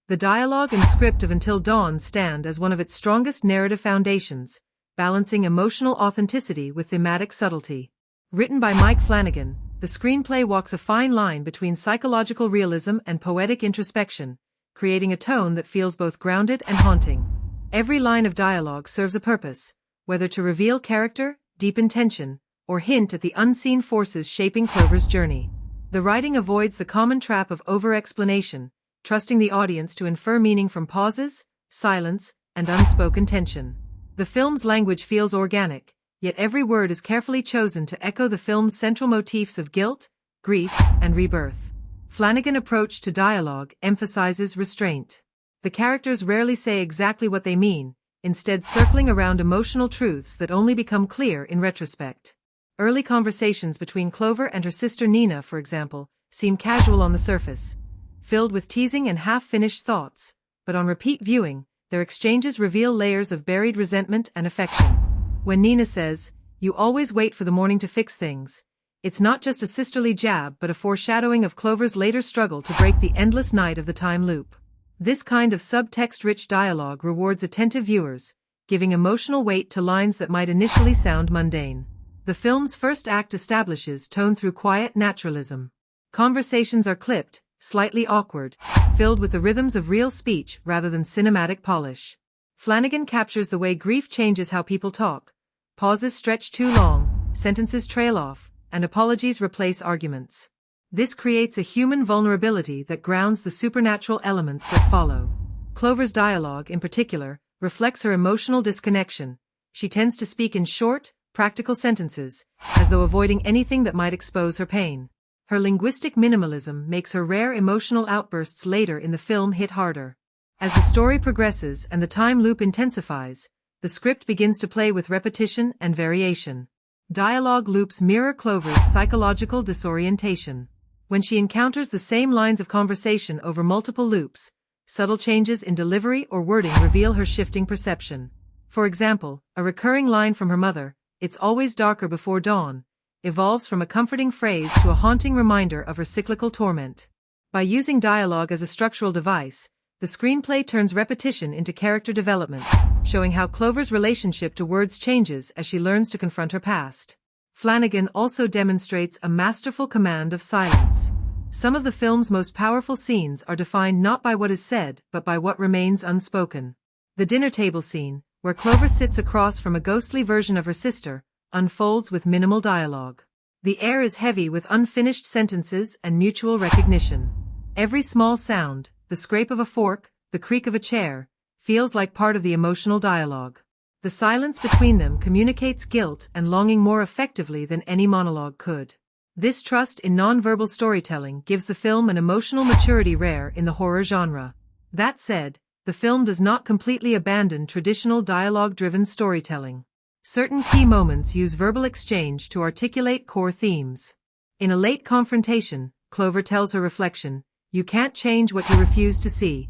The dialogue and script of Until Dawn stand as one of its strongest narrative foundations, balancing emotional authenticity with thematic subtlety. Written by Mike Flanagan, the screenplay walks a fine line between psychological realism and poetic introspection, creating a tone that feels both grounded and haunting. Every line of dialogue serves a purpose, whether to reveal character, deepen tension, or hint at the unseen forces shaping Clover's journey. The writing avoids the common trap of over-explanation, trusting the audience to infer meaning from pauses, silence, and unspoken tension. The film's language feels organic, yet every word is carefully chosen to echo the film's central motifs of guilt, grief, and rebirth. Flanagan's approach to dialogue emphasizes restraint. The characters rarely say exactly what they mean, instead circling around emotional truths that only become clear in retrospect. Early conversations between Clover and her sister Nina, for example, seem casual on the surface, filled with teasing and half-finished thoughts, but on repeat viewing, their exchanges reveal layers of buried resentment and affection. When Nina says, "You always wait for the morning to fix things," it's not just a sisterly jab but a foreshadowing of Clover's later struggle to break the endless night of the time loop. This kind of subtext-rich dialogue rewards attentive viewers, giving emotional weight to lines that might initially sound mundane. The film's first act establishes tone through quiet naturalism. Conversations are clipped, slightly awkward, filled with the rhythms of real speech rather than cinematic polish. Flanagan captures the way grief changes how people talk. Pauses stretch too long, sentences trail off, and apologies replace arguments. This creates a human vulnerability that grounds the supernatural elements that follow. Clover's dialogue, in particular, reflects her emotional disconnection. She tends to speak in short, practical sentences, as though avoiding anything that might expose her pain. Her linguistic minimalism makes her rare emotional outbursts later in the film hit harder. As the story progresses and the time loop intensifies, the script begins to play with repetition and variation. Dialogue loops mirror Clover's psychological disorientation. When she encounters the same lines of conversation over multiple loops, subtle changes in delivery or wording reveal her shifting perception. For example, a recurring line from her mother, "It's always darker before dawn," evolves from a comforting phrase to a haunting reminder of her cyclical torment. By using dialogue as a structural device, the screenplay turns repetition into character development, showing how Clover's relationship to words changes as she learns to confront her past. Flanagan also demonstrates a masterful command of silence. Some of the film's most powerful scenes are defined not by what is said but by what remains unspoken. The dinner table scene, where Clover sits across from a ghostly version of her sister, unfolds with minimal dialogue. The air is heavy with unfinished sentences and mutual recognition. Every small sound, the scrape of a fork, the creak of a chair, feels like part of the emotional dialogue. The silence between them communicates guilt and longing more effectively than any monologue could. This trust in nonverbal storytelling gives the film an emotional maturity rare in the horror genre. That said, the film does not completely abandon traditional dialogue-driven storytelling. Certain key moments use verbal exchange to articulate core themes. In a late confrontation, Clover tells her reflection, "You can't change what you refuse to see."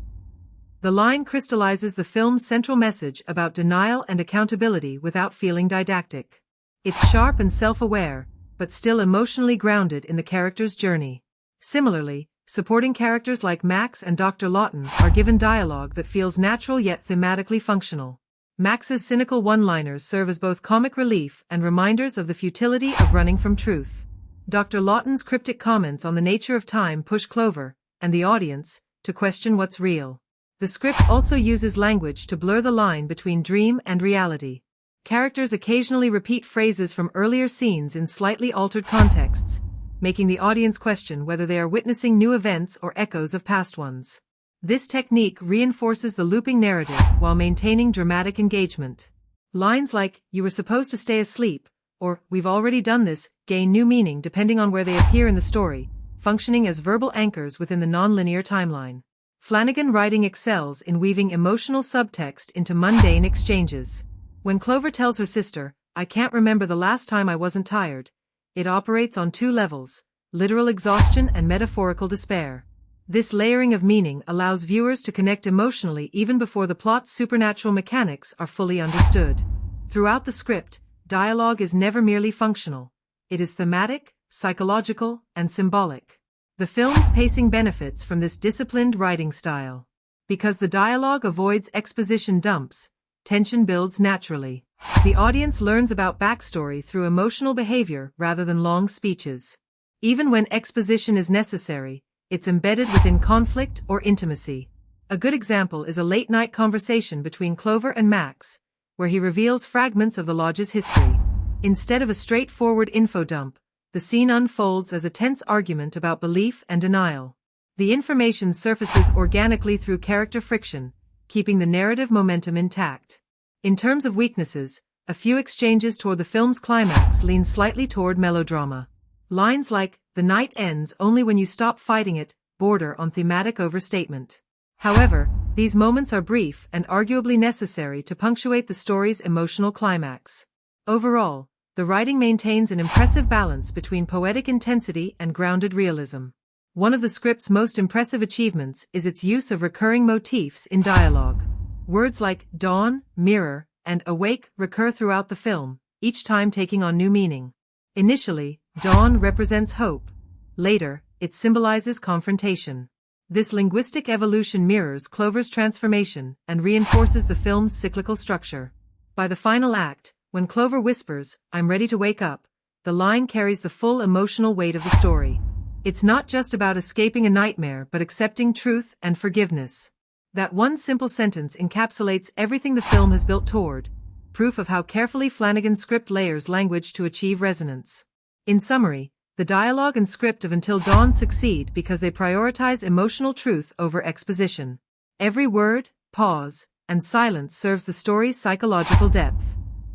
The line crystallizes the film's central message about denial and accountability without feeling didactic. It's sharp and self-aware, but still emotionally grounded in the character's journey. Similarly, supporting characters like Max and Dr. Lawton are given dialogue that feels natural yet thematically functional. Max's cynical one-liners serve as both comic relief and reminders of the futility of running from truth. Dr. Lawton's cryptic comments on the nature of time push Clover, and the audience, to question what's real. The script also uses language to blur the line between dream and reality. Characters occasionally repeat phrases from earlier scenes in slightly altered contexts, making the audience question whether they are witnessing new events or echoes of past ones. This technique reinforces the looping narrative while maintaining dramatic engagement. Lines like, "You were supposed to stay asleep," or "We've already done this," gain new meaning depending on where they appear in the story, functioning as verbal anchors within the nonlinear timeline. Flanagan writing excels in weaving emotional subtext into mundane exchanges. When Clover tells her sister, "I can't remember the last time I wasn't tired," it operates on two levels, literal exhaustion and metaphorical despair. This layering of meaning allows viewers to connect emotionally even before the plot's supernatural mechanics are fully understood. Throughout the script, dialogue is never merely functional. It is thematic, psychological, and symbolic. The film's pacing benefits from this disciplined writing style. Because the dialogue avoids exposition dumps, tension builds naturally. The audience learns about backstory through emotional behavior rather than long speeches. Even when exposition is necessary, it's embedded within conflict or intimacy. A good example is a late-night conversation between Clover and Max, where he reveals fragments of the lodge's history. Instead of a straightforward info dump, the scene unfolds as a tense argument about belief and denial. The information surfaces organically through character friction, keeping the narrative momentum intact. In terms of weaknesses, a few exchanges toward the film's climax lean slightly toward melodrama. Lines like, "The night ends only when you stop fighting it," border on thematic overstatement. However, these moments are brief and arguably necessary to punctuate the story's emotional climax. Overall, the writing maintains an impressive balance between poetic intensity and grounded realism. One of the script's most impressive achievements is its use of recurring motifs in dialogue. Words like dawn, mirror, and awake recur throughout the film, each time taking on new meaning. Initially, dawn represents hope. Later, it symbolizes confrontation. This linguistic evolution mirrors Clover's transformation and reinforces the film's cyclical structure. By the final act, when Clover whispers, "I'm ready to wake up," the line carries the full emotional weight of the story. It's not just about escaping a nightmare but accepting truth and forgiveness. That one simple sentence encapsulates everything the film has built toward, proof of how carefully Flanagan's script layers language to achieve resonance. In summary, the dialogue and script of Until Dawn succeed because they prioritize emotional truth over exposition. Every word, pause, and silence serves the story's psychological depth.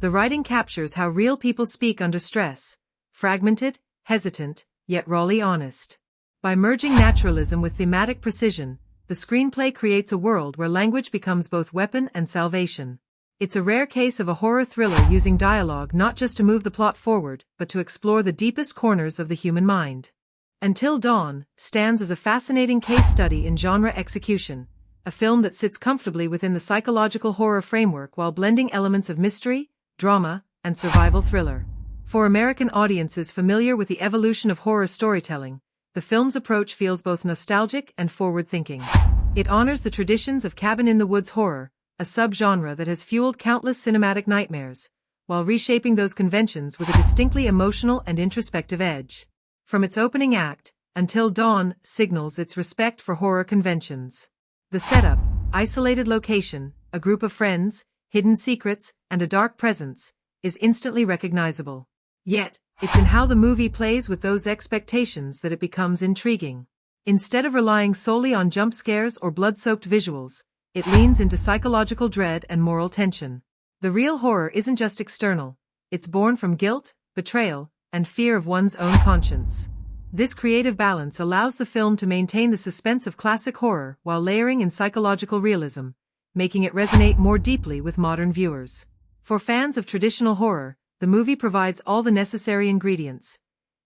The writing captures how real people speak under stress, fragmented, hesitant, yet rawly honest. By merging naturalism with thematic precision, the screenplay creates a world where language becomes both weapon and salvation. It's a rare case of a horror thriller using dialogue not just to move the plot forward, but to explore the deepest corners of the human mind. Until Dawn stands as a fascinating case study in genre execution, a film that sits comfortably within the psychological horror framework while blending elements of mystery, drama, and survival thriller. For American audiences familiar with the evolution of horror storytelling, the film's approach feels both nostalgic and forward-thinking. It honors the traditions of cabin-in-the-woods horror, a subgenre that has fueled countless cinematic nightmares, while reshaping those conventions with a distinctly emotional and introspective edge. From its opening act, Until Dawn signals its respect for horror conventions. The setup, isolated location, a group of friends, hidden secrets, and a dark presence, is instantly recognizable. Yet, it's in how the movie plays with those expectations that it becomes intriguing. Instead of relying solely on jump scares or blood-soaked visuals, it leans into psychological dread and moral tension. The real horror isn't just external, it's born from guilt, betrayal, and fear of one's own conscience. This creative balance allows the film to maintain the suspense of classic horror while layering in psychological realism, making it resonate more deeply with modern viewers. For fans of traditional horror, the movie provides all the necessary ingredients: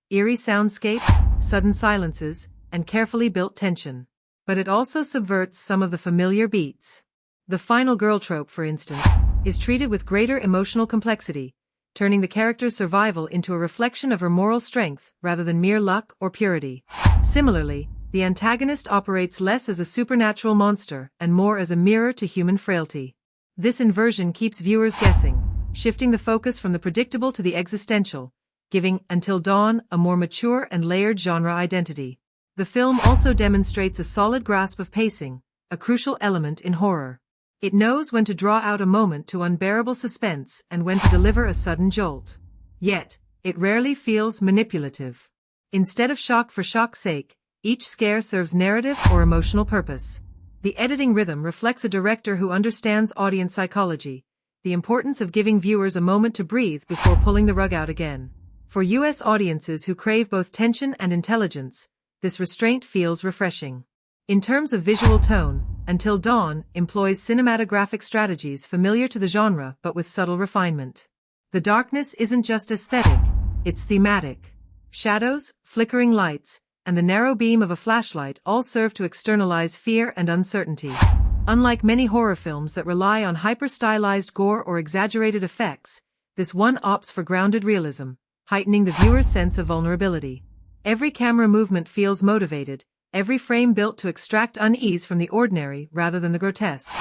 eerie soundscapes, sudden silences, and carefully built tension. But it also subverts some of the familiar beats. The final girl trope, for instance, is treated with greater emotional complexity, turning the character's survival into a reflection of her moral strength rather than mere luck or purity. Similarly, the antagonist operates less as a supernatural monster and more as a mirror to human frailty. This inversion keeps viewers guessing, shifting the focus from the predictable to the existential, giving Until Dawn a more mature and layered genre identity. The film also demonstrates a solid grasp of pacing, a crucial element in horror. It knows when to draw out a moment to unbearable suspense and when to deliver a sudden jolt. Yet, it rarely feels manipulative. Instead of shock for shock's sake, each scare serves narrative or emotional purpose. The editing rhythm reflects a director who understands audience psychology, the importance of giving viewers a moment to breathe before pulling the rug out again. For U.S. audiences who crave both tension and intelligence, this restraint feels refreshing. In terms of visual tone, Until Dawn employs cinematographic strategies familiar to the genre but with subtle refinement. The darkness isn't just aesthetic, it's thematic. Shadows, flickering lights, and the narrow beam of a flashlight all serve to externalize fear and uncertainty. Unlike many horror films that rely on hyper-stylized gore or exaggerated effects, this one opts for grounded realism, heightening the viewer's sense of vulnerability. Every camera movement feels motivated, every frame built to extract unease from the ordinary rather than the grotesque.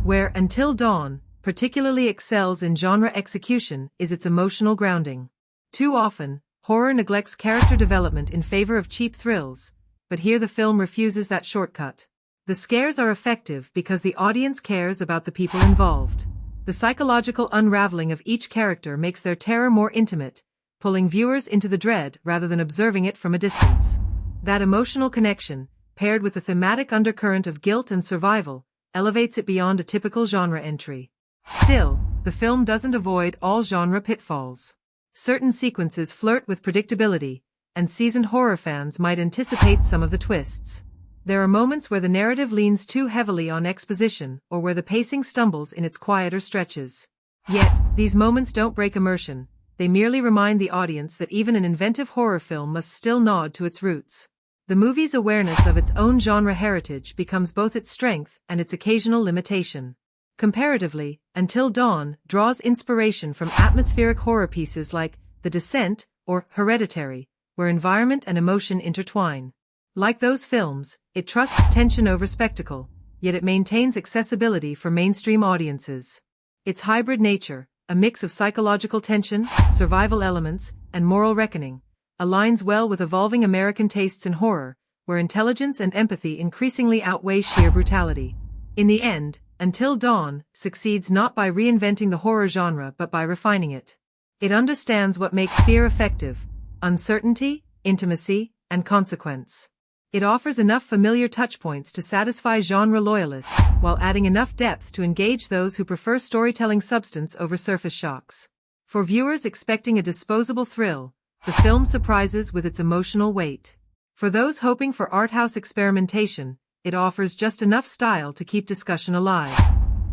Where Until Dawn particularly excels in genre execution is its emotional grounding. Too often, Horror neglects character development in favor of cheap thrills, but here the film refuses that shortcut. The scares are effective because the audience cares about the people involved. The psychological unraveling of each character makes their terror more intimate, pulling viewers into the dread rather than observing it from a distance. That emotional connection, paired with the thematic undercurrent of guilt and survival, elevates it beyond a typical genre entry. Still, the film doesn't avoid all genre pitfalls. Certain sequences flirt with predictability, and seasoned horror fans might anticipate some of the twists. There are moments where the narrative leans too heavily on exposition or where the pacing stumbles in its quieter stretches. Yet, these moments don't break immersion, they merely remind the audience that even an inventive horror film must still nod to its roots. The movie's awareness of its own genre heritage becomes both its strength and its occasional limitation. Comparatively, Until Dawn draws inspiration from atmospheric horror pieces like The Descent or Hereditary, where environment and emotion intertwine. Like those films, it trusts tension over spectacle, yet it maintains accessibility for mainstream audiences. Its hybrid nature, a mix of psychological tension, survival elements, and moral reckoning, aligns well with evolving American tastes in horror, where intelligence and empathy increasingly outweigh sheer brutality. In the end, Until Dawn succeeds not by reinventing the horror genre but by refining it. It understands what makes fear effective: uncertainty, intimacy, and consequence. It offers enough familiar touchpoints to satisfy genre loyalists, while adding enough depth to engage those who prefer storytelling substance over surface shocks. For viewers expecting a disposable thrill, the film surprises with its emotional weight. For those hoping for arthouse experimentation, it offers just enough style to keep discussion alive.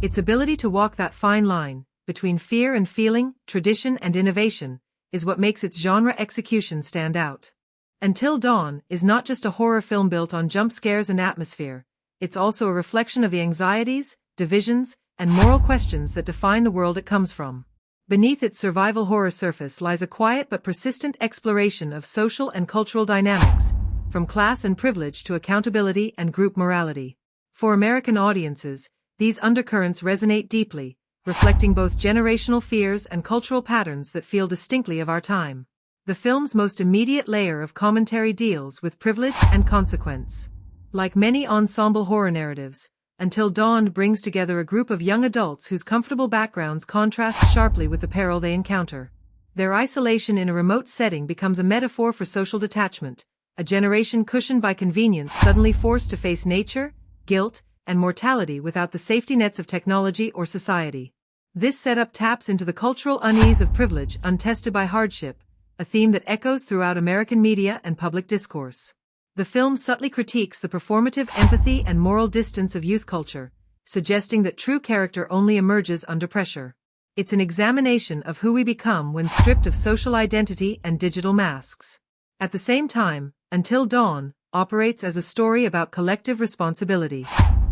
Its ability to walk that fine line, between fear and feeling, tradition and innovation, is what makes its genre execution stand out. Until Dawn is not just a horror film built on jump scares and atmosphere, it's also a reflection of the anxieties, divisions, and moral questions that define the world it comes from. Beneath its survival horror surface lies a quiet but persistent exploration of social and cultural dynamics, from class and privilege to accountability and group morality. For American audiences, these undercurrents resonate deeply, reflecting both generational fears and cultural patterns that feel distinctly of our time. The film's most immediate layer of commentary deals with privilege and consequence. Like many ensemble horror narratives, Until Dawn brings together a group of young adults whose comfortable backgrounds contrast sharply with the peril they encounter. Their isolation in a remote setting becomes a metaphor for social detachment, a generation cushioned by convenience suddenly forced to face nature, guilt, and mortality without the safety nets of technology or society. This setup taps into the cultural unease of privilege untested by hardship, a theme that echoes throughout American media and public discourse. The film subtly critiques the performative empathy and moral distance of youth culture, suggesting that true character only emerges under pressure. It's an examination of who we become when stripped of social identity and digital masks. At the same time, Until Dawn operates as a story about collective responsibility.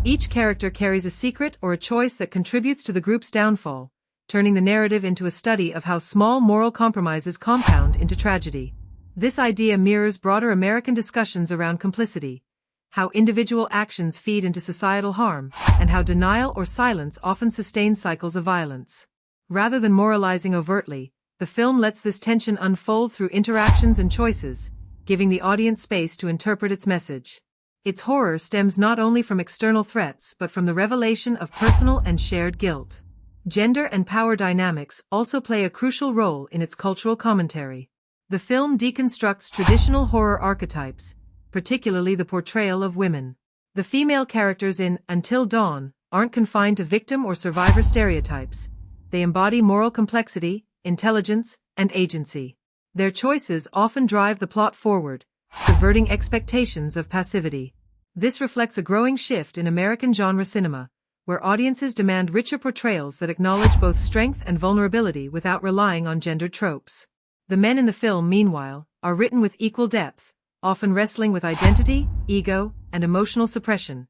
Each character carries a secret or a choice that contributes to the group's downfall, turning the narrative into a study of how small moral compromises compound into tragedy. This idea mirrors broader American discussions around complicity, how individual actions feed into societal harm, and how denial or silence often sustain cycles of violence. Rather than moralizing overtly, the film lets this tension unfold through interactions and choices, giving the audience space to interpret its message. Its horror stems not only from external threats but from the revelation of personal and shared guilt. Gender and power dynamics also play a crucial role in its cultural commentary. The film deconstructs traditional horror archetypes, particularly the portrayal of women. The female characters in Until Dawn aren't confined to victim or survivor stereotypes. They embody moral complexity, intelligence, and agency. Their choices often drive the plot forward, subverting expectations of passivity. This reflects a growing shift in American genre cinema, where audiences demand richer portrayals that acknowledge both strength and vulnerability without relying on gendered tropes. The men in the film, meanwhile, are written with equal depth, often wrestling with identity, ego, and emotional suppression,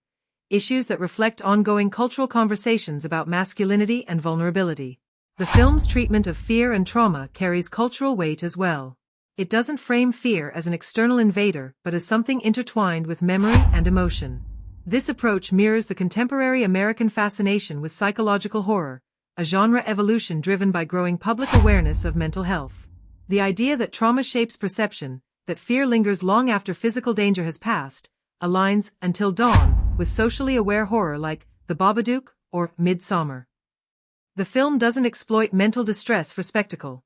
issues that reflect ongoing cultural conversations about masculinity and vulnerability. The film's treatment of fear and trauma carries cultural weight as well. It doesn't frame fear as an external invader but as something intertwined with memory and emotion. This approach mirrors the contemporary American fascination with psychological horror, a genre evolution driven by growing public awareness of mental health. The idea that trauma shapes perception, that fear lingers long after physical danger has passed, aligns Until Dawn with socially aware horror like The Babadook or Midsommar. The film doesn't exploit mental distress for spectacle.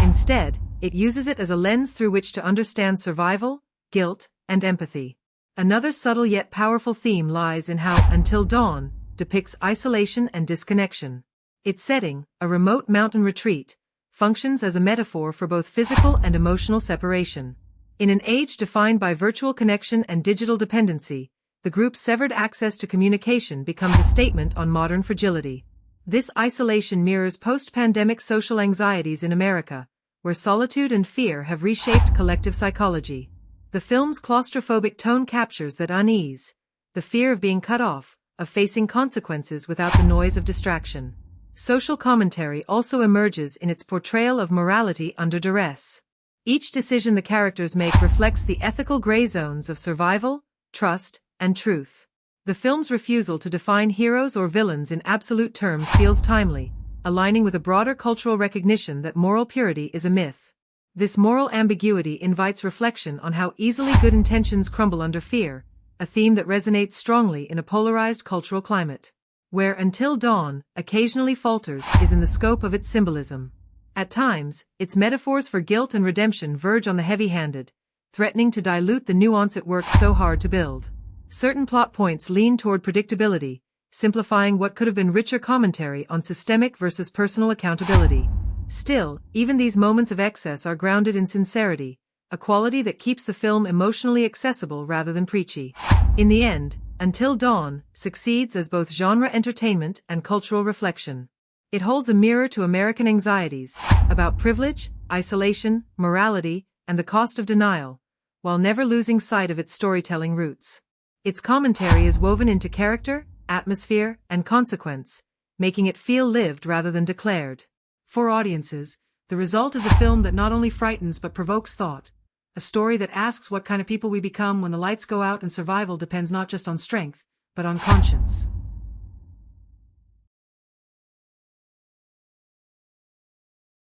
Instead, it uses it as a lens through which to understand survival, guilt, and empathy. Another subtle yet powerful theme lies in how Until Dawn depicts isolation and disconnection. Its setting, a remote mountain retreat, functions as a metaphor for both physical and emotional separation. In an age defined by virtual connection and digital dependency, the group's severed access to communication becomes a statement on modern fragility. This isolation mirrors post-pandemic social anxieties in America, where solitude and fear have reshaped collective psychology. The film's claustrophobic tone captures that unease, the fear of being cut off, of facing consequences without the noise of distraction. Social commentary also emerges in its portrayal of morality under duress. Each decision the characters make reflects the ethical gray zones of survival, trust, and truth. The film's refusal to define heroes or villains in absolute terms feels timely, aligning with a broader cultural recognition that moral purity is a myth. This moral ambiguity invites reflection on how easily good intentions crumble under fear, a theme that resonates strongly in a polarized cultural climate. Where Until Dawn occasionally falters is in the scope of its symbolism. At times, its metaphors for guilt and redemption verge on the heavy-handed, threatening to dilute the nuance it worked so hard to build. Certain plot points lean toward predictability, simplifying what could have been richer commentary on systemic versus personal accountability. Still, even these moments of excess are grounded in sincerity, a quality that keeps the film emotionally accessible rather than preachy. In the end, Until Dawn succeeds as both genre entertainment and cultural reflection. It holds a mirror to American anxieties about privilege, isolation, morality, and the cost of denial, while never losing sight of its storytelling roots. Its commentary is woven into character, atmosphere, and consequence, making it feel lived rather than declared. For audiences, the result is a film that not only frightens but provokes thought. A story that asks what kind of people we become when the lights go out and survival depends not just on strength, but on conscience.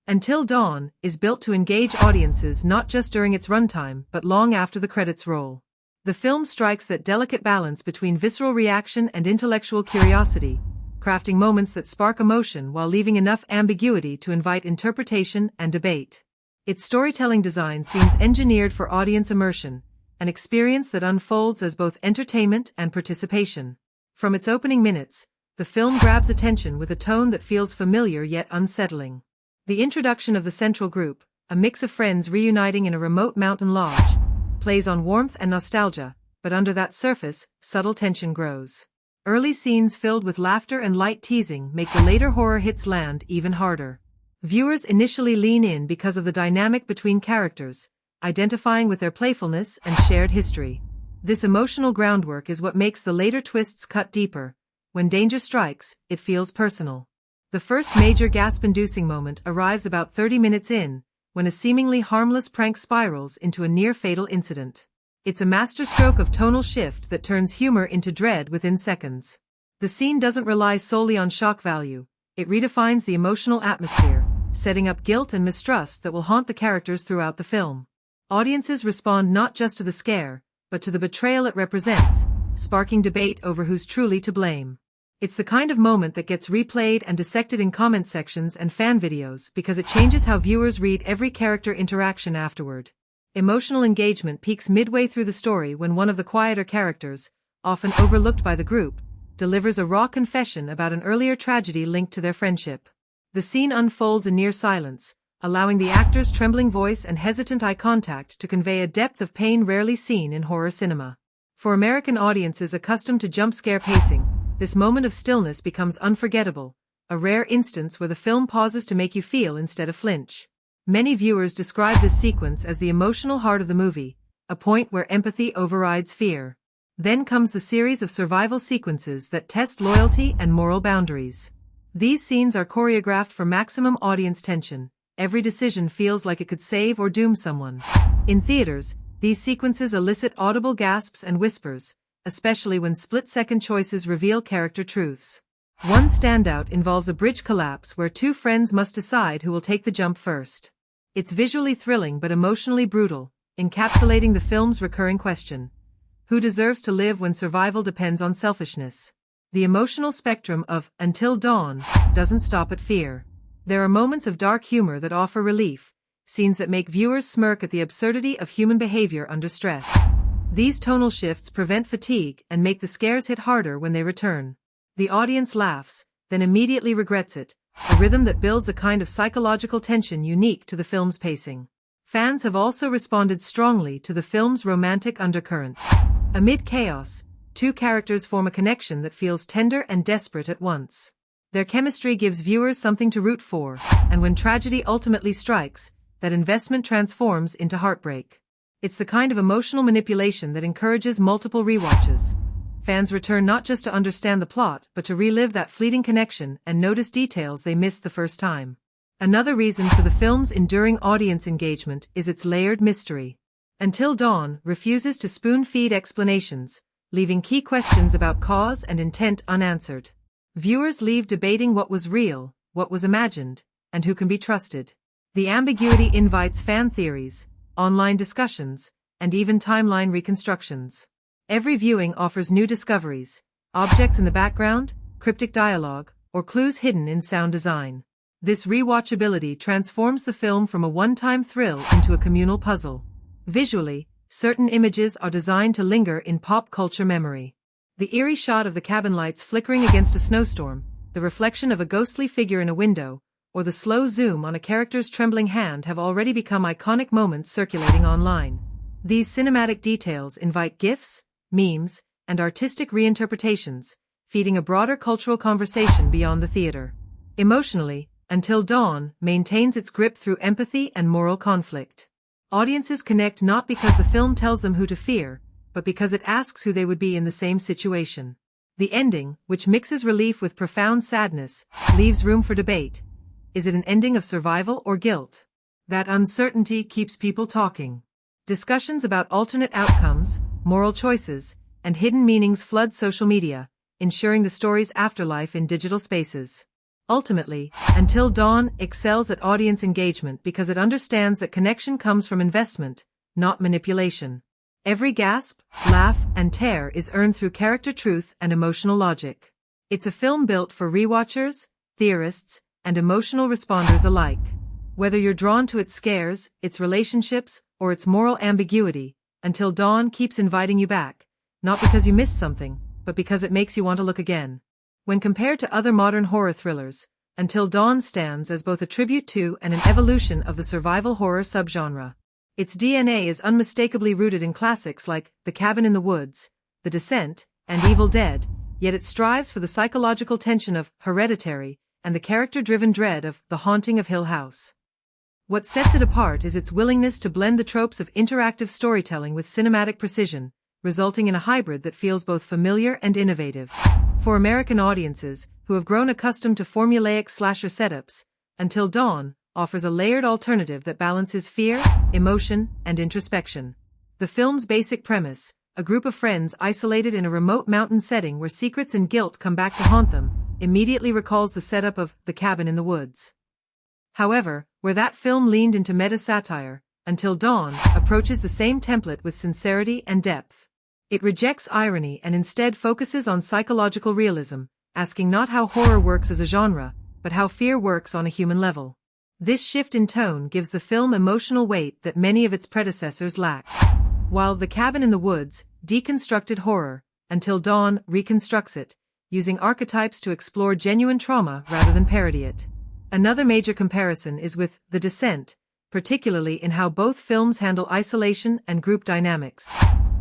Until Dawn is built to engage audiences not just during its runtime but long after the credits roll. The film strikes that delicate balance between visceral reaction and intellectual curiosity, crafting moments that spark emotion while leaving enough ambiguity to invite interpretation and debate. Its storytelling design seems engineered for audience immersion, an experience that unfolds as both entertainment and participation. From its opening minutes, the film grabs attention with a tone that feels familiar yet unsettling. The introduction of the central group, a mix of friends reuniting in a remote mountain lodge, plays on warmth and nostalgia, but under that surface, subtle tension grows. Early scenes filled with laughter and light teasing make the later horror hits land even harder. Viewers initially lean in because of the dynamic between characters, identifying with their playfulness and shared history. This emotional groundwork is what makes the later twists cut deeper. When danger strikes, it feels personal. The first major gasp-inducing moment arrives about 30 minutes in, when a seemingly harmless prank spirals into a near-fatal incident. It's a masterstroke of tonal shift that turns humor into dread within seconds. The scene doesn't rely solely on shock value. It redefines the emotional atmosphere, setting up guilt and mistrust that will haunt the characters throughout the film. Audiences respond not just to the scare, but to the betrayal it represents, sparking debate over who's truly to blame. It's the kind of moment that gets replayed and dissected in comment sections and fan videos because it changes how viewers read every character interaction afterward. Emotional engagement peaks midway through the story when one of the quieter characters, often overlooked by the group, delivers a raw confession about an earlier tragedy linked to their friendship. The scene unfolds in near silence, allowing the actor's trembling voice and hesitant eye contact to convey a depth of pain rarely seen in horror cinema. For American audiences accustomed to jump scare pacing, this moment of stillness becomes unforgettable, a rare instance where the film pauses to make you feel instead of flinch. Many viewers describe this sequence as the emotional heart of the movie, a point where empathy overrides fear. Then comes the series of survival sequences that test loyalty and moral boundaries. These scenes are choreographed for maximum audience tension. Every decision feels like it could save or doom someone. In theaters, these sequences elicit audible gasps and whispers, especially when split-second choices reveal character truths. One standout involves a bridge collapse where two friends must decide who will take the jump first. It's visually thrilling but emotionally brutal, encapsulating the film's recurring question: who deserves to live when survival depends on selfishness? The emotional spectrum of Until Dawn doesn't stop at fear. There are moments of dark humor that offer relief, scenes that make viewers smirk at the absurdity of human behavior under stress. These tonal shifts prevent fatigue and make the scares hit harder when they return. The audience laughs, then immediately regrets it, a rhythm that builds a kind of psychological tension unique to the film's pacing. Fans have also responded strongly to the film's romantic undercurrent. Amid chaos, two characters form a connection that feels tender and desperate at once. Their chemistry gives viewers something to root for, and when tragedy ultimately strikes, that investment transforms into heartbreak. It's the kind of emotional manipulation that encourages multiple rewatches. Fans return not just to understand the plot but to relive that fleeting connection and notice details they missed the first time. Another reason for the film's enduring audience engagement is its layered mystery. Until Dawn refuses to spoon-feed explanations, leaving key questions about cause and intent unanswered. Viewers leave debating what was real, what was imagined, and who can be trusted. The ambiguity invites fan theories, online discussions, and even timeline reconstructions. Every viewing offers new discoveries, objects in the background, cryptic dialogue, or clues hidden in sound design. This rewatchability transforms the film from a one-time thrill into a communal puzzle. Visually, certain images are designed to linger in pop culture memory. The eerie shot of the cabin lights flickering against a snowstorm, the reflection of a ghostly figure in a window, or the slow zoom on a character's trembling hand have already become iconic moments circulating online. These cinematic details invite GIFs, memes, and artistic reinterpretations, feeding a broader cultural conversation beyond the theater. Emotionally, Until Dawn maintains its grip through empathy and moral conflict. Audiences connect not because the film tells them who to fear, but because it asks who they would be in the same situation. The ending, which mixes relief with profound sadness, leaves room for debate. Is it an ending of survival or guilt? That uncertainty keeps people talking. Discussions about alternate outcomes, moral choices, and hidden meanings flood social media, ensuring the story's afterlife in digital spaces. Ultimately, Until Dawn excels at audience engagement because it understands that connection comes from investment, not manipulation. Every gasp, laugh, and tear is earned through character truth and emotional logic. It's a film built for rewatchers, theorists, and emotional responders alike. Whether you're drawn to its scares, its relationships, or its moral ambiguity, Until Dawn keeps inviting you back, not because you missed something, but because it makes you want to look again. When compared to other modern horror thrillers, Until Dawn stands as both a tribute to and an evolution of the survival horror subgenre. Its DNA is unmistakably rooted in classics like The Cabin in the Woods, The Descent, and Evil Dead, yet it strives for the psychological tension of Hereditary and the character-driven dread of The Haunting of Hill House. What sets it apart is its willingness to blend the tropes of interactive storytelling with cinematic precision, resulting in a hybrid that feels both familiar and innovative. For American audiences, who have grown accustomed to formulaic slasher setups, Until Dawn offers a layered alternative that balances fear, emotion, and introspection. The film's basic premise, a group of friends isolated in a remote mountain setting where secrets and guilt come back to haunt them, immediately recalls the setup of The Cabin in the Woods. However, where that film leaned into meta-satire, Until Dawn approaches the same template with sincerity and depth. It rejects irony and instead focuses on psychological realism, asking not how horror works as a genre, but how fear works on a human level. This shift in tone gives the film emotional weight that many of its predecessors lacked. While The Cabin in the Woods deconstructed horror, Until Dawn reconstructs it, using archetypes to explore genuine trauma rather than parody it. Another major comparison is with The Descent, particularly in how both films handle isolation and group dynamics.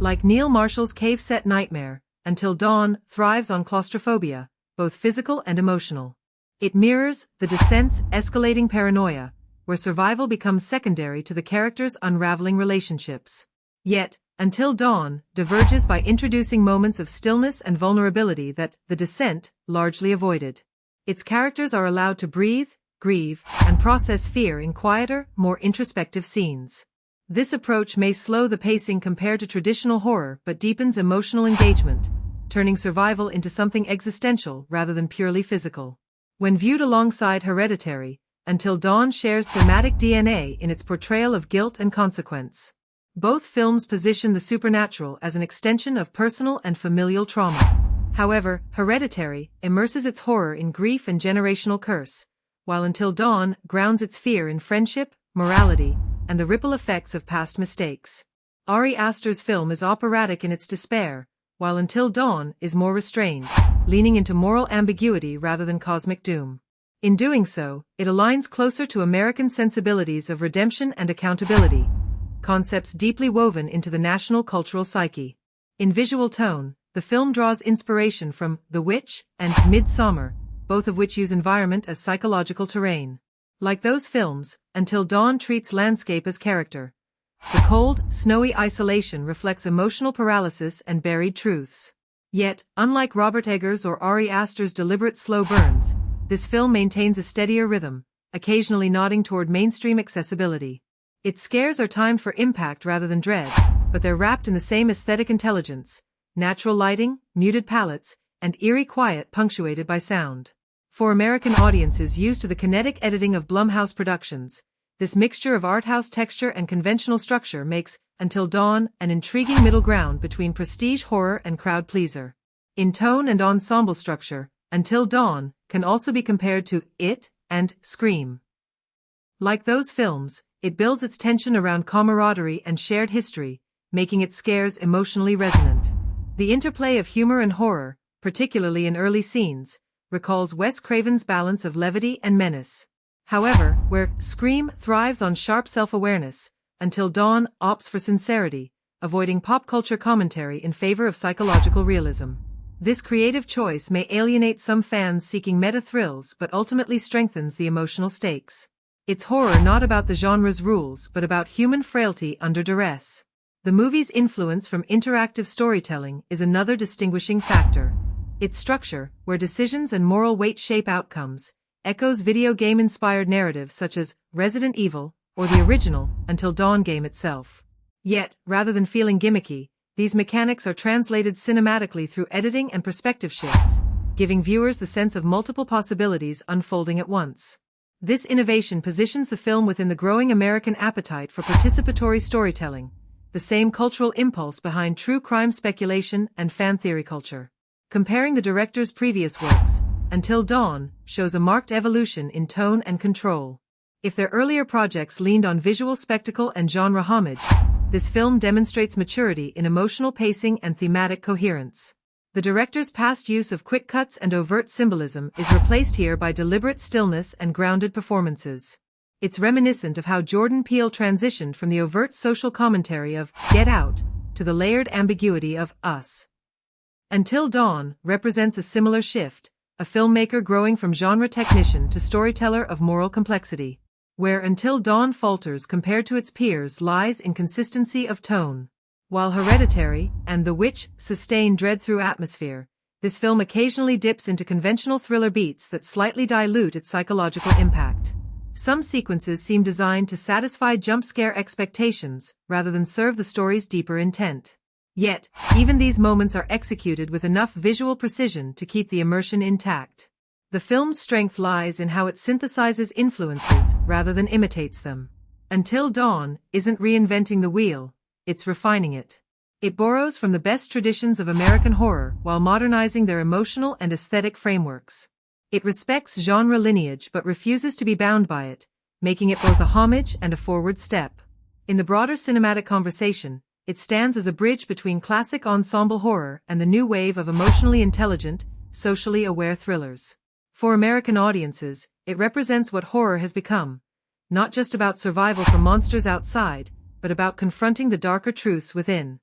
Like Neil Marshall's cave-set Nightmare, Until Dawn thrives on claustrophobia, both physical and emotional. It mirrors The Descent's escalating paranoia, where survival becomes secondary to the characters' unraveling relationships. Yet, Until Dawn diverges by introducing moments of stillness and vulnerability that The Descent largely avoided. Its characters are allowed to breathe, grieve, and process fear in quieter, more introspective scenes. This approach may slow the pacing compared to traditional horror but deepens emotional engagement, turning survival into something existential rather than purely physical. When viewed alongside Hereditary, Until Dawn shares thematic DNA in its portrayal of guilt and consequence. Both films position the supernatural as an extension of personal and familial trauma. However, Hereditary immerses its horror in grief and generational curse, while Until Dawn grounds its fear in friendship, morality, and the ripple effects of past mistakes. Ari Aster's film is operatic in its despair, while Until Dawn is more restrained, leaning into moral ambiguity rather than cosmic doom. In doing so, it aligns closer to American sensibilities of redemption and accountability, concepts deeply woven into the national cultural psyche. In visual tone, the film draws inspiration from The Witch and Midsommar, both of which use environment as psychological terrain. Like those films, Until Dawn treats landscape as character. The cold, snowy isolation reflects emotional paralysis and buried truths. Yet, unlike Robert Eggers or Ari Aster's deliberate slow burns, this film maintains a steadier rhythm, occasionally nodding toward mainstream accessibility. Its scares are timed for impact rather than dread, but they're wrapped in the same aesthetic intelligence: natural lighting, muted palettes, and eerie quiet punctuated by sound. For American audiences used to the kinetic editing of Blumhouse productions, this mixture of arthouse texture and conventional structure makes Until Dawn an intriguing middle ground between prestige horror and crowd pleaser. In tone and ensemble structure, Until Dawn can also be compared to It and Scream. Like those films, it builds its tension around camaraderie and shared history, making its scares emotionally resonant. The interplay of humor and horror, particularly in early scenes, recalls Wes Craven's balance of levity and menace. However, where Scream thrives on sharp self-awareness, Until Dawn opts for sincerity, avoiding pop culture commentary in favor of psychological realism. This creative choice may alienate some fans seeking meta thrills but ultimately strengthens the emotional stakes. It's horror not about the genre's rules but about human frailty under duress. The movie's influence from interactive storytelling is another distinguishing factor. Its structure, where decisions and moral weight shape outcomes, echoes video game-inspired narratives such as Resident Evil or the original Until Dawn game itself. Yet, rather than feeling gimmicky, these mechanics are translated cinematically through editing and perspective shifts, giving viewers the sense of multiple possibilities unfolding at once. This innovation positions the film within the growing American appetite for participatory storytelling, the same cultural impulse behind true crime speculation and fan theory culture. Comparing the director's previous works, Until Dawn shows a marked evolution in tone and control. If their earlier projects leaned on visual spectacle and genre homage, this film demonstrates maturity in emotional pacing and thematic coherence. The director's past use of quick cuts and overt symbolism is replaced here by deliberate stillness and grounded performances. It's reminiscent of how Jordan Peele transitioned from the overt social commentary of Get Out to the layered ambiguity of Us. Until Dawn represents a similar shift, a filmmaker growing from genre technician to storyteller of moral complexity. Where Until Dawn falters compared to its peers lies in consistency of tone. While Hereditary and The Witch sustain dread-through atmosphere, this film occasionally dips into conventional thriller beats that slightly dilute its psychological impact. Some sequences seem designed to satisfy jump-scare expectations rather than serve the story's deeper intent. Yet, even these moments are executed with enough visual precision to keep the immersion intact. The film's strength lies in how it synthesizes influences rather than imitates them. Until Dawn isn't reinventing the wheel, it's refining it. It borrows from the best traditions of American horror while modernizing their emotional and aesthetic frameworks. It respects genre lineage but refuses to be bound by it, making it both a homage and a forward step. In the broader cinematic conversation, it stands as a bridge between classic ensemble horror and the new wave of emotionally intelligent, socially aware thrillers. For American audiences, it represents what horror has become, not just about survival from monsters outside, but about confronting the darker truths within.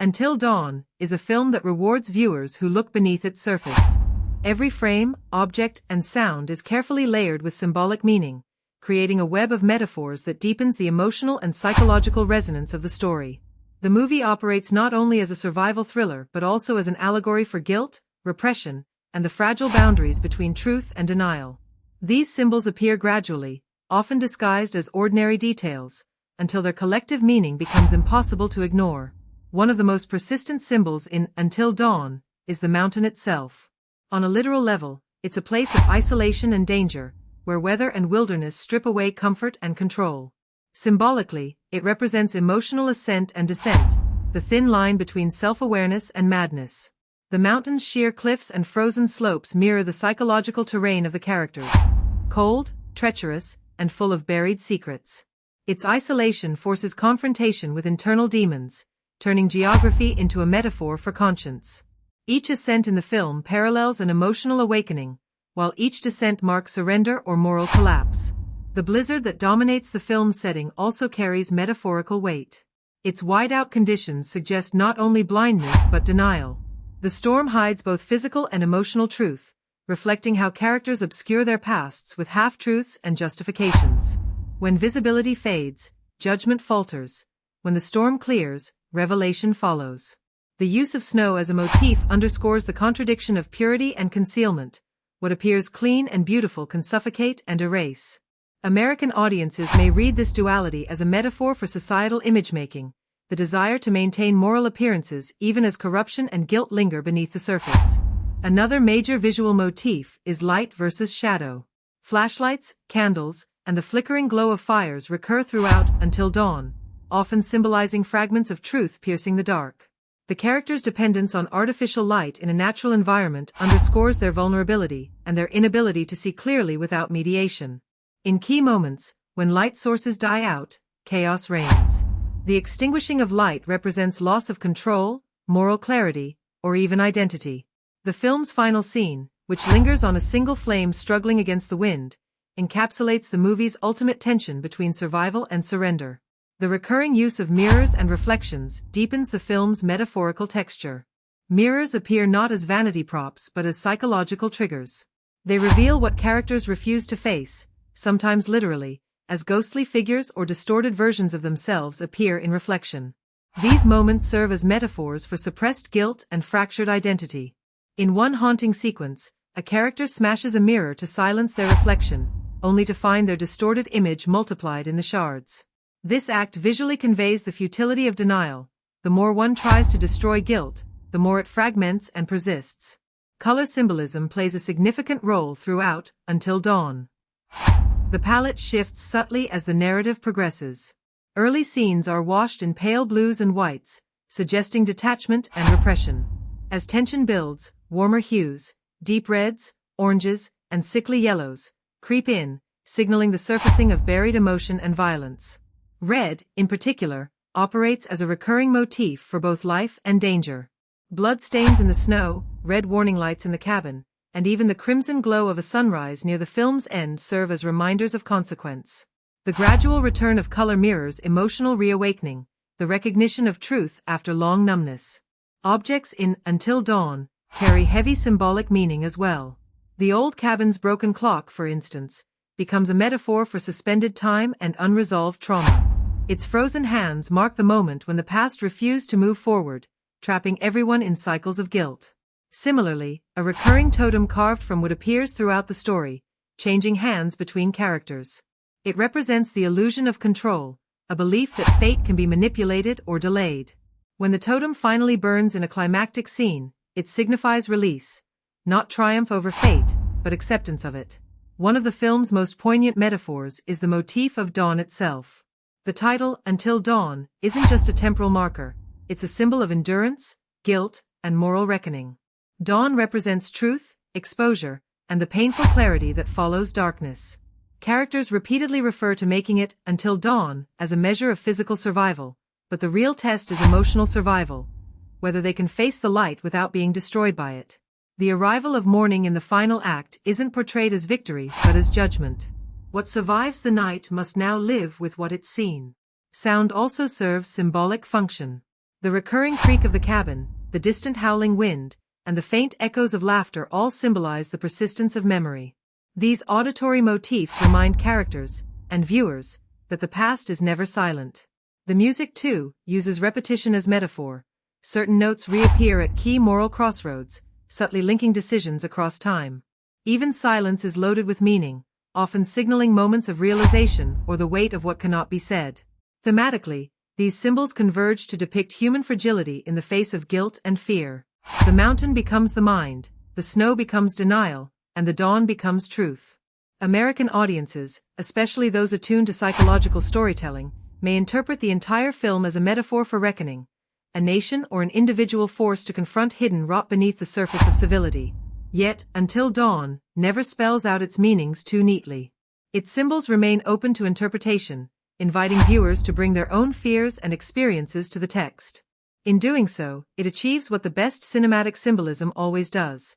Until Dawn is a film that rewards viewers who look beneath its surface. Every frame, object, and sound is carefully layered with symbolic meaning, creating a web of metaphors that deepens the emotional and psychological resonance of the story. The movie operates not only as a survival thriller but also as an allegory for guilt, repression, and the fragile boundaries between truth and denial. These symbols appear gradually, often disguised as ordinary details, until their collective meaning becomes impossible to ignore. One of the most persistent symbols in Until Dawn is the mountain itself. On a literal level, it's a place of isolation and danger, where weather and wilderness strip away comfort and control. Symbolically, it represents emotional ascent and descent, the thin line between self-awareness and madness. The mountain's sheer cliffs and frozen slopes mirror the psychological terrain of the characters. Cold, treacherous, and full of buried secrets. Its isolation forces confrontation with internal demons, turning geography into a metaphor for conscience. Each ascent in the film parallels an emotional awakening, while each descent marks surrender or moral collapse. The blizzard that dominates the film's setting also carries metaphorical weight. Its whiteout conditions suggest not only blindness but denial. The storm hides both physical and emotional truth, reflecting how characters obscure their pasts with half-truths and justifications. When visibility fades, judgment falters. When the storm clears, revelation follows. The use of snow as a motif underscores the contradiction of purity and concealment. What appears clean and beautiful can suffocate and erase. American audiences may read this duality as a metaphor for societal image-making, the desire to maintain moral appearances even as corruption and guilt linger beneath the surface. Another major visual motif is light versus shadow. Flashlights, candles, and the flickering glow of fires recur throughout Until Dawn, often symbolizing fragments of truth piercing the dark. The characters' dependence on artificial light in a natural environment underscores their vulnerability and their inability to see clearly without mediation. In key moments, when light sources die out, chaos reigns. The extinguishing of light represents loss of control, moral clarity, or even identity. The film's final scene, which lingers on a single flame struggling against the wind, encapsulates the movie's ultimate tension between survival and surrender. The recurring use of mirrors and reflections deepens the film's metaphorical texture. Mirrors appear not as vanity props but as psychological triggers. They reveal what characters refuse to face, sometimes literally, as ghostly figures or distorted versions of themselves appear in reflection. These moments serve as metaphors for suppressed guilt and fractured identity. In one haunting sequence, a character smashes a mirror to silence their reflection, only to find their distorted image multiplied in the shards. This act visually conveys the futility of denial. The more one tries to destroy guilt, the more it fragments and persists. Color symbolism plays a significant role throughout Until Dawn. The palette shifts subtly as the narrative progresses. Early scenes are washed in pale blues and whites, suggesting detachment and repression. As tension builds, warmer hues, deep reds, oranges, and sickly yellows, creep in, signaling the surfacing of buried emotion and violence. Red, in particular, operates as a recurring motif for both life and danger. Blood stains in the snow, red warning lights in the cabin, and even the crimson glow of a sunrise near the film's end serve as reminders of consequence. The gradual return of color mirrors emotional reawakening, the recognition of truth after long numbness. Objects in Until Dawn carry heavy symbolic meaning as well. The old cabin's broken clock, for instance, becomes a metaphor for suspended time and unresolved trauma. Its frozen hands mark the moment when the past refused to move forward, trapping everyone in cycles of guilt. Similarly, a recurring totem carved from wood appears throughout the story, changing hands between characters. It represents the illusion of control, a belief that fate can be manipulated or delayed. When the totem finally burns in a climactic scene, it signifies release, not triumph over fate, but acceptance of it. One of the film's most poignant metaphors is the motif of dawn itself. The title, Until Dawn, isn't just a temporal marker, it's a symbol of endurance, guilt, and moral reckoning. Dawn represents truth, exposure, and the painful clarity that follows darkness. Characters repeatedly refer to making it until dawn as a measure of physical survival, but the real test is emotional survival, whether they can face the light without being destroyed by it. The arrival of morning in the final act isn't portrayed as victory but as judgment. What survives the night must now live with what it's seen. Sound also serves symbolic function. The recurring creak of the cabin, the distant howling wind, and the faint echoes of laughter all symbolize the persistence of memory. These auditory motifs remind characters, and viewers, that the past is never silent. The music, too, uses repetition as metaphor. Certain notes reappear at key moral crossroads, subtly linking decisions across time. Even silence is loaded with meaning, often signaling moments of realization or the weight of what cannot be said. Thematically, these symbols converge to depict human fragility in the face of guilt and fear. The mountain becomes the mind, the snow becomes denial, and the dawn becomes truth. American audiences, especially those attuned to psychological storytelling, may interpret the entire film as a metaphor for reckoning, a nation or an individual forced to confront hidden rot beneath the surface of civility. Yet, Until Dawn never spells out its meanings too neatly. Its symbols remain open to interpretation, inviting viewers to bring their own fears and experiences to the text. In doing so, it achieves what the best cinematic symbolism always does.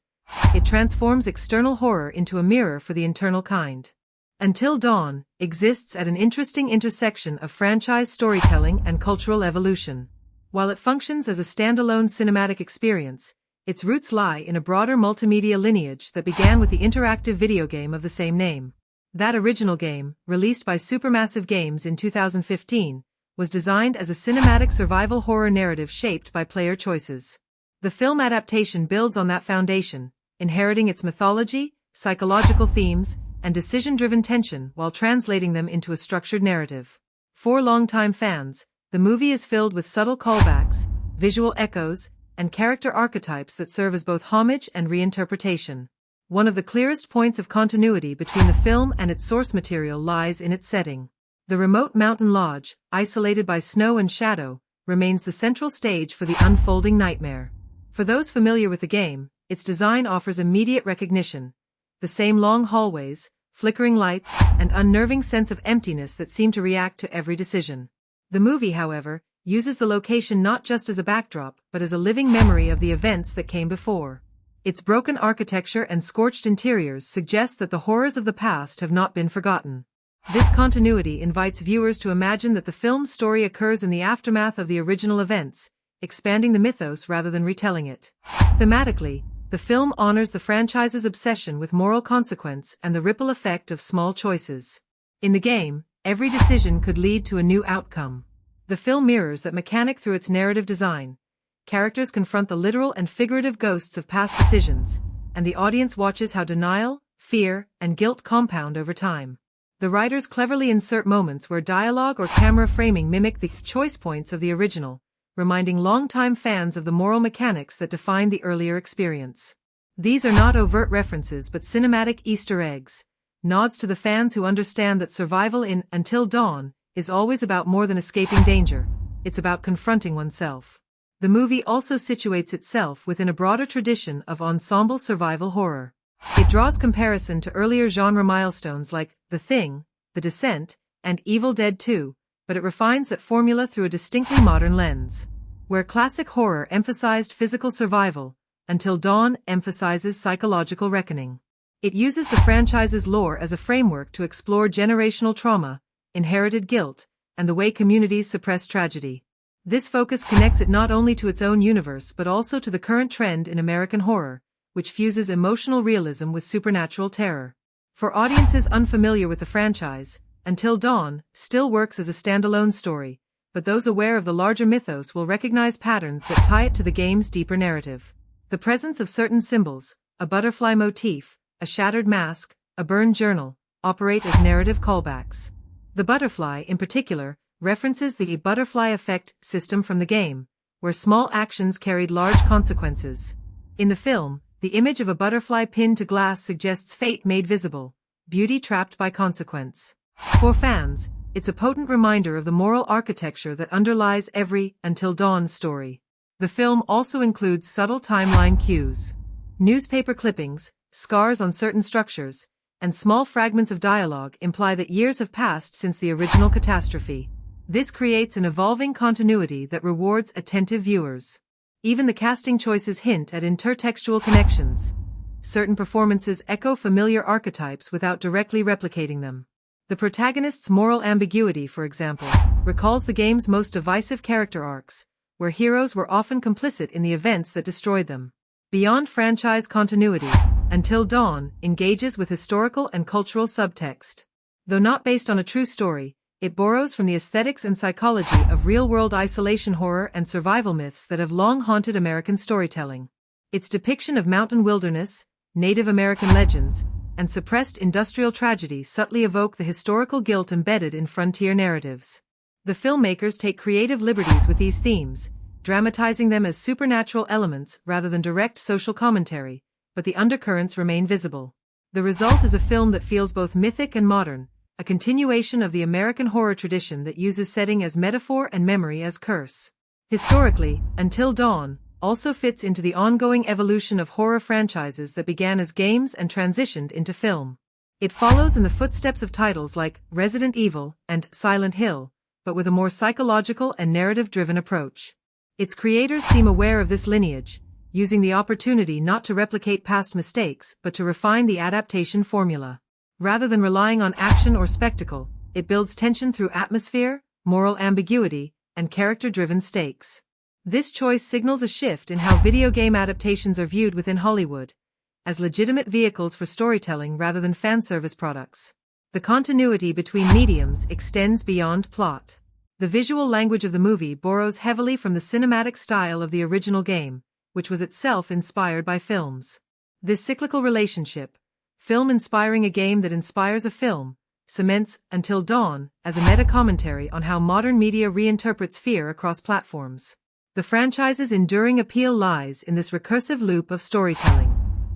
It transforms external horror into a mirror for the internal kind. Until Dawn exists at an interesting intersection of franchise storytelling and cultural evolution. While it functions as a standalone cinematic experience, its roots lie in a broader multimedia lineage that began with the interactive video game of the same name. That original game, released by Supermassive Games in 2015, was designed as a cinematic survival horror narrative shaped by player choices. The film adaptation builds on that foundation, inheriting its mythology, psychological themes, and decision-driven tension while translating them into a structured narrative. For longtime fans, the movie is filled with subtle callbacks, visual echoes, and character archetypes that serve as both homage and reinterpretation. One of the clearest points of continuity between the film and its source material lies in its setting. The remote mountain lodge, isolated by snow and shadow, remains the central stage for the unfolding nightmare. For those familiar with the game, its design offers immediate recognition. The same long hallways, flickering lights, and unnerving sense of emptiness that seem to react to every decision. The movie, however, uses the location not just as a backdrop but as a living memory of the events that came before. Its broken architecture and scorched interiors suggest that the horrors of the past have not been forgotten. This continuity invites viewers to imagine that the film's story occurs in the aftermath of the original events, expanding the mythos rather than retelling it. Thematically, the film honors the franchise's obsession with moral consequence and the ripple effect of small choices. In the game, every decision could lead to a new outcome. The film mirrors that mechanic through its narrative design. Characters confront the literal and figurative ghosts of past decisions, and the audience watches how denial, fear, and guilt compound over time. The writers cleverly insert moments where dialogue or camera framing mimic the choice points of the original, reminding longtime fans of the moral mechanics that defined the earlier experience. These are not overt references but cinematic Easter eggs, nods to the fans who understand that survival in Until Dawn is always about more than escaping danger, it's about confronting oneself. The movie also situates itself within a broader tradition of ensemble survival horror. It draws comparison to earlier genre milestones like The Thing, The Descent, and Evil Dead 2, but it refines that formula through a distinctly modern lens. Where classic horror emphasized physical survival, Until Dawn emphasizes psychological reckoning. It uses the franchise's lore as a framework to explore generational trauma, inherited guilt, and the way communities suppress tragedy. This focus connects it not only to its own universe but also to the current trend in American horror, which fuses emotional realism with supernatural terror. For audiences unfamiliar with the franchise, Until Dawn still works as a standalone story, but those aware of the larger mythos will recognize patterns that tie it to the game's deeper narrative. The presence of certain symbols, a butterfly motif, a shattered mask, a burned journal, operate as narrative callbacks. The butterfly, in particular, references the butterfly effect system from the game, where small actions carried large consequences. In the film, the image of a butterfly pinned to glass suggests fate made visible, beauty trapped by consequence. For fans, it's a potent reminder of the moral architecture that underlies every Until Dawn story. The film also includes subtle timeline cues. Newspaper clippings, scars on certain structures, and small fragments of dialogue imply that years have passed since the original catastrophe. This creates an evolving continuity that rewards attentive viewers. Even the casting choices hint at intertextual connections. Certain performances echo familiar archetypes without directly replicating them. The protagonist's moral ambiguity, for example, recalls the game's most divisive character arcs, where heroes were often complicit in the events that destroyed them. Beyond franchise continuity, Until Dawn engages with historical and cultural subtext. Though not based on a true story, it borrows from the aesthetics and psychology of real-world isolation horror and survival myths that have long haunted American storytelling. Its depiction of mountain wilderness, Native American legends, and suppressed industrial tragedy subtly evoke the historical guilt embedded in frontier narratives. The filmmakers take creative liberties with these themes, dramatizing them as supernatural elements rather than direct social commentary, but the undercurrents remain visible. The result is a film that feels both mythic and modern, a continuation of the American horror tradition that uses setting as metaphor and memory as curse. Historically, Until Dawn also fits into the ongoing evolution of horror franchises that began as games and transitioned into film. It follows in the footsteps of titles like Resident Evil and Silent Hill, but with a more psychological and narrative-driven approach. Its creators seem aware of this lineage, using the opportunity not to replicate past mistakes but to refine the adaptation formula. Rather than relying on action or spectacle, it builds tension through atmosphere, moral ambiguity, and character-driven stakes. This choice signals a shift in how video game adaptations are viewed within Hollywood, as legitimate vehicles for storytelling rather than fan service products. The continuity between mediums extends beyond plot. The visual language of the movie borrows heavily from the cinematic style of the original game, which was itself inspired by films. This cyclical relationship, film inspiring a game that inspires a film, cements Until Dawn as a meta-commentary on how modern media reinterprets fear across platforms. The franchise's enduring appeal lies in this recursive loop of storytelling.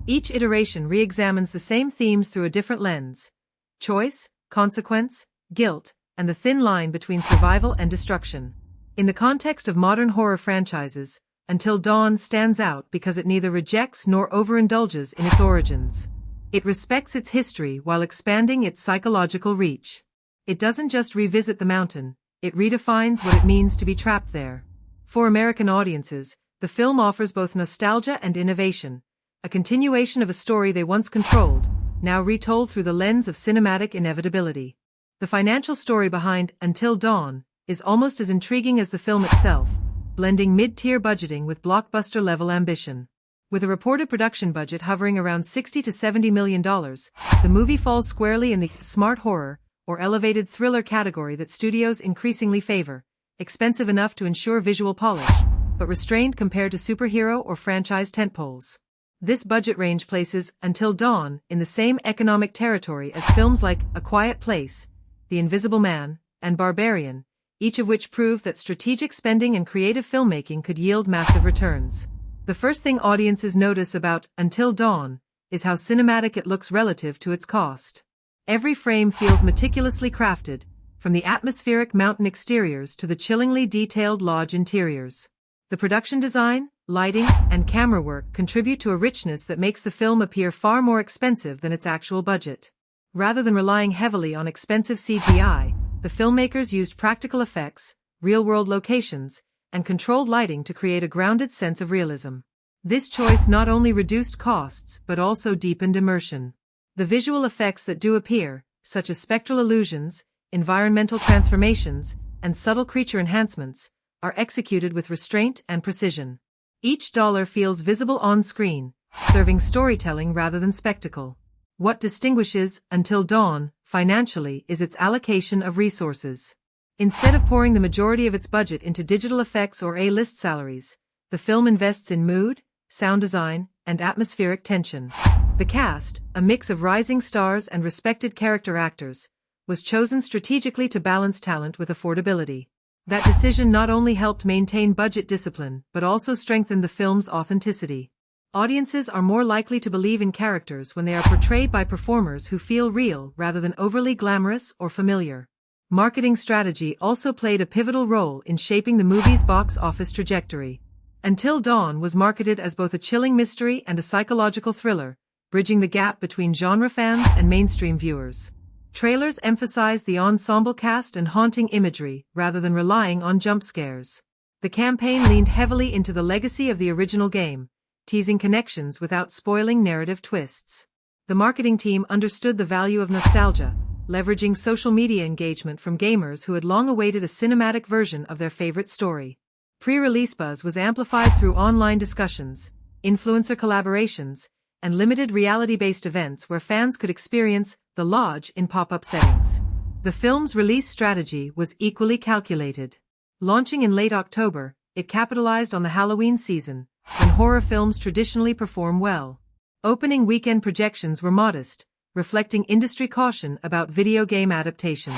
Each iteration re-examines the same themes through a different lens: choice, consequence, guilt, and the thin line between survival and destruction. In the context of modern horror franchises, Until Dawn stands out because it neither rejects nor overindulges in its origins. It respects its history while expanding its psychological reach. It doesn't just revisit the mountain, it redefines what it means to be trapped there. For American audiences, the film offers both nostalgia and innovation, a continuation of a story they once controlled, now retold through the lens of cinematic inevitability. The financial story behind Until Dawn is almost as intriguing as the film itself, blending mid-tier budgeting with blockbuster-level ambition. With a reported production budget hovering around $60 to $70 million, the movie falls squarely in the smart horror or elevated thriller category that studios increasingly favor, expensive enough to ensure visual polish, but restrained compared to superhero or franchise tentpoles. This budget range places Until Dawn in the same economic territory as films like A Quiet Place, The Invisible Man, and Barbarian, each of which prove that strategic spending and creative filmmaking could yield massive returns. The first thing audiences notice about Until Dawn is how cinematic it looks relative to its cost. Every frame feels meticulously crafted, from the atmospheric mountain exteriors to the chillingly detailed lodge interiors. The production design, lighting, and camera work contribute to a richness that makes the film appear far more expensive than its actual budget. Rather than relying heavily on expensive CGI, the filmmakers used practical effects, real-world locations, and controlled lighting to create a grounded sense of realism. This choice not only reduced costs but also deepened immersion. The visual effects that do appear, such as spectral illusions, environmental transformations, and subtle creature enhancements, are executed with restraint and precision. Each dollar feels visible on screen, serving storytelling rather than spectacle. What distinguishes Until Dawn financially is its allocation of resources. Instead of pouring the majority of its budget into digital effects or A-list salaries, the film invests in mood, sound design, and atmospheric tension. The cast, a mix of rising stars and respected character actors, was chosen strategically to balance talent with affordability. That decision not only helped maintain budget discipline but also strengthened the film's authenticity. Audiences are more likely to believe in characters when they are portrayed by performers who feel real rather than overly glamorous or familiar. Marketing strategy also played a pivotal role in shaping the movie's box office trajectory. Until Dawn was marketed as both a chilling mystery and a psychological thriller, bridging the gap between genre fans and mainstream viewers. Trailers emphasized the ensemble cast and haunting imagery rather than relying on jump scares. The campaign leaned heavily into the legacy of the original game, teasing connections without spoiling narrative twists. The marketing team understood the value of nostalgia, leveraging social media engagement from gamers who had long awaited a cinematic version of their favorite story. Pre-release buzz was amplified through online discussions, influencer collaborations, and limited reality-based events where fans could experience The Lodge in pop-up settings. The film's release strategy was equally calculated. Launching in late October, it capitalized on the Halloween season, when horror films traditionally perform well. Opening weekend projections were modest, reflecting industry caution about video game adaptations.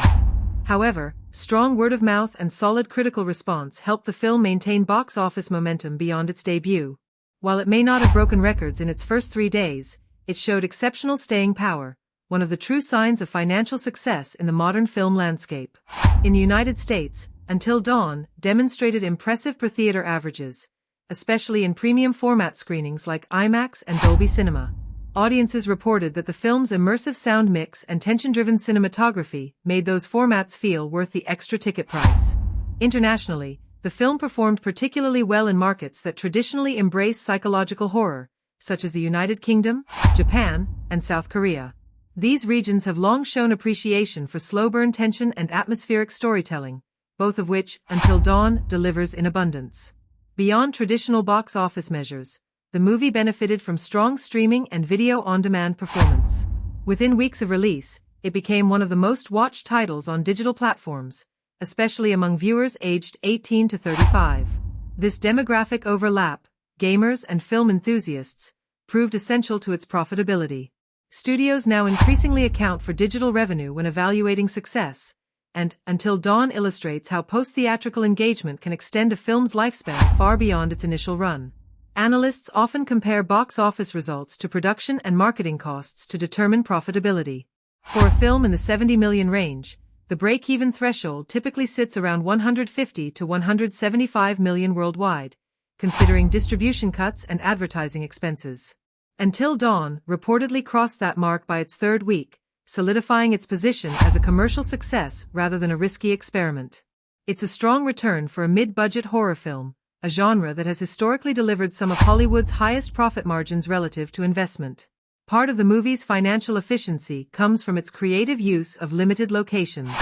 However, strong word-of-mouth and solid critical response helped the film maintain box office momentum beyond its debut. While it may not have broken records in its first 3 days, it showed exceptional staying power, one of the true signs of financial success in the modern film landscape. In the United States, Until Dawn demonstrated impressive per-theater averages, especially in premium format screenings like IMAX and Dolby Cinema. Audiences reported that the film's immersive sound mix and tension-driven cinematography made those formats feel worth the extra ticket price. Internationally, the film performed particularly well in markets that traditionally embrace psychological horror, such as the United Kingdom, Japan, and South Korea. These regions have long shown appreciation for slow-burn tension and atmospheric storytelling, both of which Until Dawn delivers in abundance. Beyond traditional box office measures, the movie benefited from strong streaming and video-on-demand performance. Within weeks of release, it became one of the most watched titles on digital platforms, especially among viewers aged 18 to 35. This demographic overlap, gamers and film enthusiasts, proved essential to its profitability. Studios now increasingly account for digital revenue when evaluating success, and Until Dawn illustrates how post-theatrical engagement can extend a film's lifespan far beyond its initial run. Analysts often compare box office results to production and marketing costs to determine profitability. For a film in the 70 million range, the break-even threshold typically sits around 150 to 175 million worldwide, considering distribution cuts and advertising expenses. Until Dawn reportedly crossed that mark by its third week, solidifying its position as a commercial success rather than a risky experiment. It's a strong return for a mid-budget horror film, a genre that has historically delivered some of Hollywood's highest profit margins relative to investment. Part of the movie's financial efficiency comes from its creative use of limited locations.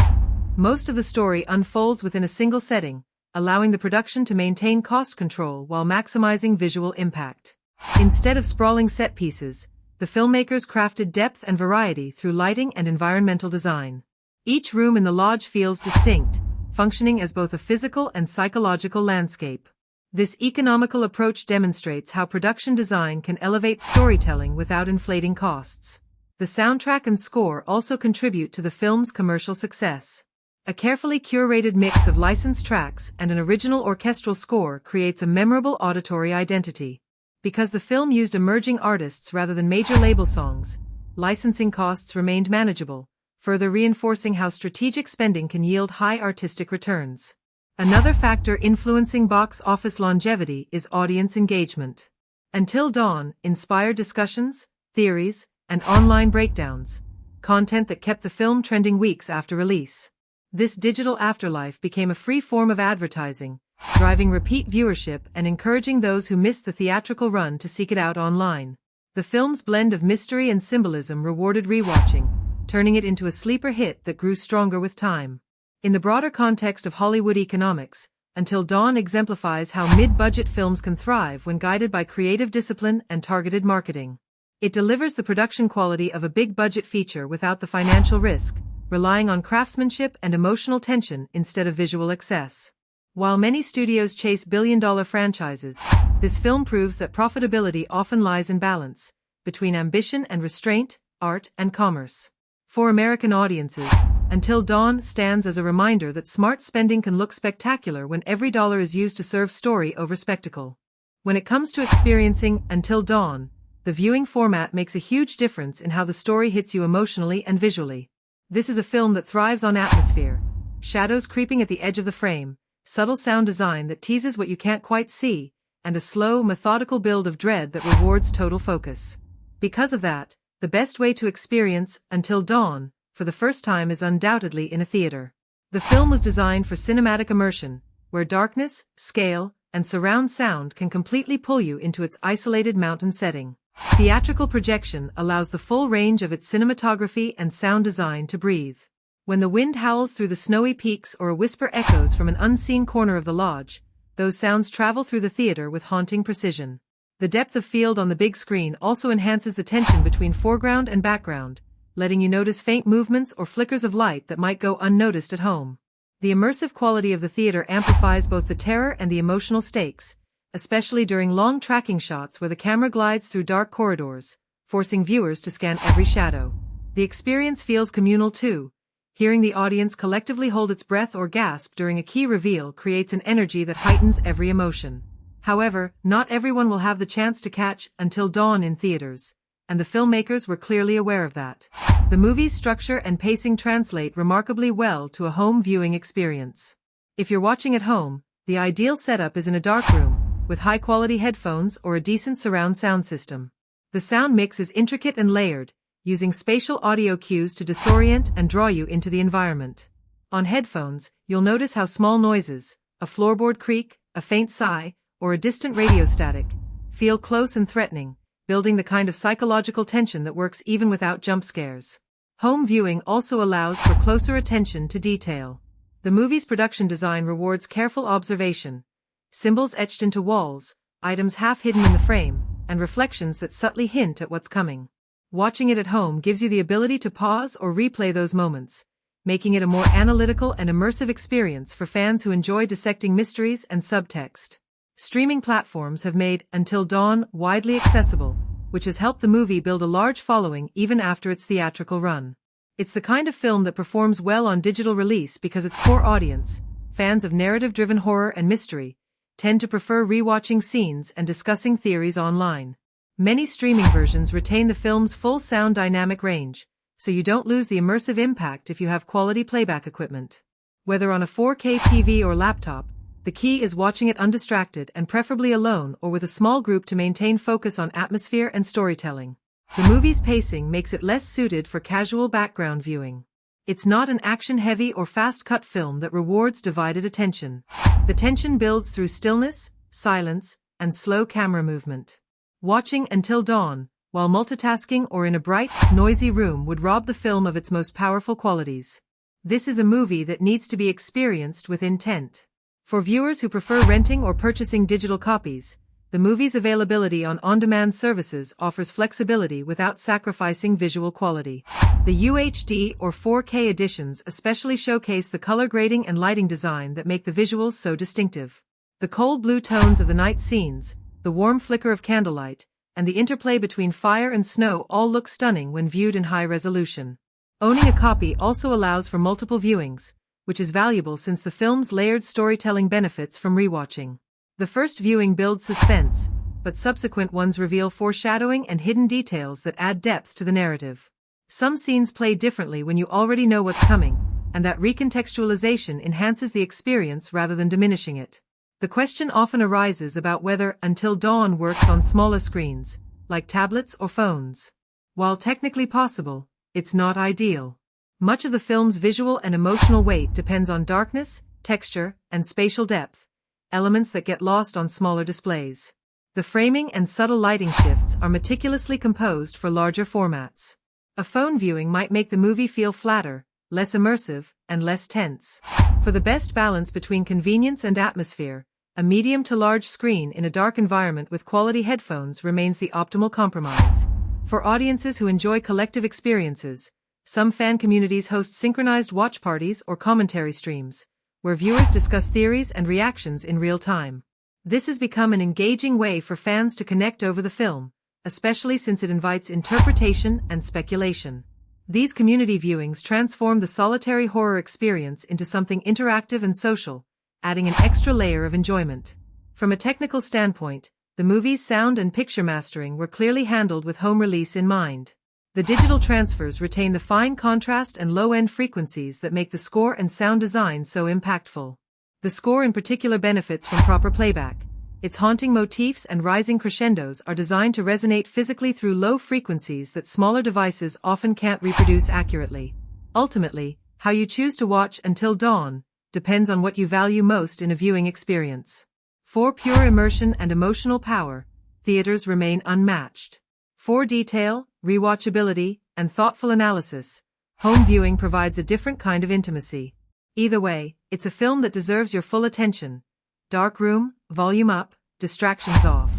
Most of the story unfolds within a single setting, allowing the production to maintain cost control while maximizing visual impact. Instead of sprawling set pieces, the filmmakers crafted depth and variety through lighting and environmental design. Each room in the lodge feels distinct, functioning as both a physical and psychological landscape. This economical approach demonstrates how production design can elevate storytelling without inflating costs. The soundtrack and score also contribute to the film's commercial success. A carefully curated mix of licensed tracks and an original orchestral score creates a memorable auditory identity. Because the film used emerging artists rather than major label songs, licensing costs remained manageable, further reinforcing how strategic spending can yield high artistic returns. Another factor influencing box office longevity is audience engagement. Until Dawn inspired discussions, theories, and online breakdowns, content that kept the film trending weeks after release. This digital afterlife became a free form of advertising, driving repeat viewership and encouraging those who missed the theatrical run to seek it out online. The film's blend of mystery and symbolism rewarded rewatching, turning it into a sleeper hit that grew stronger with time. In the broader context of Hollywood economics, Until Dawn exemplifies how mid-budget films can thrive when guided by creative discipline and targeted marketing. It delivers the production quality of a big-budget feature without the financial risk, relying on craftsmanship and emotional tension instead of visual excess. While many studios chase billion-dollar franchises, this film proves that profitability often lies in balance between ambition and restraint, art and commerce. For American audiences, Until Dawn stands as a reminder that smart spending can look spectacular when every dollar is used to serve story over spectacle. When it comes to experiencing Until Dawn, the viewing format makes a huge difference in how the story hits you emotionally and visually. This is a film that thrives on atmosphere, shadows creeping at the edge of the frame, subtle sound design that teases what you can't quite see, and a slow, methodical build of dread that rewards total focus. Because of that, the best way to experience Until Dawn for the first time is undoubtedly in a theater. The film was designed for cinematic immersion, where darkness, scale, and surround sound can completely pull you into its isolated mountain setting. Theatrical projection allows the full range of its cinematography and sound design to breathe. When the wind howls through the snowy peaks or a whisper echoes from an unseen corner of the lodge, those sounds travel through the theater with haunting precision. The depth of field on the big screen also enhances the tension between foreground and background, letting you notice faint movements or flickers of light that might go unnoticed at home. The immersive quality of the theater amplifies both the terror and the emotional stakes, especially during long tracking shots where the camera glides through dark corridors, forcing viewers to scan every shadow. The experience feels communal too. Hearing the audience collectively hold its breath or gasp during a key reveal creates an energy that heightens every emotion. However, not everyone will have the chance to catch Until Dawn in theaters. and the filmmakers were clearly aware of that. The movie's structure and pacing translate remarkably well to a home viewing experience. If you're watching at home, the ideal setup is in a dark room, with high-quality headphones or a decent surround sound system. The sound mix is intricate and layered, using spatial audio cues to disorient and draw you into the environment. On headphones, you'll notice how small noises, a floorboard creak, a faint sigh, or a distant radio static, feel close and threatening, building the kind of psychological tension that works even without jump scares. Home viewing also allows for closer attention to detail. The movie's production design rewards careful observation, symbols etched into walls, items half hidden in the frame, and reflections that subtly hint at what's coming. Watching it at home gives you the ability to pause or replay those moments, making it a more analytical and immersive experience for fans who enjoy dissecting mysteries and subtext. Streaming platforms have made Until Dawn widely accessible, which has helped the movie build a large following even after its theatrical run. It's the kind of film that performs well on digital release because its core audience, fans of narrative-driven horror and mystery, tend to prefer rewatching scenes and discussing theories online. Many streaming versions retain the film's full sound dynamic range, so you don't lose the immersive impact if you have quality playback equipment. Whether on a 4K TV or laptop, the key is watching it undistracted and preferably alone or with a small group to maintain focus on atmosphere and storytelling. The movie's pacing makes it less suited for casual background viewing. It's not an action-heavy or fast-cut film that rewards divided attention. The tension builds through stillness, silence, and slow camera movement. Watching Until Dawn, while multitasking or in a bright, noisy room would rob the film of its most powerful qualities. This is a movie that needs to be experienced with intent. For viewers who prefer renting or purchasing digital copies, the movie's availability on on-demand services offers flexibility without sacrificing visual quality. The UHD or 4K editions especially showcase the color grading and lighting design that make the visuals so distinctive. The cold blue tones of the night scenes, the warm flicker of candlelight, and the interplay between fire and snow all look stunning when viewed in high resolution. Owning a copy also allows for multiple viewings, which is valuable since the film's layered storytelling benefits from rewatching. The first viewing builds suspense, but subsequent ones reveal foreshadowing and hidden details that add depth to the narrative. Some scenes play differently when you already know what's coming, and that recontextualization enhances the experience rather than diminishing it. The question often arises about whether Until Dawn works on smaller screens, like tablets or phones. While technically possible, it's not ideal. Much of the film's visual and emotional weight depends on darkness, texture, and spatial depth, elements that get lost on smaller displays. The framing and subtle lighting shifts are meticulously composed for larger formats. A phone viewing might make the movie feel flatter, less immersive, and less tense. For the best balance between convenience and atmosphere, a medium to large screen in a dark environment with quality headphones remains the optimal compromise. For audiences who enjoy collective experiences, some fan communities host synchronized watch parties or commentary streams, where viewers discuss theories and reactions in real time. This has become an engaging way for fans to connect over the film, especially since it invites interpretation and speculation. These community viewings transform the solitary horror experience into something interactive and social, adding an extra layer of enjoyment. From a technical standpoint, the movie's sound and picture mastering were clearly handled with home release in mind. The digital transfers retain the fine contrast and low-end frequencies that make the score and sound design so impactful. The score in particular benefits from proper playback. Its haunting motifs and rising crescendos are designed to resonate physically through low frequencies that smaller devices often can't reproduce accurately. Ultimately, how you choose to watch Until Dawn depends on what you value most in a viewing experience. For pure immersion and emotional power, theaters remain unmatched. For detail, rewatchability, and thoughtful analysis, home viewing provides a different kind of intimacy. Either way, it's a film that deserves your full attention. Dark room, volume up, distractions off.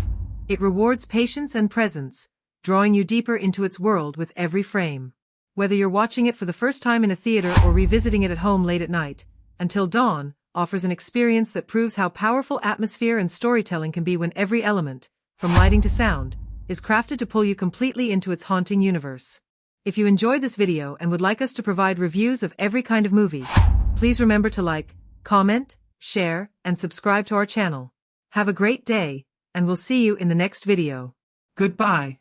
It rewards patience and presence, drawing you deeper into its world with every frame. Whether you're watching it for the first time in a theater or revisiting it at home late at night, Until Dawn offers an experience that proves how powerful atmosphere and storytelling can be when every element, from lighting to sound, is crafted to pull you completely into its haunting universe. If you enjoyed this video and would like us to provide reviews of every kind of movie, please remember to like, comment, share, and subscribe to our channel. Have a great day, and we'll see you in the next video. Goodbye.